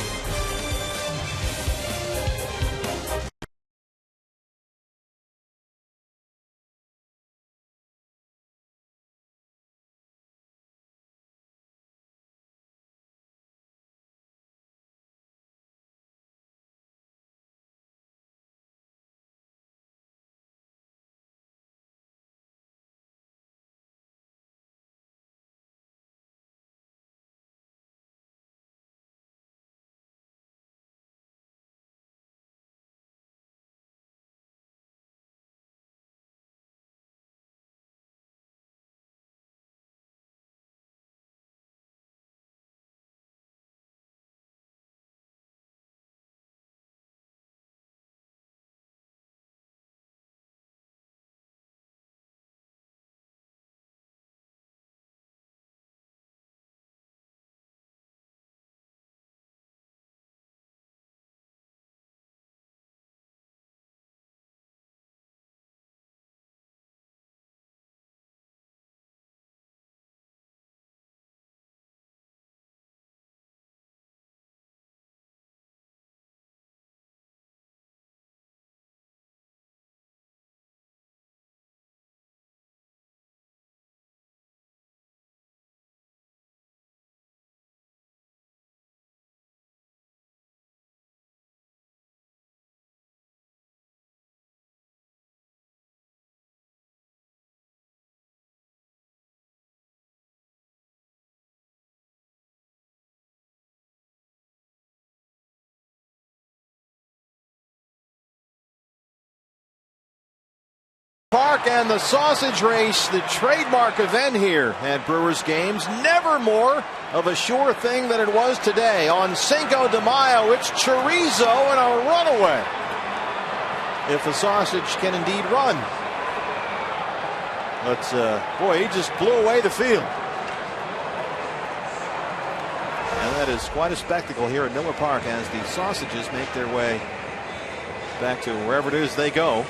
Park and the sausage race, the trademark event here at Brewers games. Never more of a sure thing than it was today. On Cinco de Mayo, it's chorizo and a runaway, if the sausage can indeed run. But boy, he just blew away the field. And that is quite a spectacle here at Miller Park as the sausages make their way back to wherever it is they go.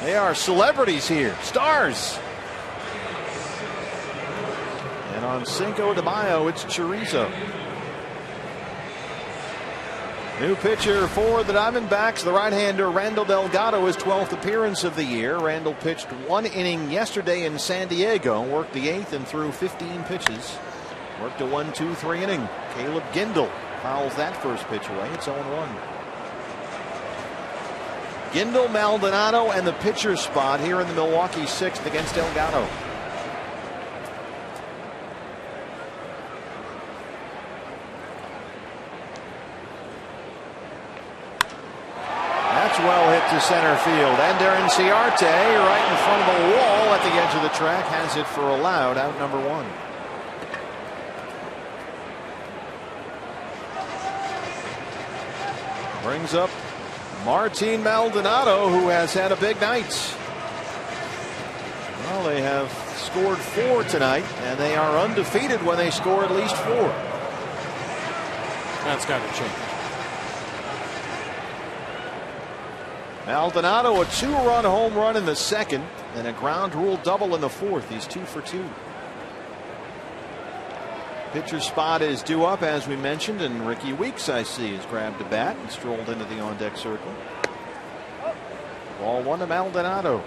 They are celebrities here, stars. And on Cinco de Mayo, it's chorizo. New pitcher for the Diamondbacks, the right-hander Randall Delgado, his 12th appearance of the year. Randall pitched 1 inning yesterday in San Diego, worked the 8th and threw 15 pitches. Worked a 1-2-3 inning. Caleb Gindel fouls that first pitch away. It's 0-1. Gindel, Maldonado, and the pitcher spot here in the Milwaukee 6th against Delgado. That's well hit to center field. Ender Inciarte, right in front of the wall at the edge of the track, has it for a loud out number 1. Brings up Martin Maldonado, who has had a big night. Well, they have scored 4 tonight, and they are undefeated when they score at least 4. That's got to change. Maldonado, a 2-run home run in the 2nd, and a ground rule double in the 4th. He's 2 for 2. Pitcher spot is due up, as we mentioned, and Ricky Weeks, I see, has grabbed a bat and strolled into the on-deck circle. Ball 1 to Maldonado.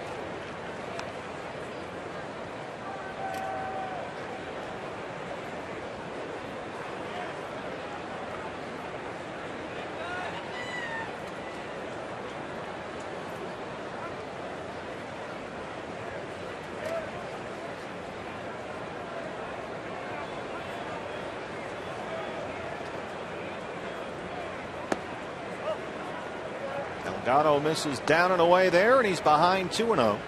Delgado misses down and away there, and he's behind 2-0.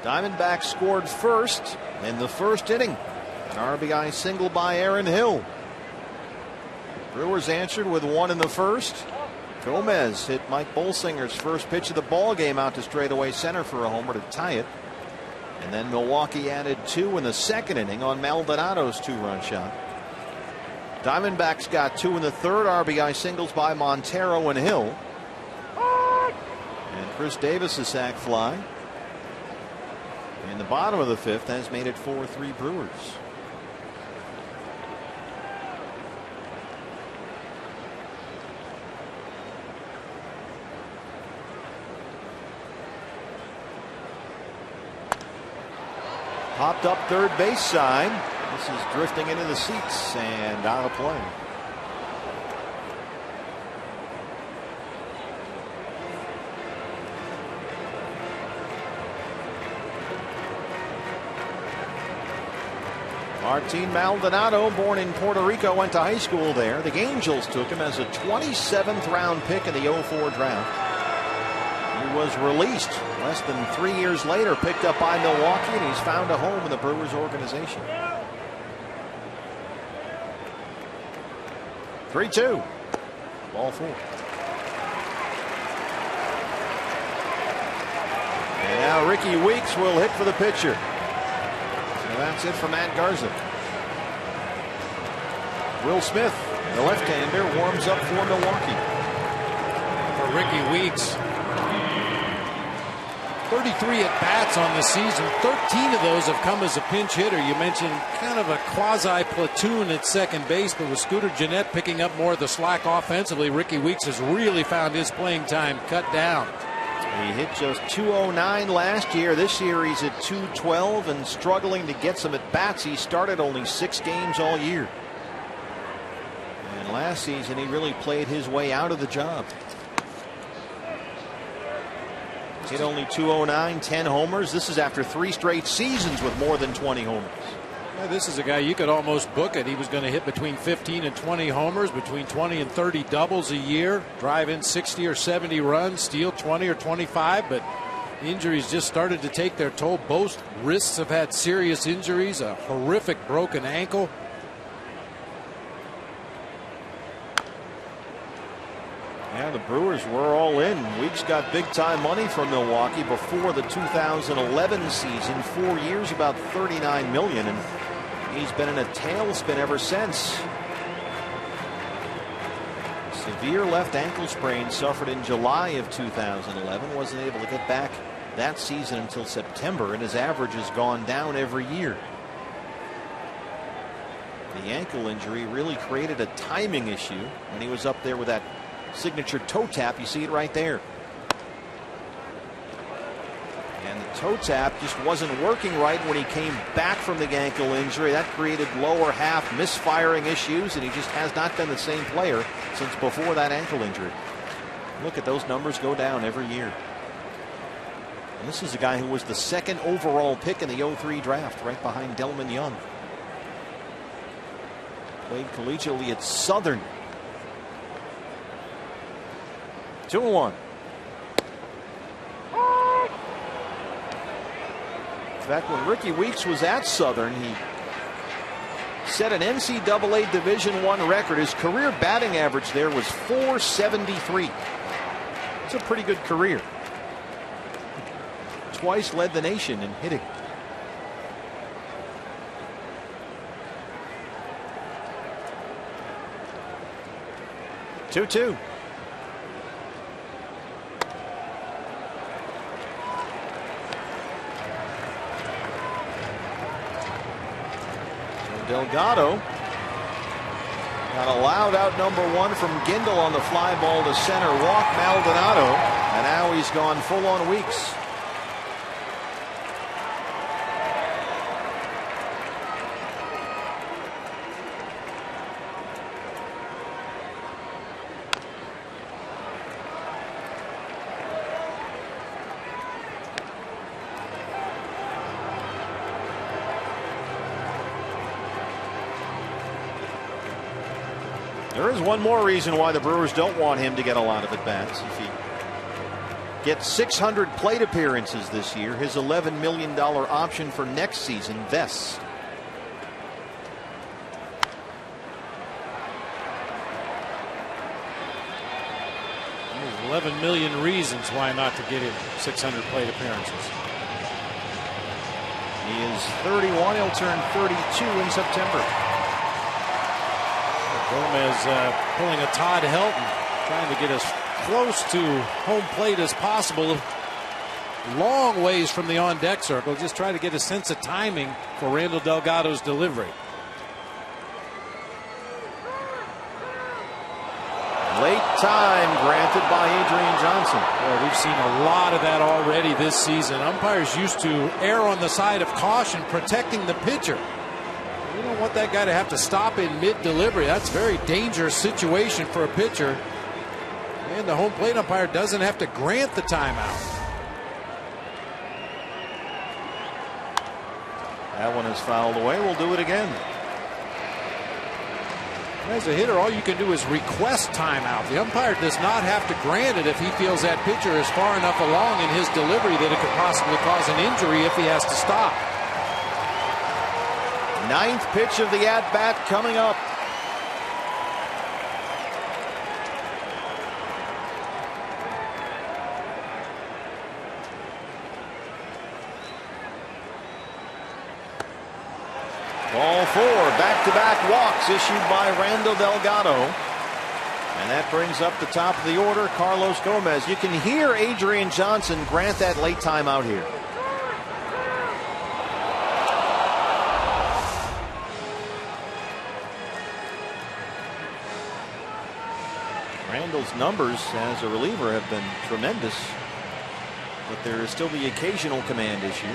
Diamondbacks scored first in the 1st inning. An RBI single by Aaron Hill. Brewers answered with 1 in the 1st. Gomez hit Mike Bolsinger's first pitch of the ball game out to straightaway center for a homer to tie it. And then Milwaukee added 2 in the 2nd inning on Maldonado's 2-run shot. Diamondbacks got 2 in the 3rd. RBI singles by Montero and Hill. And Chris Davis' sac fly in the bottom of the 5th has made it 4-3 Brewers. Popped up third base side. This is drifting into the seats and out of play. Martin Maldonado, born in Puerto Rico, went to high school there. The Angels took him as a 27th round pick in the 2004 draft. He was released less than 3 years later, picked up by Milwaukee, and he's found a home in the Brewers organization. 3-2. Ball 4. And now Ricky Weeks will hit for the pitcher. So that's it for Matt Garza. Will Smith, the left-hander, warms up for Milwaukee. For Ricky Weeks, 33 at-bats on the season. 13 of those have come as a pinch hitter. You mentioned kind of a quasi-platoon at second base, but with Scooter Gennett picking up more of the slack offensively, Ricky Weeks has really found his playing time cut down. He hit just .209 last year. This year he's at .212 and struggling to get some at-bats. He started only 6 games all year. And last season he really played his way out of the job. Hit only .209, 10 homers. This is after 3 straight seasons with more than 20 homers. Yeah, this is a guy you could almost book it. He was going to hit between 15 and 20 homers, between 20 and 30 doubles a year, drive in 60 or 70 runs, steal 20 or 25, but injuries just started to take their toll. Both wrists have had serious injuries, a horrific broken ankle. Yeah, the Brewers were all in. Weeks got big-time money from Milwaukee before the 2011 season. 4 years, about $39 million, and he's been in a tailspin ever since. Severe left ankle sprain suffered in July of 2011. Wasn't able to get back that season until September, and his average has gone down every year. The ankle injury really created a timing issue when he was up there with that signature toe tap. You see it right there. And the toe tap just wasn't working right when he came back from the ankle injury. That created lower half misfiring issues, and he just has not been the same player since before that ankle injury. Look at those numbers go down every year. And this is a guy who was the 2nd overall pick in the 03 draft, right behind Delman Young. Played collegiately at Southern. 2-1. In fact, when Ricky Weeks was at Southern, he set an NCAA Division I record. His career batting average there was .473. It's a pretty good career. Twice led the nation in hitting. Two-two. Delgado got allowed out #1 from Gindel on the fly ball to center. Walk Maldonado, and now he's gone full on Weeks. There is one more reason why the Brewers don't want him to get a lot of at-bats. If he gets 600 plate appearances this year, his $11 million option for next season vests. There's 11 million reasons why not to get him 600 plate appearances. He is 31. He'll turn 32 in September. Gomez pulling a Todd Helton, trying to get as close to home plate as possible. Long ways from the on-deck circle. Just try to get a sense of timing for Randall Delgado's delivery. Late time granted by Adrian Johnson. Well, we've seen a lot of that already this season. Umpires used to err on the side of caution, protecting the pitcher. You don't want that guy to have to stop in mid-delivery. That's a very dangerous situation for a pitcher. And the home plate umpire doesn't have to grant the timeout. That one is fouled away. We'll do it again. As a hitter, all you can do is request timeout. The umpire does not have to grant it if he feels that pitcher is far enough along in his delivery that it could possibly cause an injury if he has to stop. 9th pitch of the at-bat coming up. Ball 4, back-to-back walks issued by Randall Delgado. And that brings up the top of the order, Carlos Gomez. You can hear Adrian Johnson grant that late timeout here. Randall's numbers as a reliever have been tremendous, but there is still the occasional command issue.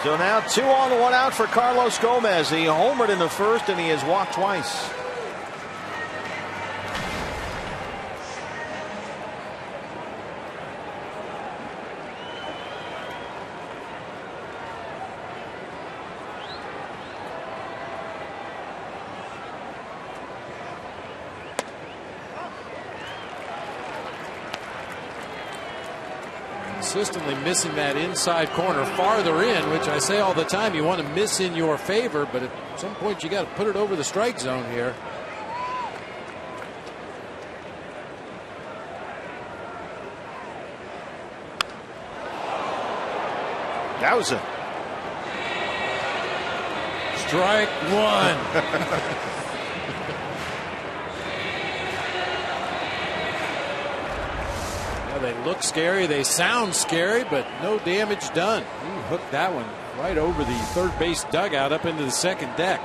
So now 2 on, 1 out for Carlos Gomez. He homered in the first and he has walked twice. Consistently missing that inside corner farther in, which I say all the time you want to miss in your favor, but at some point you got to put it over the strike zone here. Gauza. Strike 1. look scary, they sound scary, but no damage done. He hooked that one right over the third base dugout up into the second deck.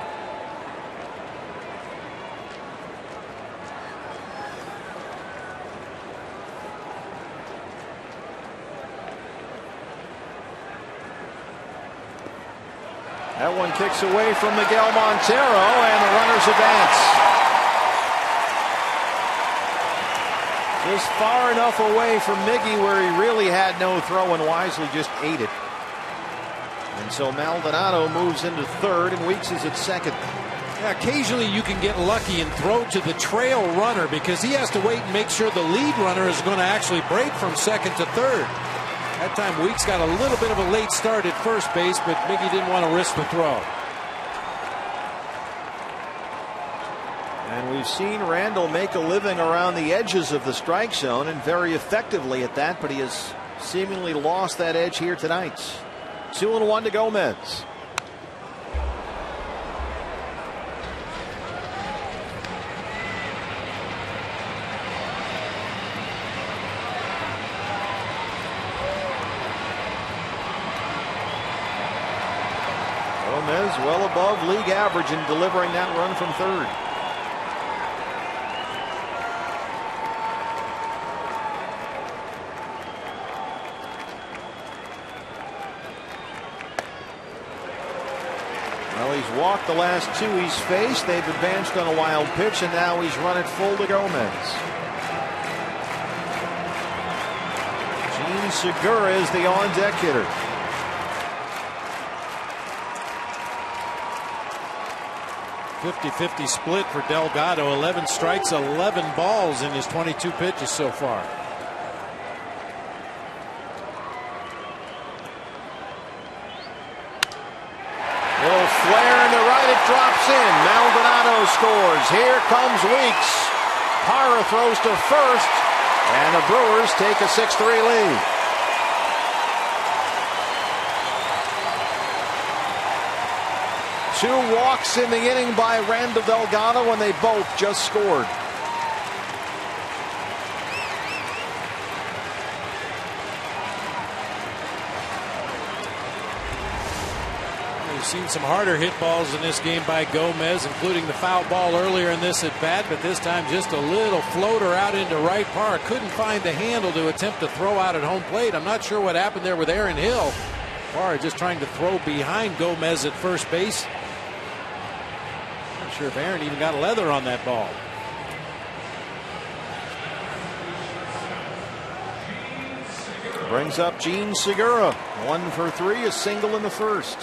That one kicks away from Miguel Montero, and the runners advance. Just far enough away from Miggy where he really had no throw, and wisely just ate it. And so Maldonado moves into third, and Weeks is at second. Yeah, occasionally you can get lucky and throw to the trail runner because he has to wait and make sure the lead runner is going to actually break from second to third. That time Weeks got a little bit of a late start at first base, but Miggy didn't want to risk the throw. And we've seen Randall make a living around the edges of the strike zone, and very effectively at that, but he has seemingly lost that edge here tonight. 2-1 to Gomez. Gomez well above league average in delivering that run from third. Well, he's walked the last two he's faced. They've advanced on a wild pitch, and now he's run it full to Gomez. Gene Segura is the on-deck hitter. .50-50 split for Delgado. 11 strikes, 11 balls in his 22 pitches so far. Little flare into right, it drops in. Maldonado scores. Here comes Weeks. Parra throws to first, and the Brewers take a 6-3 lead. Two walks in the inning by Randall Delgado, and they both just scored. We've seen some harder hit balls in this game by Gomez, including the foul ball earlier in this at bat, but this time just a little floater out into right. Parra couldn't find the handle to attempt to throw out at home plate. I'm not sure what happened there with Aaron Hill. Parra just trying to throw behind Gomez at first base. Not sure if Aaron even got leather on that ball. Brings up Gene Segura. 1 for 3, a single in the first.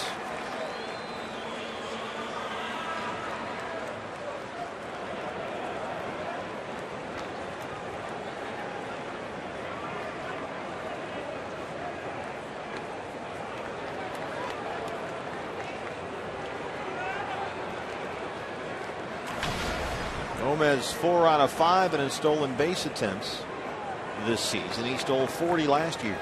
Gomez 4 out of 5 in his stolen base attempts this season. He stole 40 last year.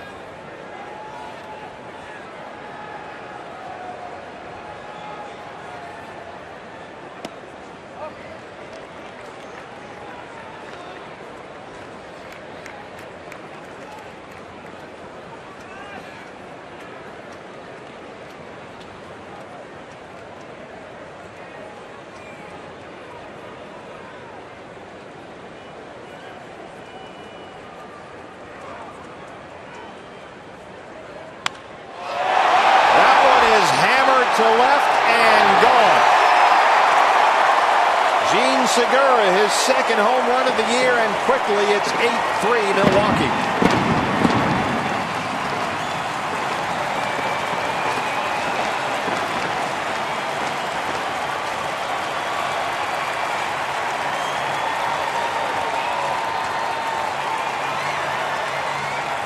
To left and gone. Gene Segura, his second home run of the year, and quickly it's 8-3 Milwaukee.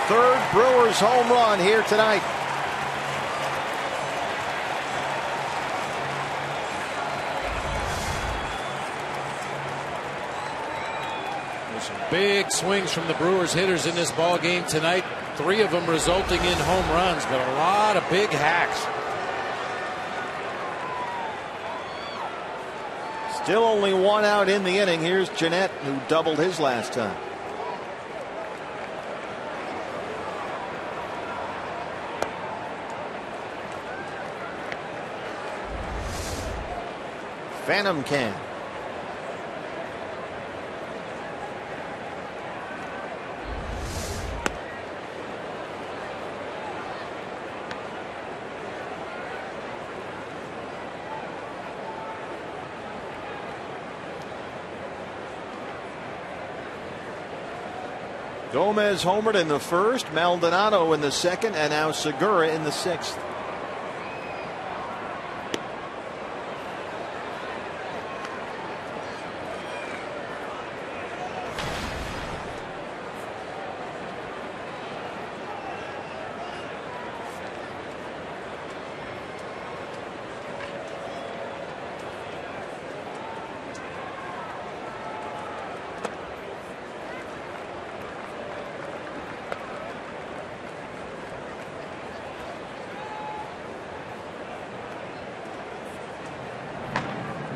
Third Brewers home run here tonight. Big swings from the Brewers hitters in this ball game tonight. 3 of them resulting in home runs, but a lot of big hacks. Still only 1 out in the inning. Here's Jeanette, who doubled his last time. Phantom can. Gomez homered in the first, Maldonado in the second, and now Segura in the sixth.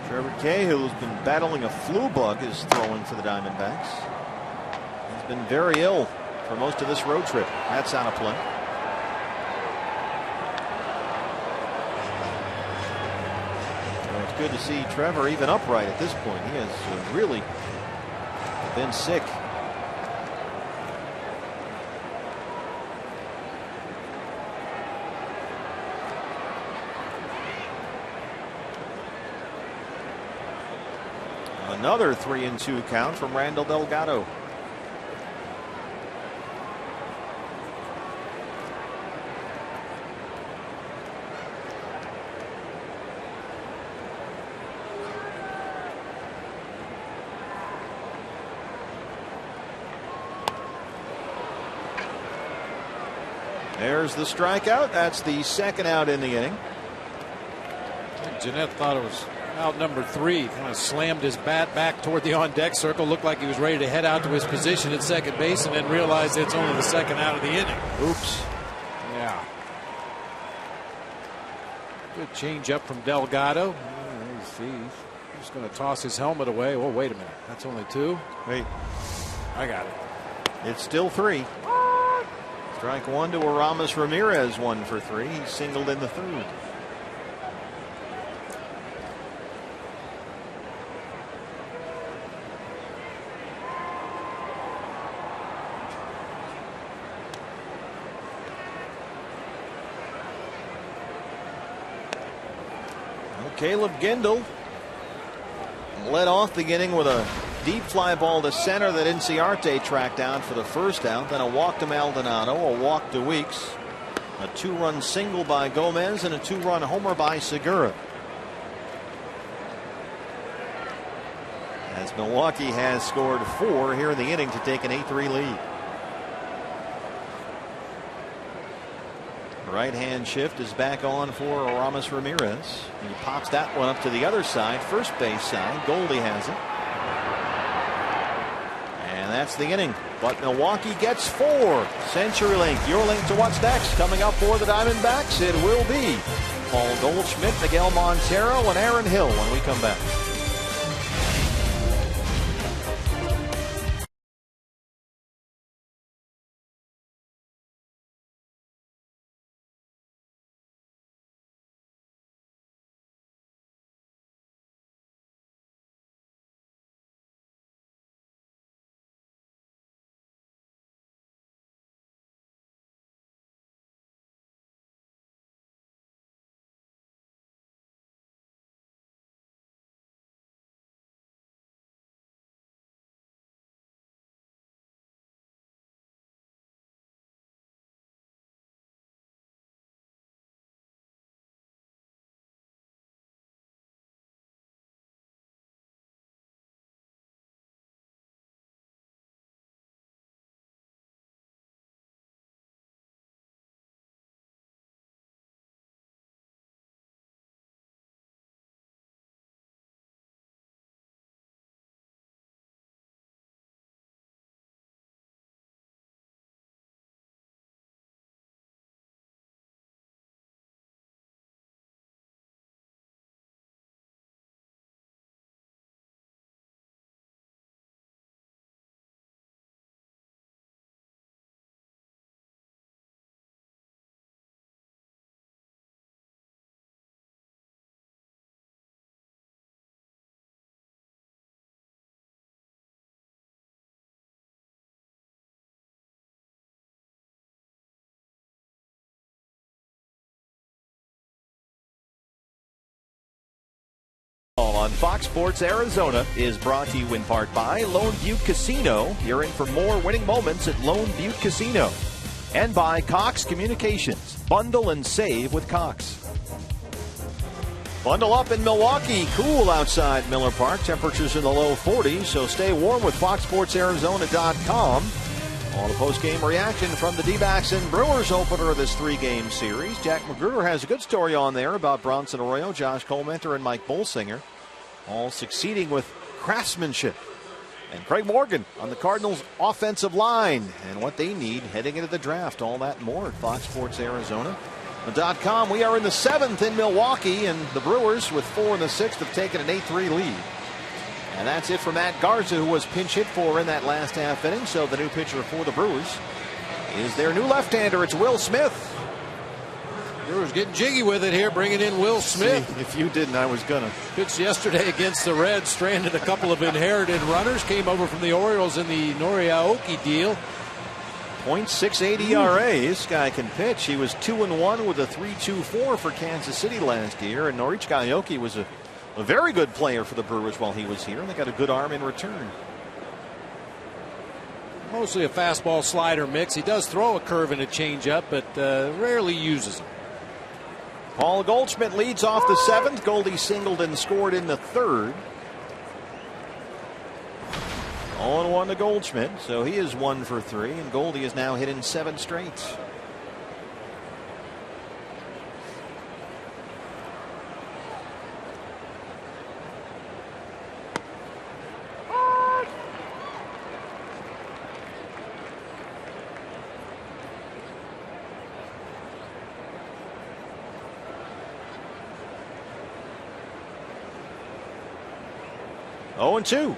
Trevor Cahill, who's been battling a flu bug, is throwing for the Diamondbacks. He's been very ill for most of this road trip. That's out of play. Well, it's good to see Trevor even upright at this point. He has really been sick. Another 3-2 count from Randall Delgado. There's the strikeout. That's the second out in the inning. Jeanette thought it was out number 3. Kind of slammed his bat back toward the on-deck circle. Looked like he was ready to head out to his position at second base, and then realized it's only the second out of the inning. Oops. Yeah. Good change up from Delgado. He's going to toss his helmet away. Oh, wait a minute. That's only 2. Wait. I got it. It's still 3. Strike 1 to Aramis Ramirez, 1 for 3. He singled in the third. Caleb Gendel led off the inning with a deep fly ball to center that Inciarte tracked down for the first out. Then a walk to Maldonado, a walk to Weeks, a 2-run single by Gomez, and a 2-run homer by Segura. As Milwaukee has scored 4 here in the inning to take an 8-3 lead. Right-hand shift is back on for Aramis Ramirez. He pops that one up to the other side, first base side. Goldie has it. And that's the inning. But Milwaukee gets 4. CenturyLink, your link to what's next. Coming up for the Diamondbacks, it will be Paul Goldschmidt, Miguel Montero, and Aaron Hill when we come back. Baseball on Fox Sports Arizona is brought to you in part by Lone Butte Casino. You're in for more winning moments at Lone Butte Casino. And by Cox Communications. Bundle and save with Cox. Bundle up in Milwaukee. Cool outside Miller Park. Temperatures in the low 40s, so stay warm with FoxSportsArizona.com. On a post-game reaction from the D-backs and Brewers opener of this 3-game series. Jack Magruder has a good story on there about Bronson Arroyo, Josh Colmenter, and Mike Bolsinger, all succeeding with craftsmanship. And Craig Morgan on the Cardinals' offensive line and what they need heading into the draft. All that and more at FoxSportsArizona.com. We are in the 7th in Milwaukee, and the Brewers, with 4 in the 6th, have taken an 8-3 lead. And that's it for Matt Garza, who was pinch hit for in that last half inning. So the new pitcher for the Brewers is their new left-hander. It's Will Smith. Brewers getting jiggy with it here, bringing in Will Smith. See, if you didn't, I was gonna. Pitched yesterday against the Reds, stranded a couple of inherited runners. Came over from the Orioles in the Orioles deal. .68 ERA. This guy can pitch. He was 2-1 with a 3.24 for Kansas City last year, and Aoki was a very good player for the Brewers while he was here, and they got a good arm in return. Mostly a fastball slider mix. He does throw a curve and a changeup, but rarely uses them. Paul Goldschmidt leads off the 7th. Goldie singled and scored in the 3rd. 0-1 to Goldschmidt, so he is 1 for 3, and Goldie is now hitting 7 straight. Oh, 2.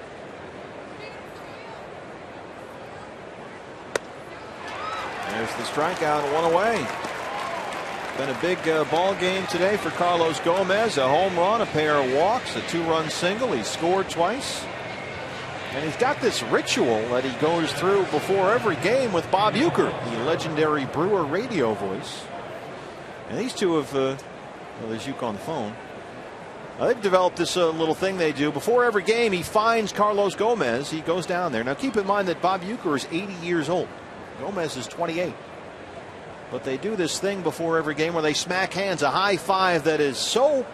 There's the strikeout, 1 away. Been a big ball game today for Carlos Gomez. A home run, a pair of walks, a 2-run single. He scored twice. And he's got this ritual that he goes through before every game with Bob Uecker, the legendary Brewer radio voice. And these two have, well, there's Uecker on the phone. They've developed this little thing they do. Before every game, he finds Carlos Gomez. He goes down there. Now, keep in mind that Bob Uecker is 80 years old. Gomez is 28. But they do this thing before every game where they smack hands, a high five that is so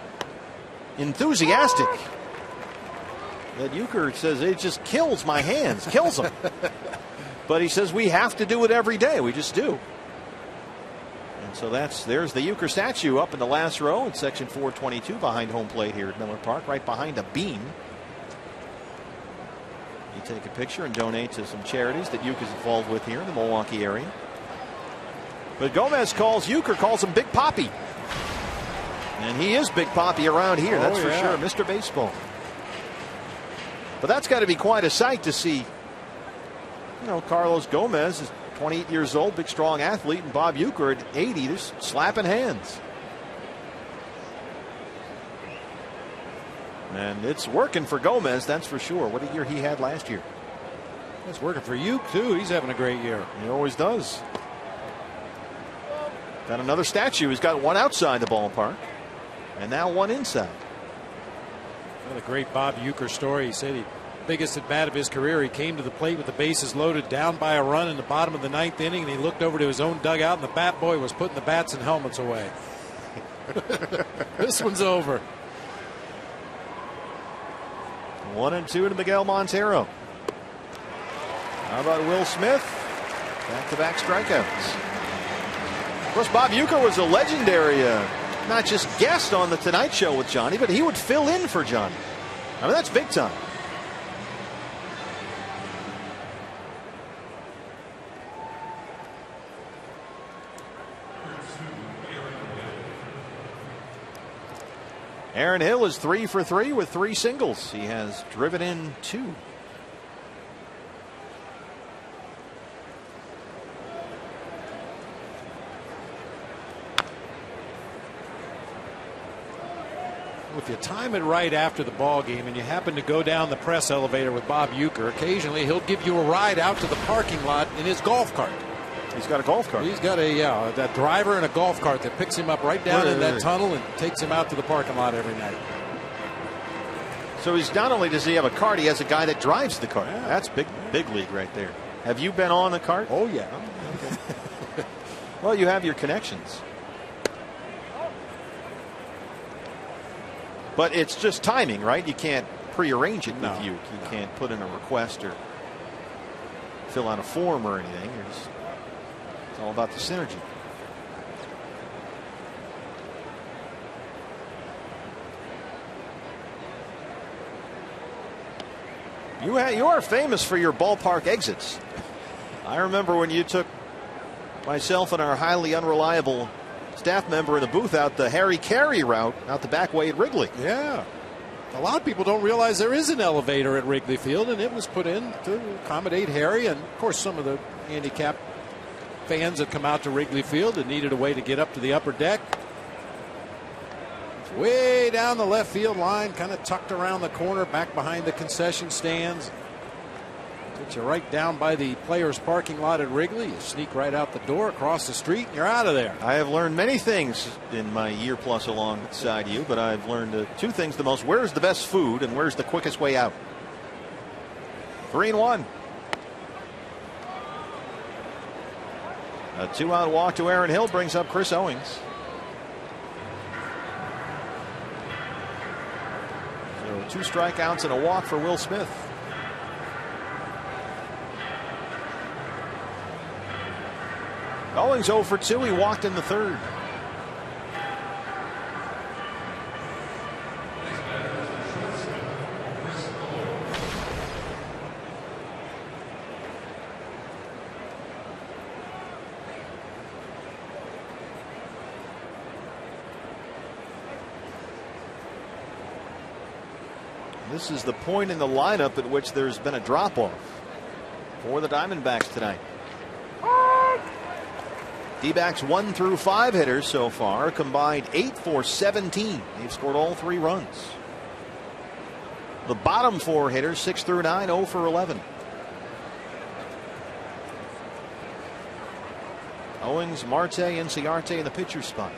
enthusiastic that Uecker says it just kills my hands, kills them. But he says we have to do it every day. We just do. And so there's the Uecker statue up in the last row in section 422 behind home plate here at Miller Park, right behind a beam. You take a picture and donate to some charities that Uecker is involved with here in the Milwaukee area. But Gomez calls him Big Papi. And he is Big Papi around here, that's for sure, Mr. Baseball. But that's got to be quite a sight to see. You know, Carlos Gomez is 28 years old, big strong athlete, and Bob Uecker at 80 just slapping hands. And it's working for Gomez, that's for sure. What a year he had last year. It's working for Uecker too. He's having a great year. He always does. Got another statue. He's got one outside the ballpark and now one inside. Another great Bob Uecker story. He said biggest at bat of his career. He came to the plate with the bases loaded, down by a run in the bottom of the 9th inning, and he looked over to his own dugout, and the bat boy was putting the bats and helmets away. This one's over. 1-2 to Miguel Montero. How about Will Smith? Back-to-back strikeouts. Of course, Bob Uecker was a legendary, not just guest on the Tonight Show with Johnny, but he would fill in for Johnny. I mean, that's big time. Aaron Hill is 3 for 3 with 3 singles. He has driven in 2. If you time it right after the ball game and you happen to go down the press elevator with Bob Uecker, occasionally he'll give you a ride out to the parking lot in his golf cart. He's got a golf cart. He's got that driver and a golf cart that picks him up right down in that tunnel and takes him out to the parking lot every night. So he's not only does he have a cart, he has a guy that drives the cart. Yeah. That's big league right there. Have you been on a cart? Oh yeah. Okay. Well, you have your connections. But it's just timing, right? You can't prearrange it with you. You can't put in a request or fill out a form or anything. It's all about the synergy. You are famous for your ballpark exits. I remember when you took myself and our highly unreliable staff member in the booth out the Harry Carey route out the back way at Wrigley. Yeah. A lot of people don't realize there is an elevator at Wrigley Field, and it was put in to accommodate Harry. And, of course, some of the handicapped fans that come out to Wrigley Field and needed a way to get up to the upper deck. It's way down the left field line, kind of tucked around the corner, back behind the concession stands. Gets you right down by the players' parking lot at Wrigley. You sneak right out the door, across the street, and you're out of there. I have learned many things in my year plus alongside you, but I've learned two things the most. Where's the best food and where's the quickest way out? 3-1. A 2-out walk to Aaron Hill brings up Chris Owings. So 2 strikeouts and a walk for Will Smith. Owings 0 for 2. He walked in the 3rd. This is the point in the lineup at which there's been a drop-off for the Diamondbacks tonight. D-backs 1 through 5 hitters so far, combined 8 for 17. They've scored all 3 runs. The bottom 4 hitters, 6 through 9, 0 for 11. Owings, Marte, Inciarte in the pitcher's spot.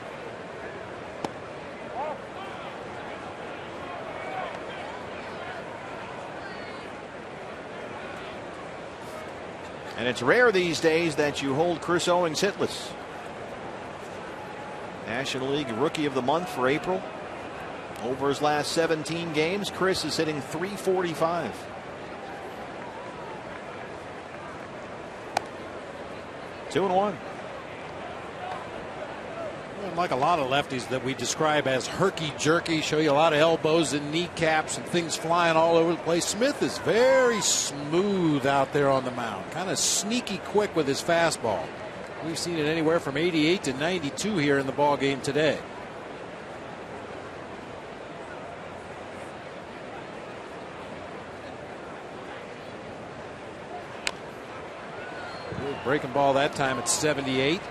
And it's rare these days that you hold Chris Owings hitless. National League Rookie of the Month for April. Over his last 17 games, Chris is hitting .345. Two and one. Like a lot of lefties that we describe as herky-jerky, show you a lot of elbows and kneecaps and things flying all over the place. Smith is very smooth out there on the mound, kind of sneaky quick with his fastball. We've seen it anywhere from 88 to 92 here in the ball game today. Breaking ball that time at 78.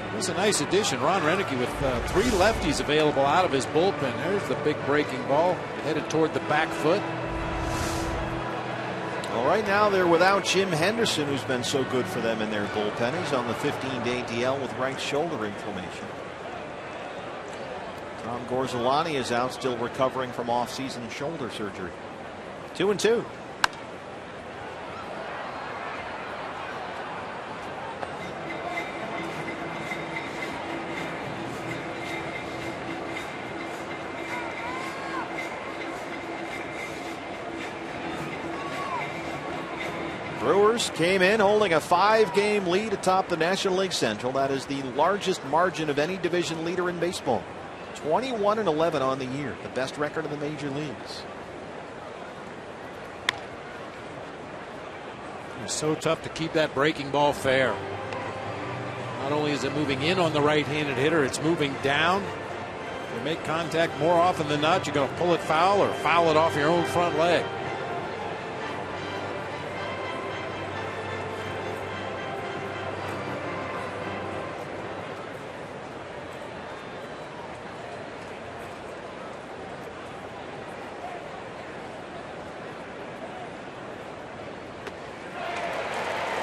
It was a nice addition. Ron Renicky with 3 lefties available out of his bullpen. There's the big breaking ball headed toward the back foot. Well, right now they're without Jim Henderson, who's been so good for them in their bullpen. He's on the 15-day DL with right shoulder inflammation. Tom Gorzolani is out, still recovering from off-season shoulder surgery. 2-2. Brewers came in holding a 5-game lead atop the National League Central. That is the largest margin of any division leader in baseball. 21-11 on the year, the best record in the major leagues. It's so tough to keep that breaking ball fair. Not only is it moving in on the right-handed hitter, it's moving down. If you make contact more often than not, you're going to pull it foul or foul it off your own front leg.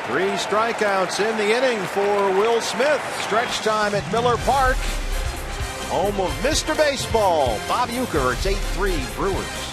Three strikeouts in the inning for Will Smith. Stretch time at Miller Park. home of Mr. Baseball, Bob Uecker. It's 8-3 Brewers.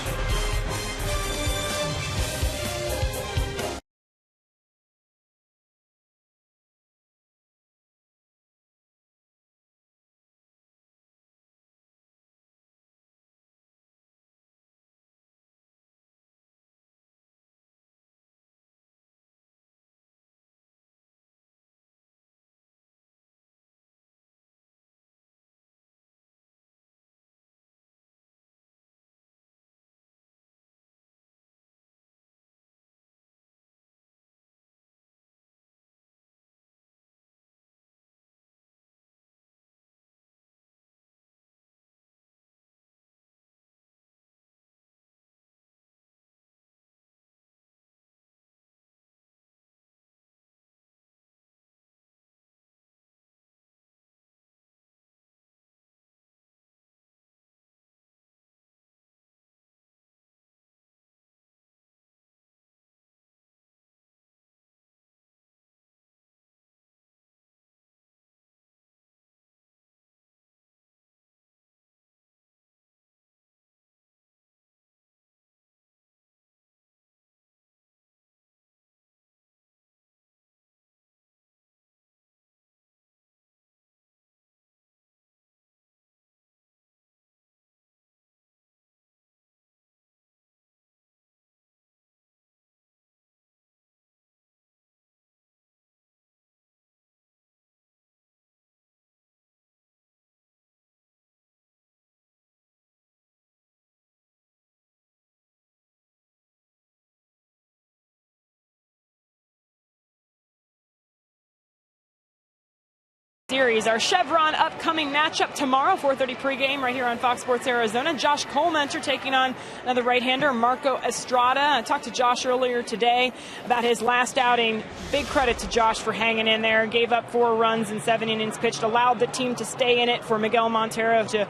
Series. Our Chevron upcoming matchup tomorrow, 4:30 pregame right here on Fox Sports Arizona. Josh Colementor taking on another right-hander, Marco Estrada. I talked to Josh earlier today about his last outing. Big credit to Josh for hanging in there. Gave up 4 runs in 7 innings pitched, allowed the team to stay in it for Miguel Montero to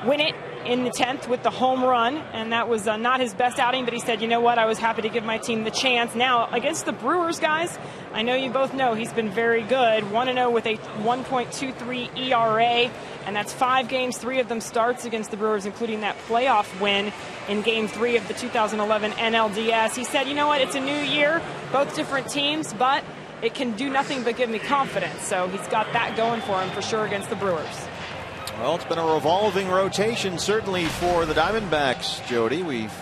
win it in the 10th with the home run, and that was not his best outing, but he said, you know what, I was happy to give my team the chance. Now, against the Brewers, guys, I know you both know he's been very good, 1-0 with a 1.23 ERA, and that's 5 games, 3 of them starts against the Brewers, including that playoff win in Game 3 of the 2011 NLDS. He said, you know what, it's a new year, both different teams, but it can do nothing but give me confidence, so he's got that going for him for sure against the Brewers. Well, it's been a revolving rotation, certainly for the Diamondbacks, Jody. We've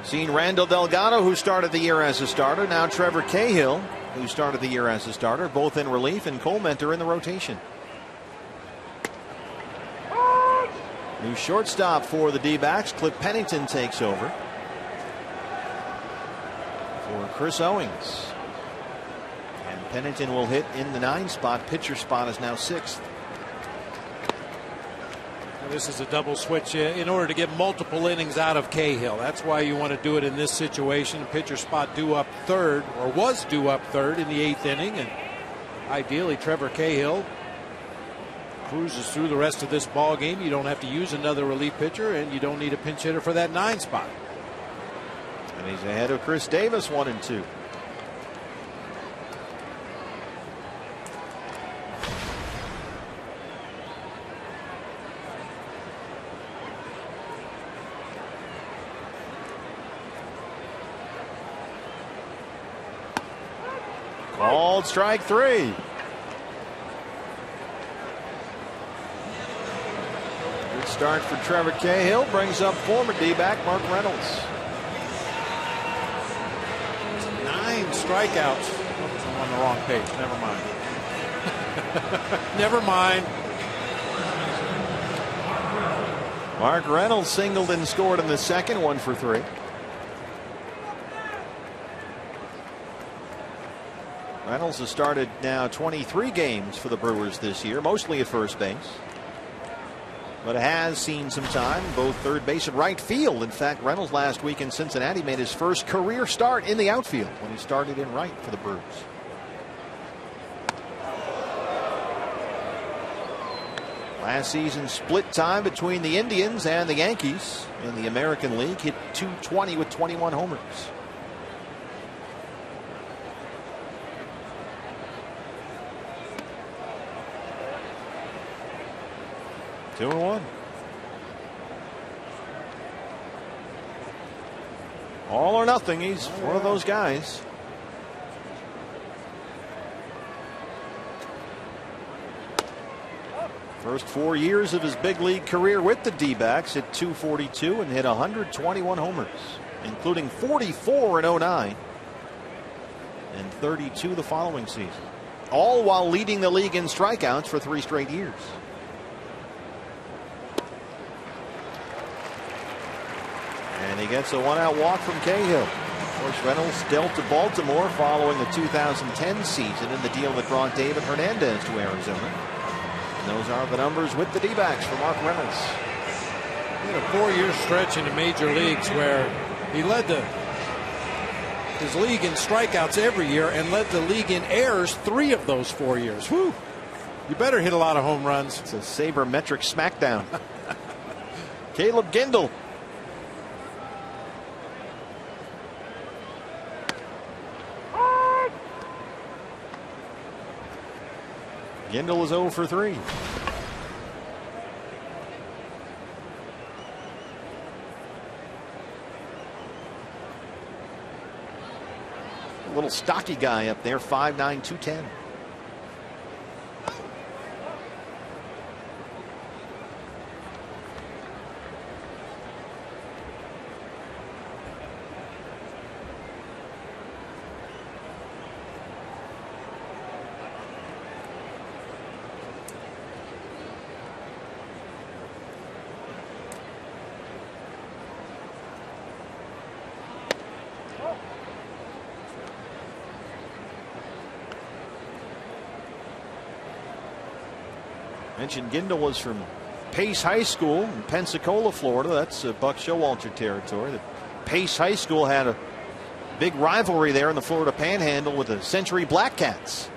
seen Randall Delgado, who started the year as a starter. Now Trevor Cahill, who started the year as a starter, both in relief, and Colementor in the rotation. New shortstop for the D-backs. Cliff Pennington takes over for Chris Owings. And Pennington will hit in the 9 spot. Pitcher spot is now 6th. This is a double switch in order to get multiple innings out of Cahill. That's why you want to do it in this situation. Pitcher spot due up 3rd, or was due up 3rd in the 8th inning, and ideally Trevor Cahill cruises through the rest of this ball game. You don't have to use another relief pitcher, and you don't need a pinch hitter for that 9 spot. And he's ahead of Chris Davis, 1-2. Called strike 3. Good start for Trevor Cahill. Brings up former D-back Mark Reynolds. 9 strikeouts. Oops, I'm on the wrong page. Never mind. Never mind. Mark Reynolds singled and scored in the second, 1 for 3. Reynolds has started now 23 games for the Brewers this year, mostly at first base. But has seen some time, both third base and right field. In fact, Reynolds last week in Cincinnati made his first career start in the outfield when he started in right for the Brewers. Last season split time between the Indians and the Yankees in the American League. Hit .220 with 21 homers. 2-1. All or nothing. He's one of those guys. First 4 years of his big league career with the D-backs, hit .242 and hit 121 homers, including 44 in 09 and 32 the following season, all while leading the league in strikeouts for 3 straight years. And he gets a 1-out walk from Cahill. Of course, Reynolds dealt to Baltimore following the 2010 season in the deal that brought David Hernandez to Arizona. And those are the numbers with the D-backs for Mark Reynolds. He had a 4-year stretch in the major leagues where he led his league in strikeouts every year and led the league in errors 3 of those 4 years. Whew. You better hit a lot of home runs. It's a sabermetric smackdown. Caleb Gindel. Gindel is 0 for 3. A little stocky guy up there, 5'9", 210. Mentioned Gindel was from Pace High School in Pensacola, Florida. That's Buck Showalter territory. The Pace High School had a big rivalry there in the Florida Panhandle with the Century Blackcats.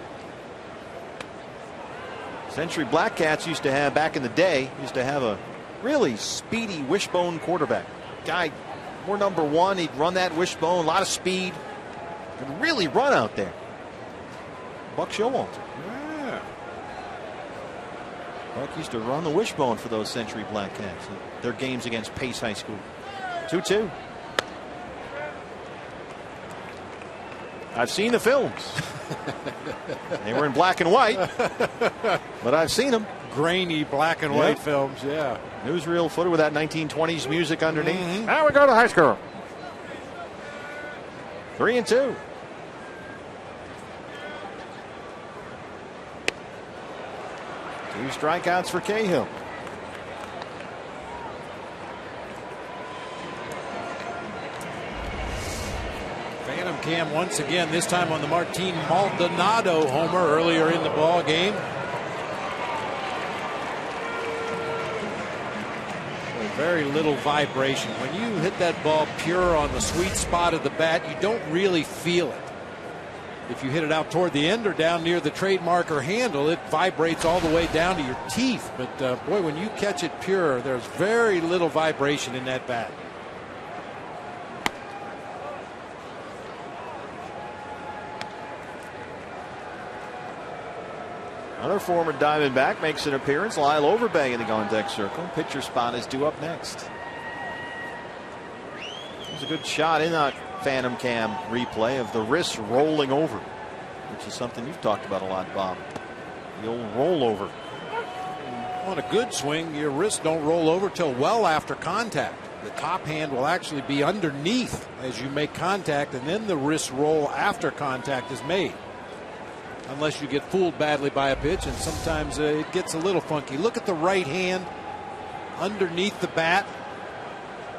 Century Blackcats used to have, back in the day, used to have a really speedy wishbone quarterback. Guy, more number 1, he'd run that wishbone, a lot of speed. Could really run out there. Buck Showalter. Buck used to run the wishbone for those Century Blackcats. Their games against Pace High School. 2-2. I've seen the films. They were in black and white, but I've seen them. Grainy black and white films, yeah. Newsreel footage with that 1920s music underneath. Now we go to high school. 3-2. 2 strikeouts for Cahill. Phantom cam once again, this time on the Martin Maldonado homer earlier in the ball game. Very little vibration. When you hit that ball pure on the sweet spot of the bat, you don't really feel it. If you hit it out toward the end or down near the trademark or handle, it vibrates all the way down to your teeth. But boy, when you catch it pure, there's very little vibration in that bat. Another former Diamondback makes an appearance. Lyle Overbay in the on-deck circle. Pitcher spot is due up next. There's a good shot in that Phantom cam replay of the wrist rolling over, which is something you've talked about a lot, Bob. The old rollover. On a good swing, your wrists don't roll over till well after contact. The top hand will actually be underneath as you make contact, and then the wrist roll after contact is made. Unless you get fooled badly by a pitch, and sometimes it gets a little funky. Look at the right hand underneath the bat,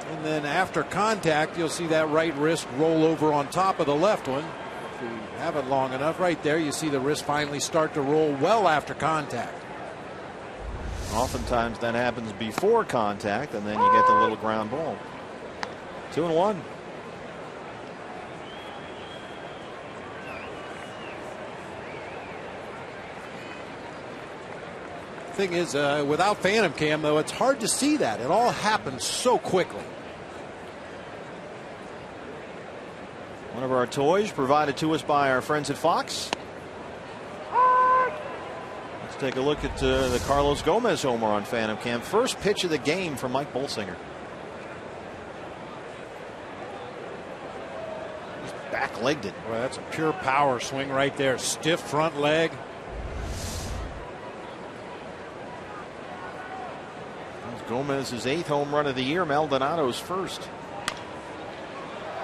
and then after contact, you'll see that right wrist roll over on top of the left one. If you have it long enough, right there, you see the wrist finally start to roll well after contact. Oftentimes that happens before contact, and then you get the little ground ball. 2-1. Thing is, without Phantom cam, though, it's hard to see that. It all happens so quickly. One of our toys provided to us by our friends at Fox. Let's Take a look at the Carlos Gomez homer on Phantom Cam. First pitch of the game from Mike Bolsinger. He's back-legged it. Well, that's a pure power swing right there. Stiff front leg. That's Gomez's 8th home run of the year. Maldonado's first.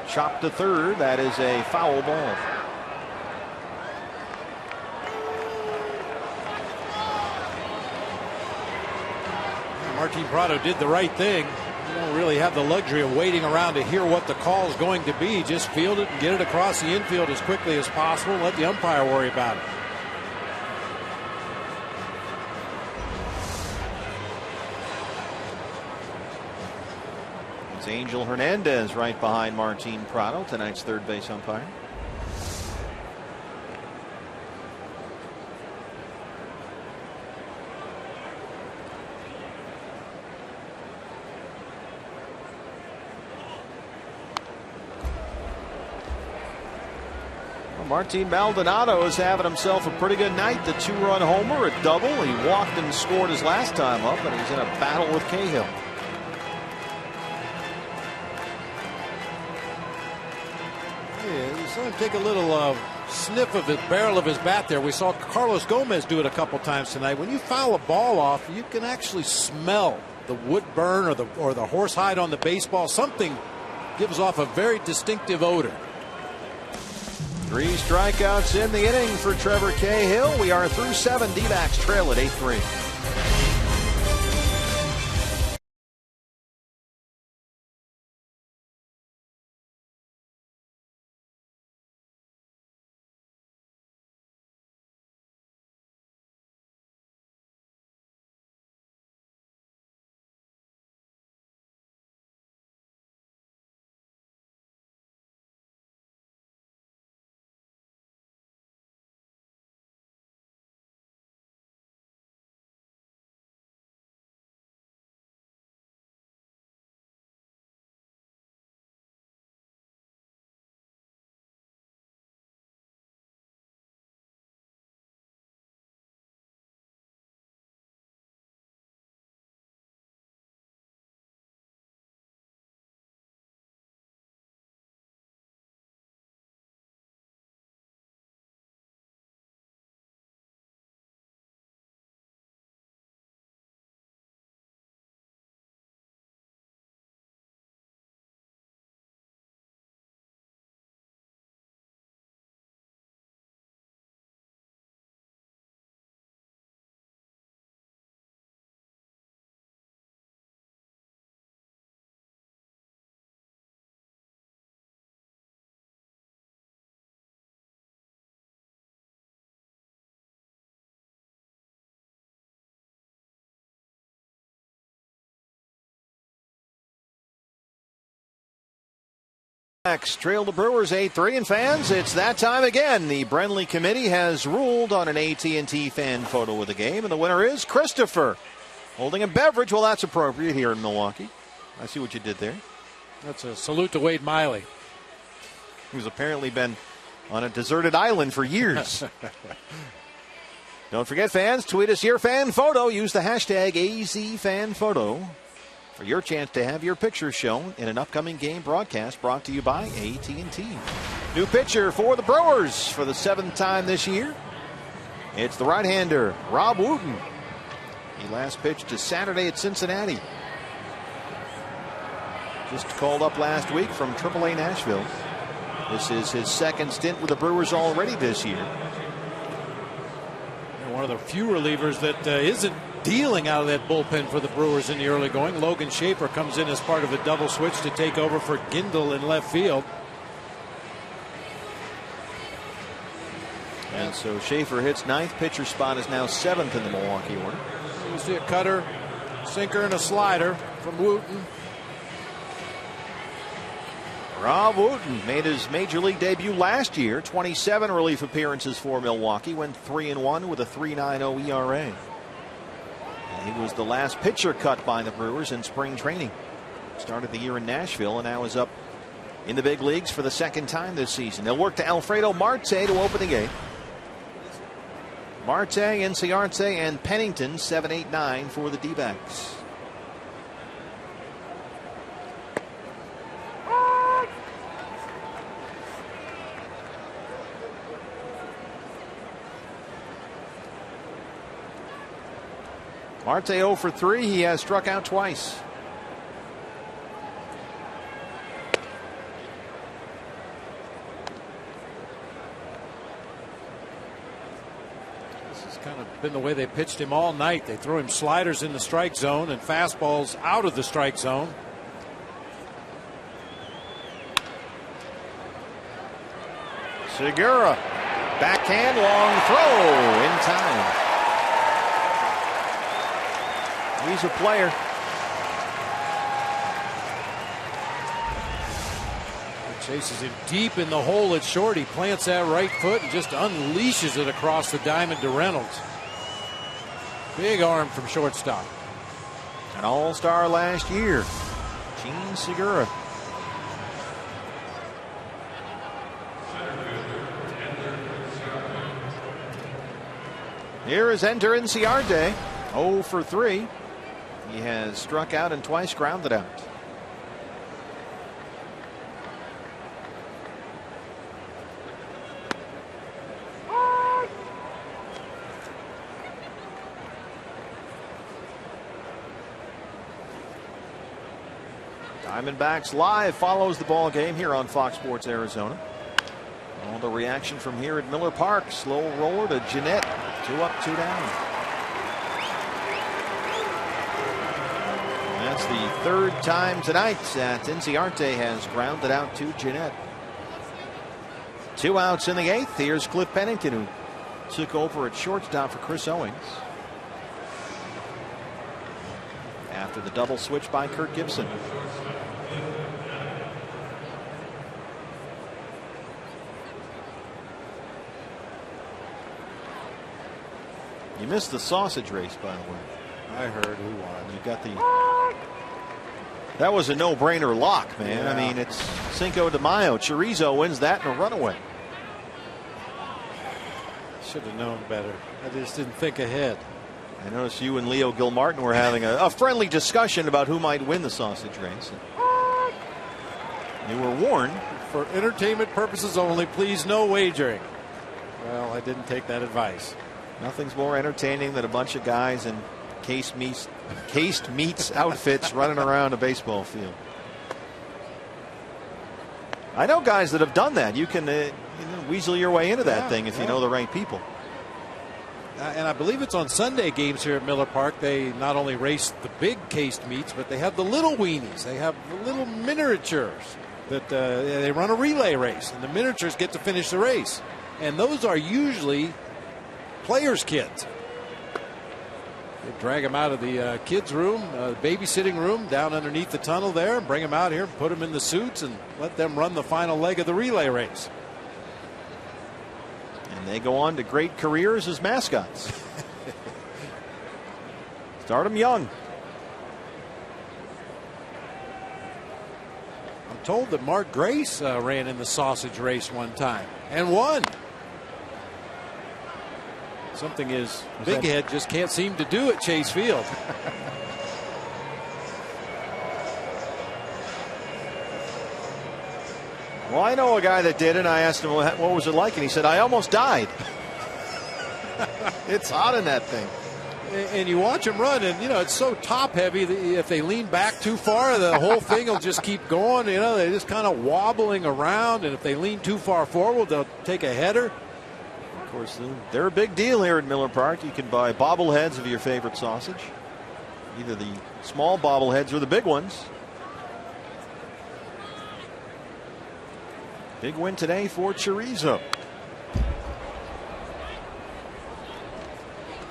Chopped to third. That is a foul ball. Martin Prado did the right thing. You don't really have the luxury of waiting around to hear what the call is going to be. Just field it and get it across the infield as quickly as possible and let the umpire worry about it. It's Angel Hernandez right behind Martin Prado, tonight's third base umpire. Martin Maldonado is having himself a pretty good night. The 2-run homer, a double. He walked and scored his last time up, and he's in a battle with Cahill. Yeah, he's going to take a little sniff of the barrel of his bat there. We saw Carlos Gomez do it a couple times tonight. When you foul a ball off, you can actually smell the wood burn or the horsehide on the baseball. Something gives off a very distinctive odor. 3 strikeouts in the inning for Trevor Cahill. We are through 7. D-backs trail at 8-3. Trail the Brewers 8-3, and fans, it's that time again. The Brenly Committee has ruled on an AT&T fan photo of the game, and the winner is Christopher, holding a beverage. Well, that's appropriate here in Milwaukee. I see what you did there. That's a salute to Wade Miley, who's apparently been on a deserted island for years. Don't forget, fans, tweet us your fan photo. Use the hashtag AZFanPhoto for your chance to have your picture shown in an upcoming game broadcast brought to you by AT&T. New pitcher for the Brewers for the 7th time this year. It's the right-hander, Rob Wooten. He last pitched to Saturday at Cincinnati. Just called up last week from AAA Nashville. This is his 2nd stint with the Brewers already this year. One of the few relievers that isn't dealing out of that bullpen for the Brewers in the early going. Logan Schaefer comes in as part of a double switch to take over for Gindel in left field. And so Schaefer hits 9th. Pitcher spot is now 7th in the Milwaukee order. You see a cutter, sinker, and a slider from Wooten. Rob Wooten made his major league debut last year. 27 relief appearances for Milwaukee. Went 3-1 with a 3.90 ERA. And he was the last pitcher cut by the Brewers in spring training. Started the year in Nashville and now is up in the big leagues for the 2nd time this season. They'll work to Alfredo Marte to open the game. Marte, Inciarte, and Pennington 7, 8, 9 for the D-backs. Marte 0 for 3. He has struck out twice. This has kind of been the way they pitched him all night. They throw him sliders in the strike zone and fastballs out of the strike zone. Segura, backhand, long throw in time. He's a player. Chases him deep in the hole at short. He plants that right foot and just unleashes it across the diamond to Reynolds. Big arm from shortstop. An all-star last year, Gene Segura. Here is Enter Inciarte, 0 for 3. He has struck out and twice grounded out. Diamondbacks Live follows the ball game here on Fox Sports Arizona. All the reaction from here at Miller Park. Slow roller to Jeanette. 2 up, 2 down. That's the third time tonight that Inciarte has grounded out to Jeanette. 2 outs in the 8th. Here's Cliff Pennington, who took over at shortstop for Chris Owings after the double switch by Kirk Gibson. You missed the sausage race, by the way. I heard who won. You got the. That was a no-brainer lock, man. Yeah. I mean, it's Cinco de Mayo. Chorizo wins that in a runaway. Should have known better. I just didn't think ahead. I noticed you and Leo Gilmartin were having a friendly discussion about who might win the sausage race. You were warned. For entertainment purposes only, please no wagering. Well, I didn't take that advice. Nothing's more entertaining than a bunch of guys in cased meats outfits running around a baseball field. I know guys that have done that. You can weasel your way into that thing if you know the right people. And I believe it's on Sunday games here at Miller Park. They not only race the big cased meats, but they have the little weenies. They have the little miniatures that they run a relay race, and the miniatures get to finish the race. And those are usually players' kids. They drag them out of the kids' room, babysitting room, down underneath the tunnel there, and bring them out here, put them in the suits, and let them run the final leg of the relay race. And they go on to great careers as mascots. Start them young. I'm told that Mark Grace ran in the sausage race one time and won. Something his big head just can't seem to do at Chase Field. Well, I know a guy that did it, and I asked him, what was it like? And he said, I almost died. It's hot in that thing. And you watch him run, and, it's so top heavy that if they lean back too far, the whole thing will just keep going. They're just kind of wobbling around, and if they lean too far forward, they'll take a header. Of course, they're a big deal here at Miller Park. You can buy bobbleheads of your favorite sausage, either the small bobbleheads or the big ones. Big win today for Chorizo.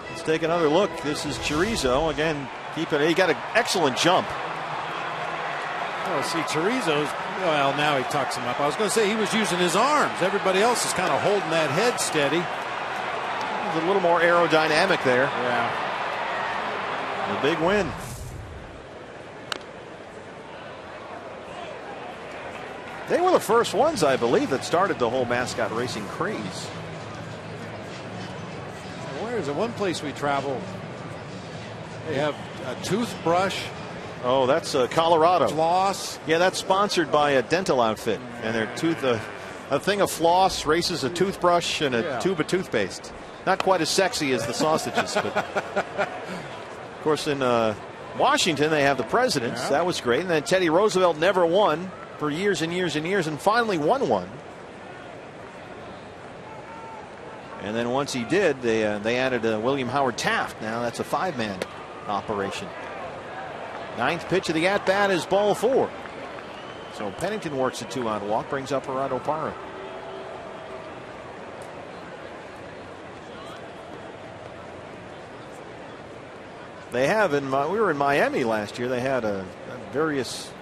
Let's take another look. This is Chorizo again. He got an excellent jump. Oh, see, Chorizo's. Well, now he tucks him up. I was going to say he was using his arms. Everybody else is kind of holding that head steady. There's a little more aerodynamic there. Yeah. A big win. They were the first ones, I believe, that started the whole mascot racing craze. Where There's one place we travel. They have a toothbrush. Oh, that's Colorado. Floss. Yeah, that's sponsored by a dental outfit, and their a thing of floss races a toothbrush and a tube of toothpaste. Not quite as sexy as the sausages, but of course in Washington they have the presidents. Yeah. That was great, and then Teddy Roosevelt never won for years and years and years, and finally won one. And then once he did, they added William Howard Taft. Now that's a 5-man operation. 9th pitch of the at-bat is ball 4. So Pennington works a 2-out walk, brings up Gerardo Parra. They have we were in Miami last year. They had various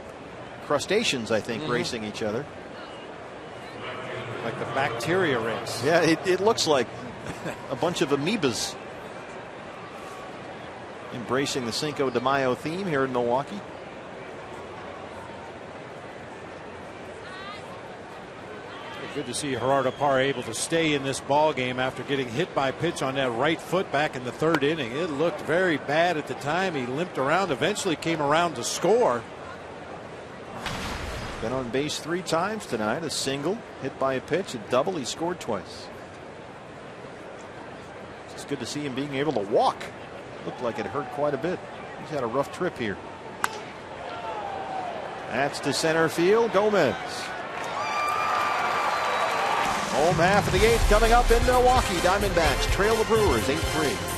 crustaceans, I think, racing each other. Like the bacteria race. Yeah, it looks like a bunch of amoebas embracing the Cinco de Mayo theme here in Milwaukee. Good to see Gerardo Parra able to stay in this ball game after getting hit by a pitch on that right foot back in the 3rd inning. It looked very bad at the time. He limped around, eventually came around to score. Been on base 3 times tonight. A single, hit by a pitch, a double. He scored twice. It's good to see him being able to walk. Looked like it hurt quite a bit. He's had a rough trip here. That's to center field. Gomez. Home half of the 8th coming up in Milwaukee. Diamondbacks trail the Brewers 8-3.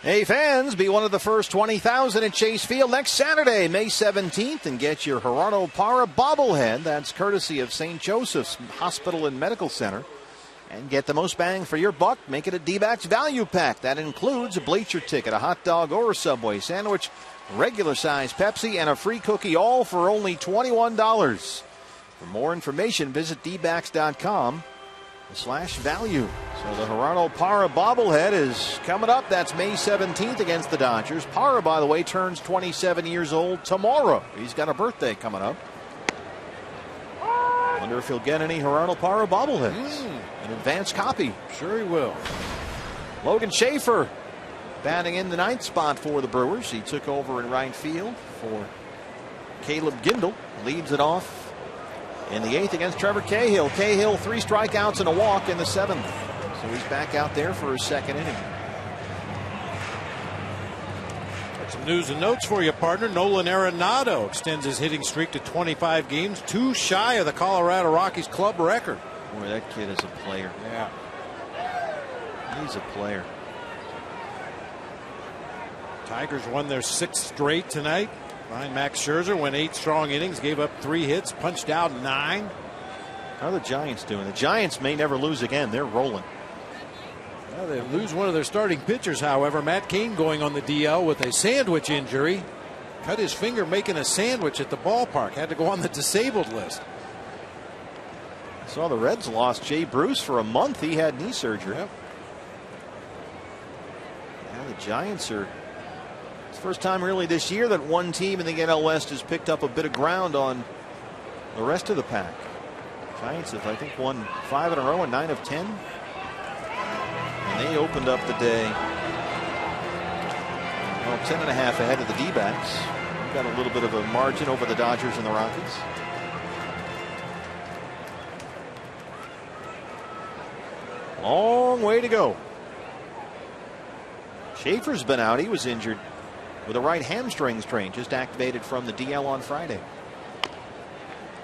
Hey fans, be one of the first 20,000 at Chase Field next Saturday, May 17th, and get your Gerardo Parra bobblehead. That's courtesy of St. Joseph's Hospital and Medical Center. And get the most bang for your buck. Make it a D-backs value pack. That includes a bleacher ticket, a hot dog or a Subway sandwich, regular size Pepsi, and a free cookie, all for only $21. For more information, visit dbacks.com/value. So the Gerardo Parra bobblehead is coming up. That's May 17th against the Dodgers. Parra, by the way, turns 27 years old tomorrow. He's got a birthday coming up. Wonder if he'll get any Gerardo Parra bobbleheads. An advanced copy. Sure he will. Logan Schaefer batting in the 9th spot for the Brewers. He took over in right field for Caleb Gindel. Leads it off in the 8th against Trevor Cahill. Cahill 3 strikeouts and a walk in the 7th. So he's back out there for his 2nd inning. Got some news and notes for you, partner. Nolan Arenado extends his hitting streak to 25 games, 2 shy of the Colorado Rockies club record. Boy, that kid is a player. Yeah. He's a player. Tigers won their 6th straight tonight. Max Scherzer went 8 strong innings, gave up 3 hits, punched out 9. How are the Giants doing? The Giants may never lose again. They're rolling. Well, they lose one of their starting pitchers, however. Matt Cain going on the DL with a sandwich injury. Cut his finger making a sandwich at the ballpark. Had to go on the disabled list. I saw the Reds lost Jay Bruce for a month. He had knee surgery. Yep. Now the Giants are. It's the first time really this year that one team in the NL West has picked up a bit of ground on the rest of the pack. Giants have, I think, won 5 in a row and 9 of 10. And they opened up the day, well, 10.5 ahead of the D-backs. Got a little bit of a margin over the Dodgers and the Rockies. Long way to go. Schaefer's been out. He was injured with a right hamstring strain, just activated from the DL on Friday.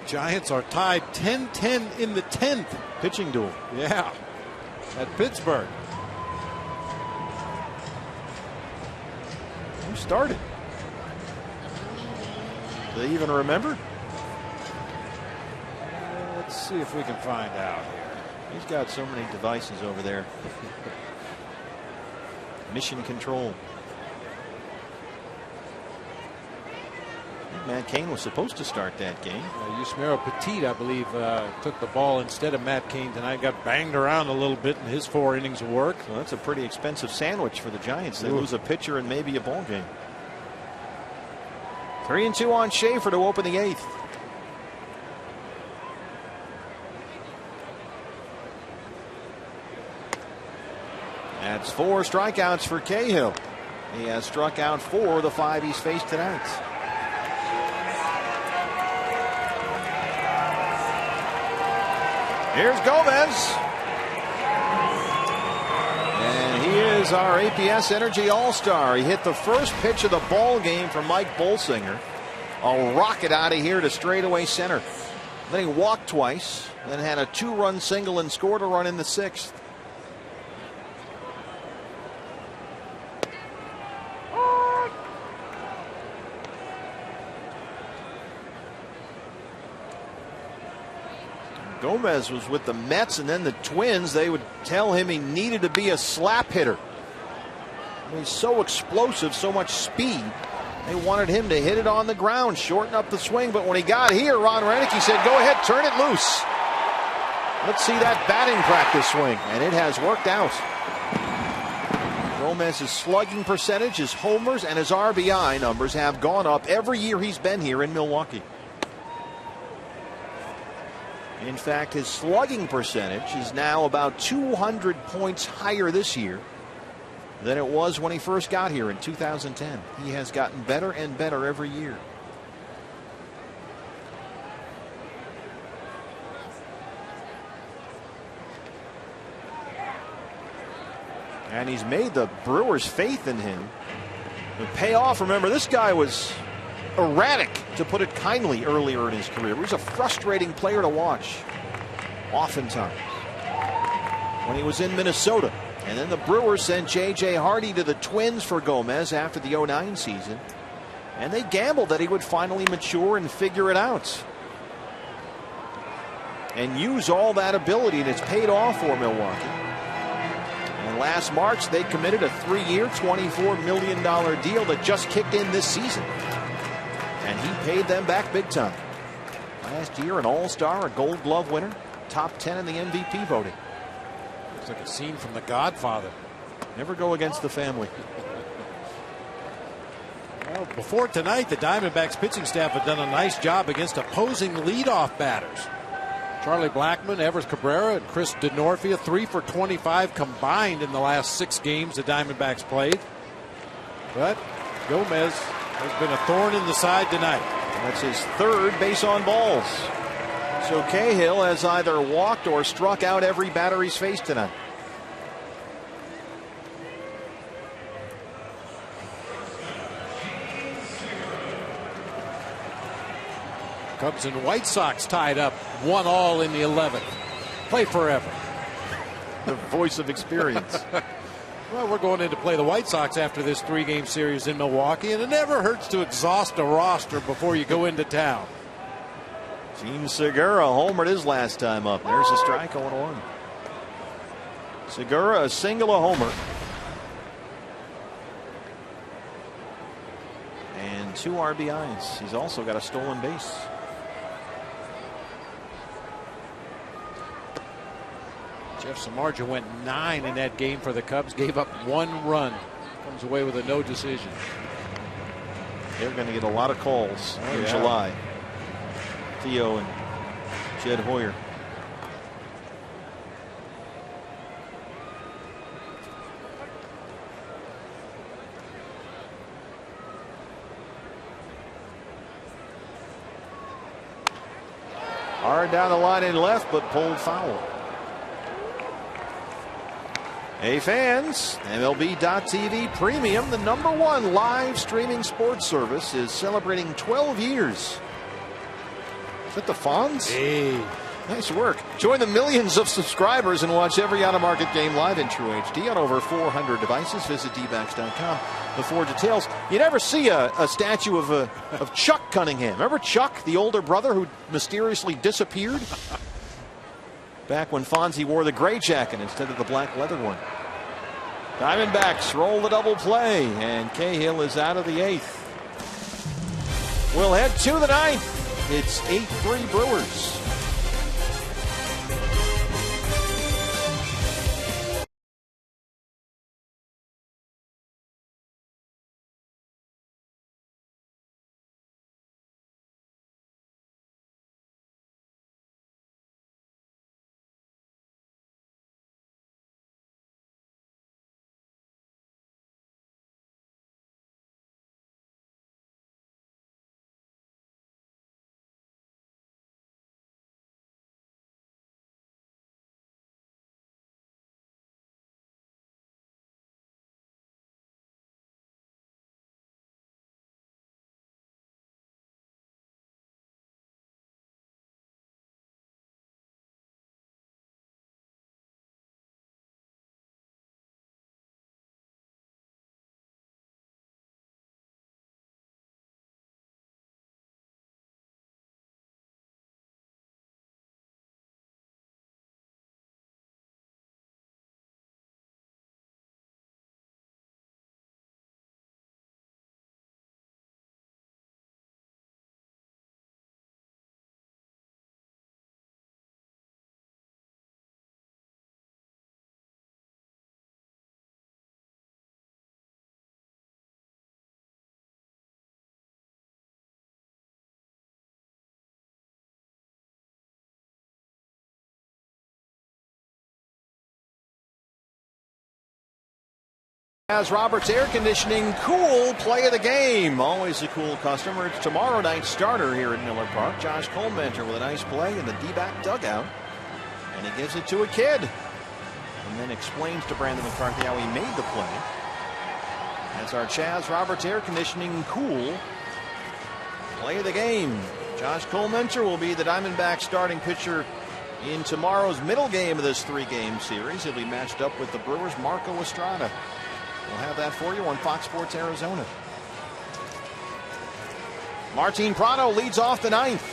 Giants are tied 10-10 in the 10th. Pitching duel. Yeah. At Pittsburgh. Who started? Do they even remember? Let's see if we can find out here. He's got so many devices over there. Mission control. Matt Cain was supposed to start that game. Yusmeiro Petit, I believe, took the ball instead of Matt Cain tonight. Got banged around a little bit in his 4 innings of work. So that's a pretty expensive sandwich for the Giants. They lose a pitcher and maybe a ball game. 3-2 on Schaefer to open the 8th. That's 4 strikeouts for Cahill. He has struck out 4 of the 5 he's faced tonight. Here's Gomez. And he is our APS Energy All-Star. He hit the first pitch of the ball game for Mike Bolsinger. A rocket out of here to straightaway center. Then he walked twice, then had a 2-run single and scored a run in the 6th. Gomez was with the Mets and then the Twins. They would tell him he needed to be a slap hitter. He's so explosive, so much speed. They wanted him to hit it on the ground, shorten up the swing. But when he got here, Ron Renicky said, go ahead, turn it loose. Let's see that batting practice swing. And it has worked out. Gomez's slugging percentage, his homers, and his RBI numbers have gone up every year he's been here in Milwaukee. In fact, his slugging percentage is now about 200 points higher this year than it was when he first got here in 2010. He has gotten better and better every year. And he's made the Brewers' faith in him pay off. Remember, this guy was erratic, to put it kindly, earlier in his career. He was a frustrating player to watch, oftentimes, when he was in Minnesota. And then the Brewers sent J.J. Hardy to the Twins for Gomez after the 2009 season. And they gambled that he would finally mature and figure it out. And use all that ability, and it's paid off for Milwaukee. And last March, they committed a 3-year, $24 million deal that just kicked in this season. And he paid them back big time. Last year, an All-Star, a Gold Glove winner, top 10 in the MVP voting. Looks like a scene from The Godfather. Never go against the family. Well, before tonight, the Diamondbacks pitching staff had done a nice job against opposing leadoff batters. Charlie Blackmon, Everest Cabrera, and Chris DeNorfia, 3 for 25 combined in the last 6 games the Diamondbacks played. But Gomez has been a thorn in the side tonight. That's his 3rd base on balls. So Cahill has either walked or struck out every batter he's faced tonight. Cubs and White Sox tied up 1-1 in the 11th. Play forever. The voice of experience. Well, we're going in to play the White Sox after this 3-game series in Milwaukee, and it never hurts to exhaust a roster before you go into town. Gene Segura homered his last time up. There's a strike, 0-1. Segura a single, a homer. And 2 RBIs. He's also got a stolen base. Jeff Samardzija went 9 in that game for the Cubs, gave up 1 run. Comes away with a no decision. They're going to get a lot of calls in July. Theo and Jed Hoyer. Hard down the line in left, but pulled foul. Hey fans, MLB.TV Premium, the #1 live streaming sports service, is celebrating 12 years. Is that the Fonz? Hey. Nice work. Join the millions of subscribers and watch every out-of-market game live in True HD on over 400 devices. Visit dbacks.com for details. You never see a statue of Chuck Cunningham. Remember Chuck, the older brother who mysteriously disappeared? Back when Fonzie wore the gray jacket instead of the black leather one. Diamondbacks roll the double play, and Cahill is out of the 8th. We'll head to the 9th. It's 8-3 Brewers. As Robert's air conditioning, cool play of the game. Always a cool customer. It's tomorrow night's starter here at Miller Park. Josh Colmenter with a nice play in the D-back dugout. And he gives it to a kid. And then explains to Brandon McCarthy how he made the play. That's our Chaz Roberts air conditioning cool play of the game. Josh Colmenter will be the Diamondbacks starting pitcher in tomorrow's middle game of this 3-game series. He'll be matched up with the Brewers' Marco Estrada. We'll have that for you on Fox Sports Arizona. Martin Prado leads off the 9th.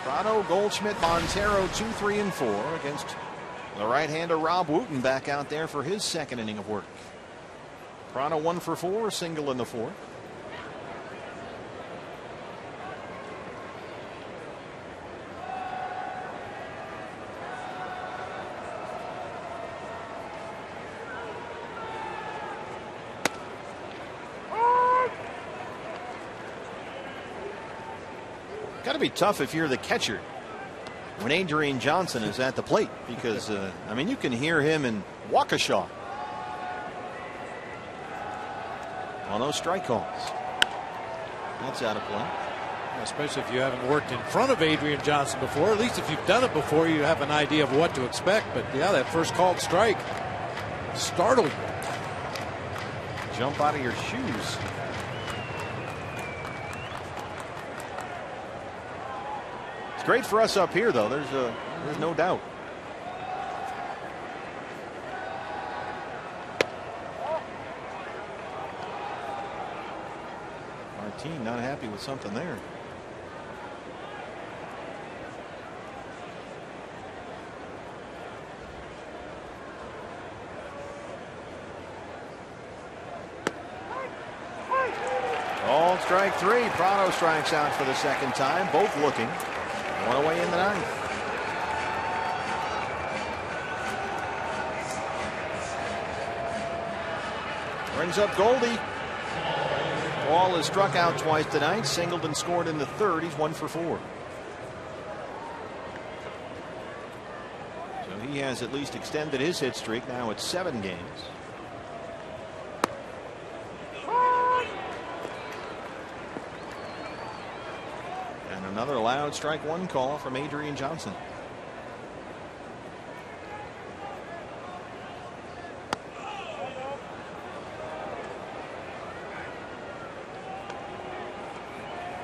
Prado, Goldschmidt, Montero 2, 3, and 4 against the right-hander Rob Wooten back out there for his second inning of work. Prado 1 for 4, single in the 4th. Got to be tough if you're the catcher when Adrian Johnson is at the plate, because I mean, you can hear him in Waukesha on those strike calls. That's out of play. Especially if you haven't worked in front of Adrian Johnson before. At least if you've done it before, you have an idea of what to expect. But yeah, that first called strike startled. Jump out of your shoes. Great for us up here, though. There's no doubt. Martin not happy with something there. Called strike 3. Prado strikes out for the second time. Both looking. One away in the ninth. Brings up Goldie. Wall has struck out twice tonight. Singled and scored in the third. He's 1 for 4. So he has at least extended his hit streak. Now it's 7 games. And another loud strike 1 call from Adrian Johnson.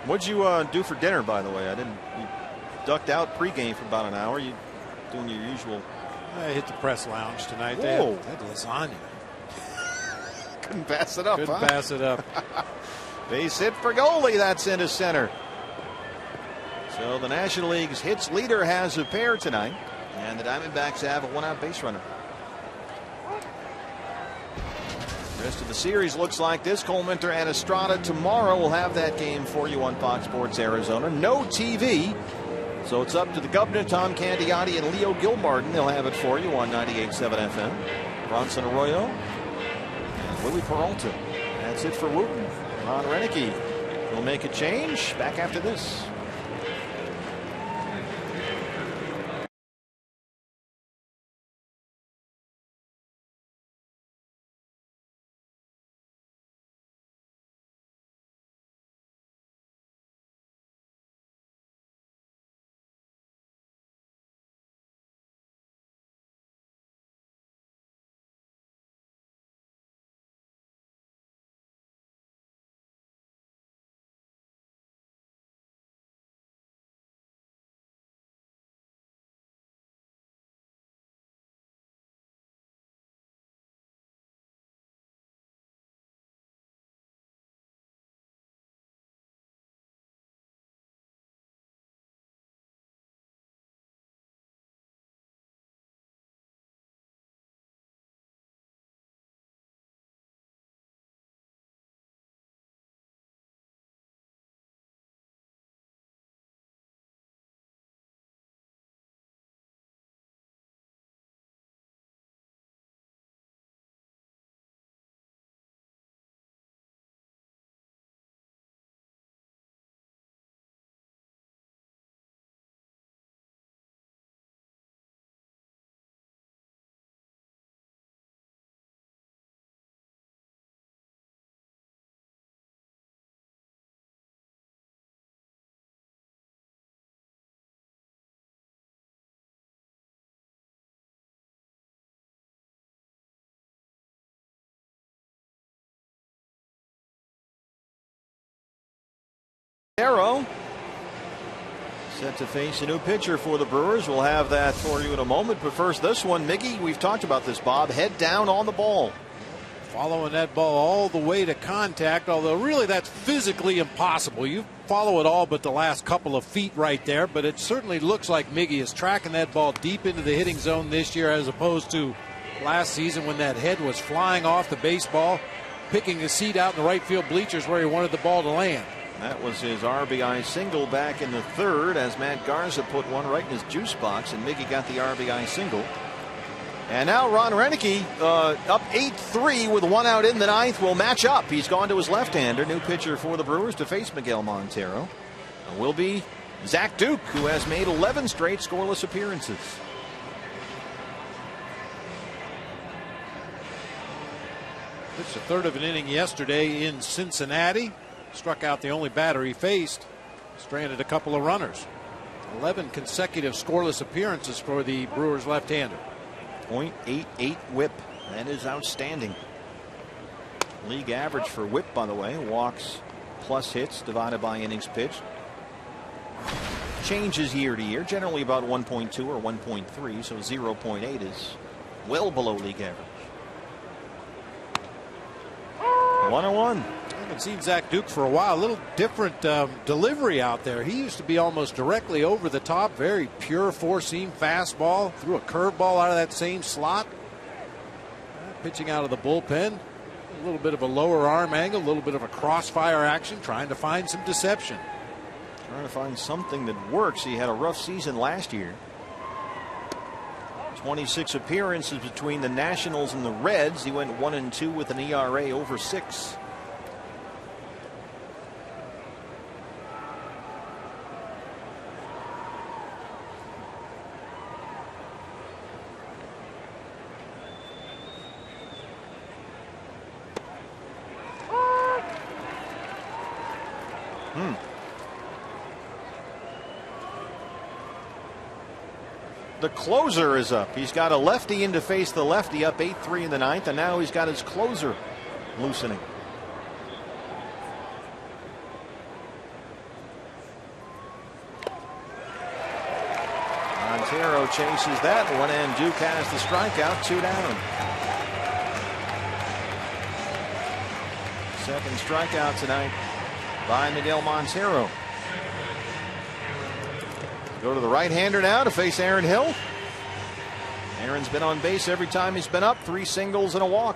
What'd you do for dinner, by the way? You ducked out pregame for about an hour. You doing your usual? I hit the press lounge tonight. Whoa. They had lasagna. Couldn't pass it up. Couldn't pass it up. Base hit for Goldie. That's into center. So the National League's hits leader has a pair tonight, and the Diamondbacks have a 1-out base runner. Rest of the series looks like this. Cole Minter and Estrada tomorrow. We'll have that game for you on Fox Sports Arizona. No TV, so it's up to the governor, Tom Candiotti, and Leo Gilmartin. They'll have it for you on 98.7 FM. Bronson Arroyo and Louis Peralta. That's it for Wooten. Ron Renicky will make a change. Back after this. Arrow set to face a new pitcher for the Brewers. We'll have that for you in a moment. But first, this one, Miggy, we've talked about this, Bob. Head down on the ball. Following that ball all the way to contact, although really that's physically impossible. You follow it all but the last couple of feet right there, but it certainly looks like Miggy is tracking that ball deep into the hitting zone this year as opposed to last season when that head was flying off the baseball, picking a seat out in the right field bleachers where he wanted the ball to land. That was his RBI single back in the third as Matt Garza put one right in his juice box, and Miggy got the RBI single. And now Ron Renicky up 8-3 with 1 out in the ninth will match up. He's gone to his left-hander, new pitcher for the Brewers to face Miguel Montero. It will be Zach Duke, who has made 11 straight scoreless appearances. Pitched a third of an inning yesterday in Cincinnati. Struck out the only batter he faced. Stranded a couple of runners. 11 consecutive scoreless appearances for the Brewers left-hander. .88 whip. That is outstanding. League average for whip, by the way. Walks plus hits divided by innings pitched. Changes year to year. Generally about 1.2 or 1.3. So 0.8 is well below league average. 1-1. I haven't seen Zach Duke for a while. A little different delivery out there. He used to be almost directly over the top. Very pure four-seam fastball. Threw a curveball out of that same slot. Pitching out of the bullpen. A little bit of a lower arm angle, a little bit of a crossfire action, trying to find some deception. Trying to find something that works. He had a rough season last year. 26 appearances between the Nationals and the Reds. He went 1-2 with an ERA over 6. The closer is up. He's got a lefty in to face the lefty, up 8-3 in the ninth, and now he's got his closer loosening. Montero chases that one, and Duke has the strikeout, 2 down. Second strikeout tonight by Miguel Montero. Go to the right-hander now to face Aaron Hill. Aaron's been on base every time he's been up. 3 singles and a walk.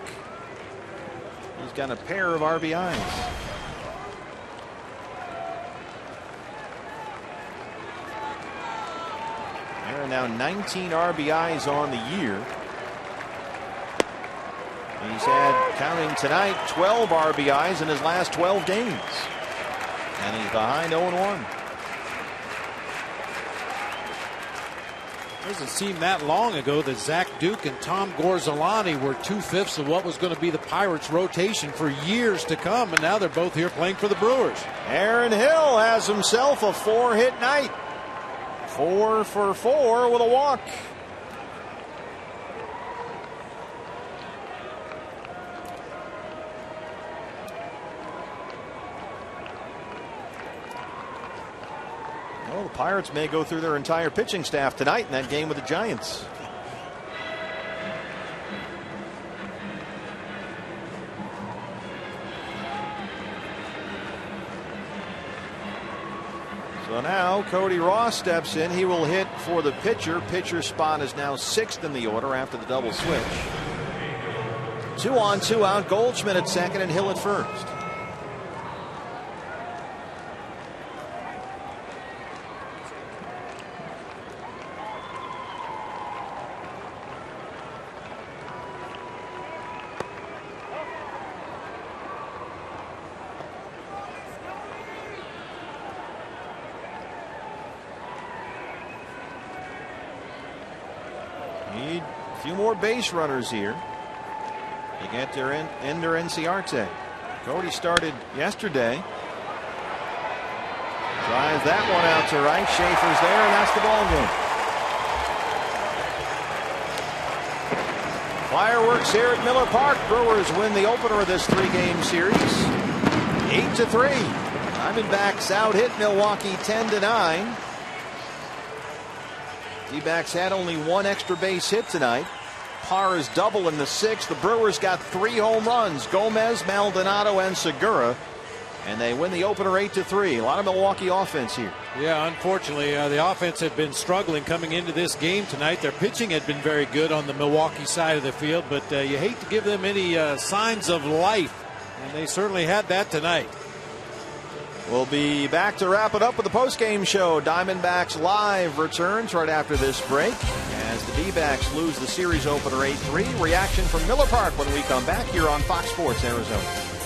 He's got a pair of RBIs. Aaron now 19 RBIs on the year. He's had, counting tonight, 12 RBIs in his last 12 games. And he's behind 0-1. Doesn't seem that long ago that Zach Duke and Tom Gorzolani were 2/5 of what was going to be the Pirates' rotation for years to come, and now they're both here playing for the Brewers. Aaron Hill has himself a 4-hit night. 4 for 4 with a walk. Well, the Pirates may go through their entire pitching staff tonight in that game with the Giants. So now Cody Ross steps in. He will hit for the pitcher. Pitcher spot is now 6th in the order after the double switch. 2 on, 2 out. Goldschmidt at second and Hill at first. Need a few more base runners here to get their Ender Enciarte. Cody started yesterday. Drives that one out to right. Schaefer's there, and that's the ball game. Fireworks here at Miller Park. Brewers win the opener of this 3-game series, 8-3. Diamondbacks out hit Milwaukee 10-9. D-backs had only 1 extra base hit tonight. Parr is double in the 6th. The Brewers got 3 home runs. Gomez, Maldonado, and Segura. And they win the opener 8-3. A lot of Milwaukee offense here. Yeah, unfortunately, the offense had been struggling coming into this game tonight. Their pitching had been very good on the Milwaukee side of the field, but you hate to give them any signs of life. And they certainly had that tonight. We'll be back to wrap it up with the postgame show. Diamondbacks Live returns right after this break as the D-backs lose the series opener 8-3. Reaction from Miller Park when we come back here on Fox Sports Arizona.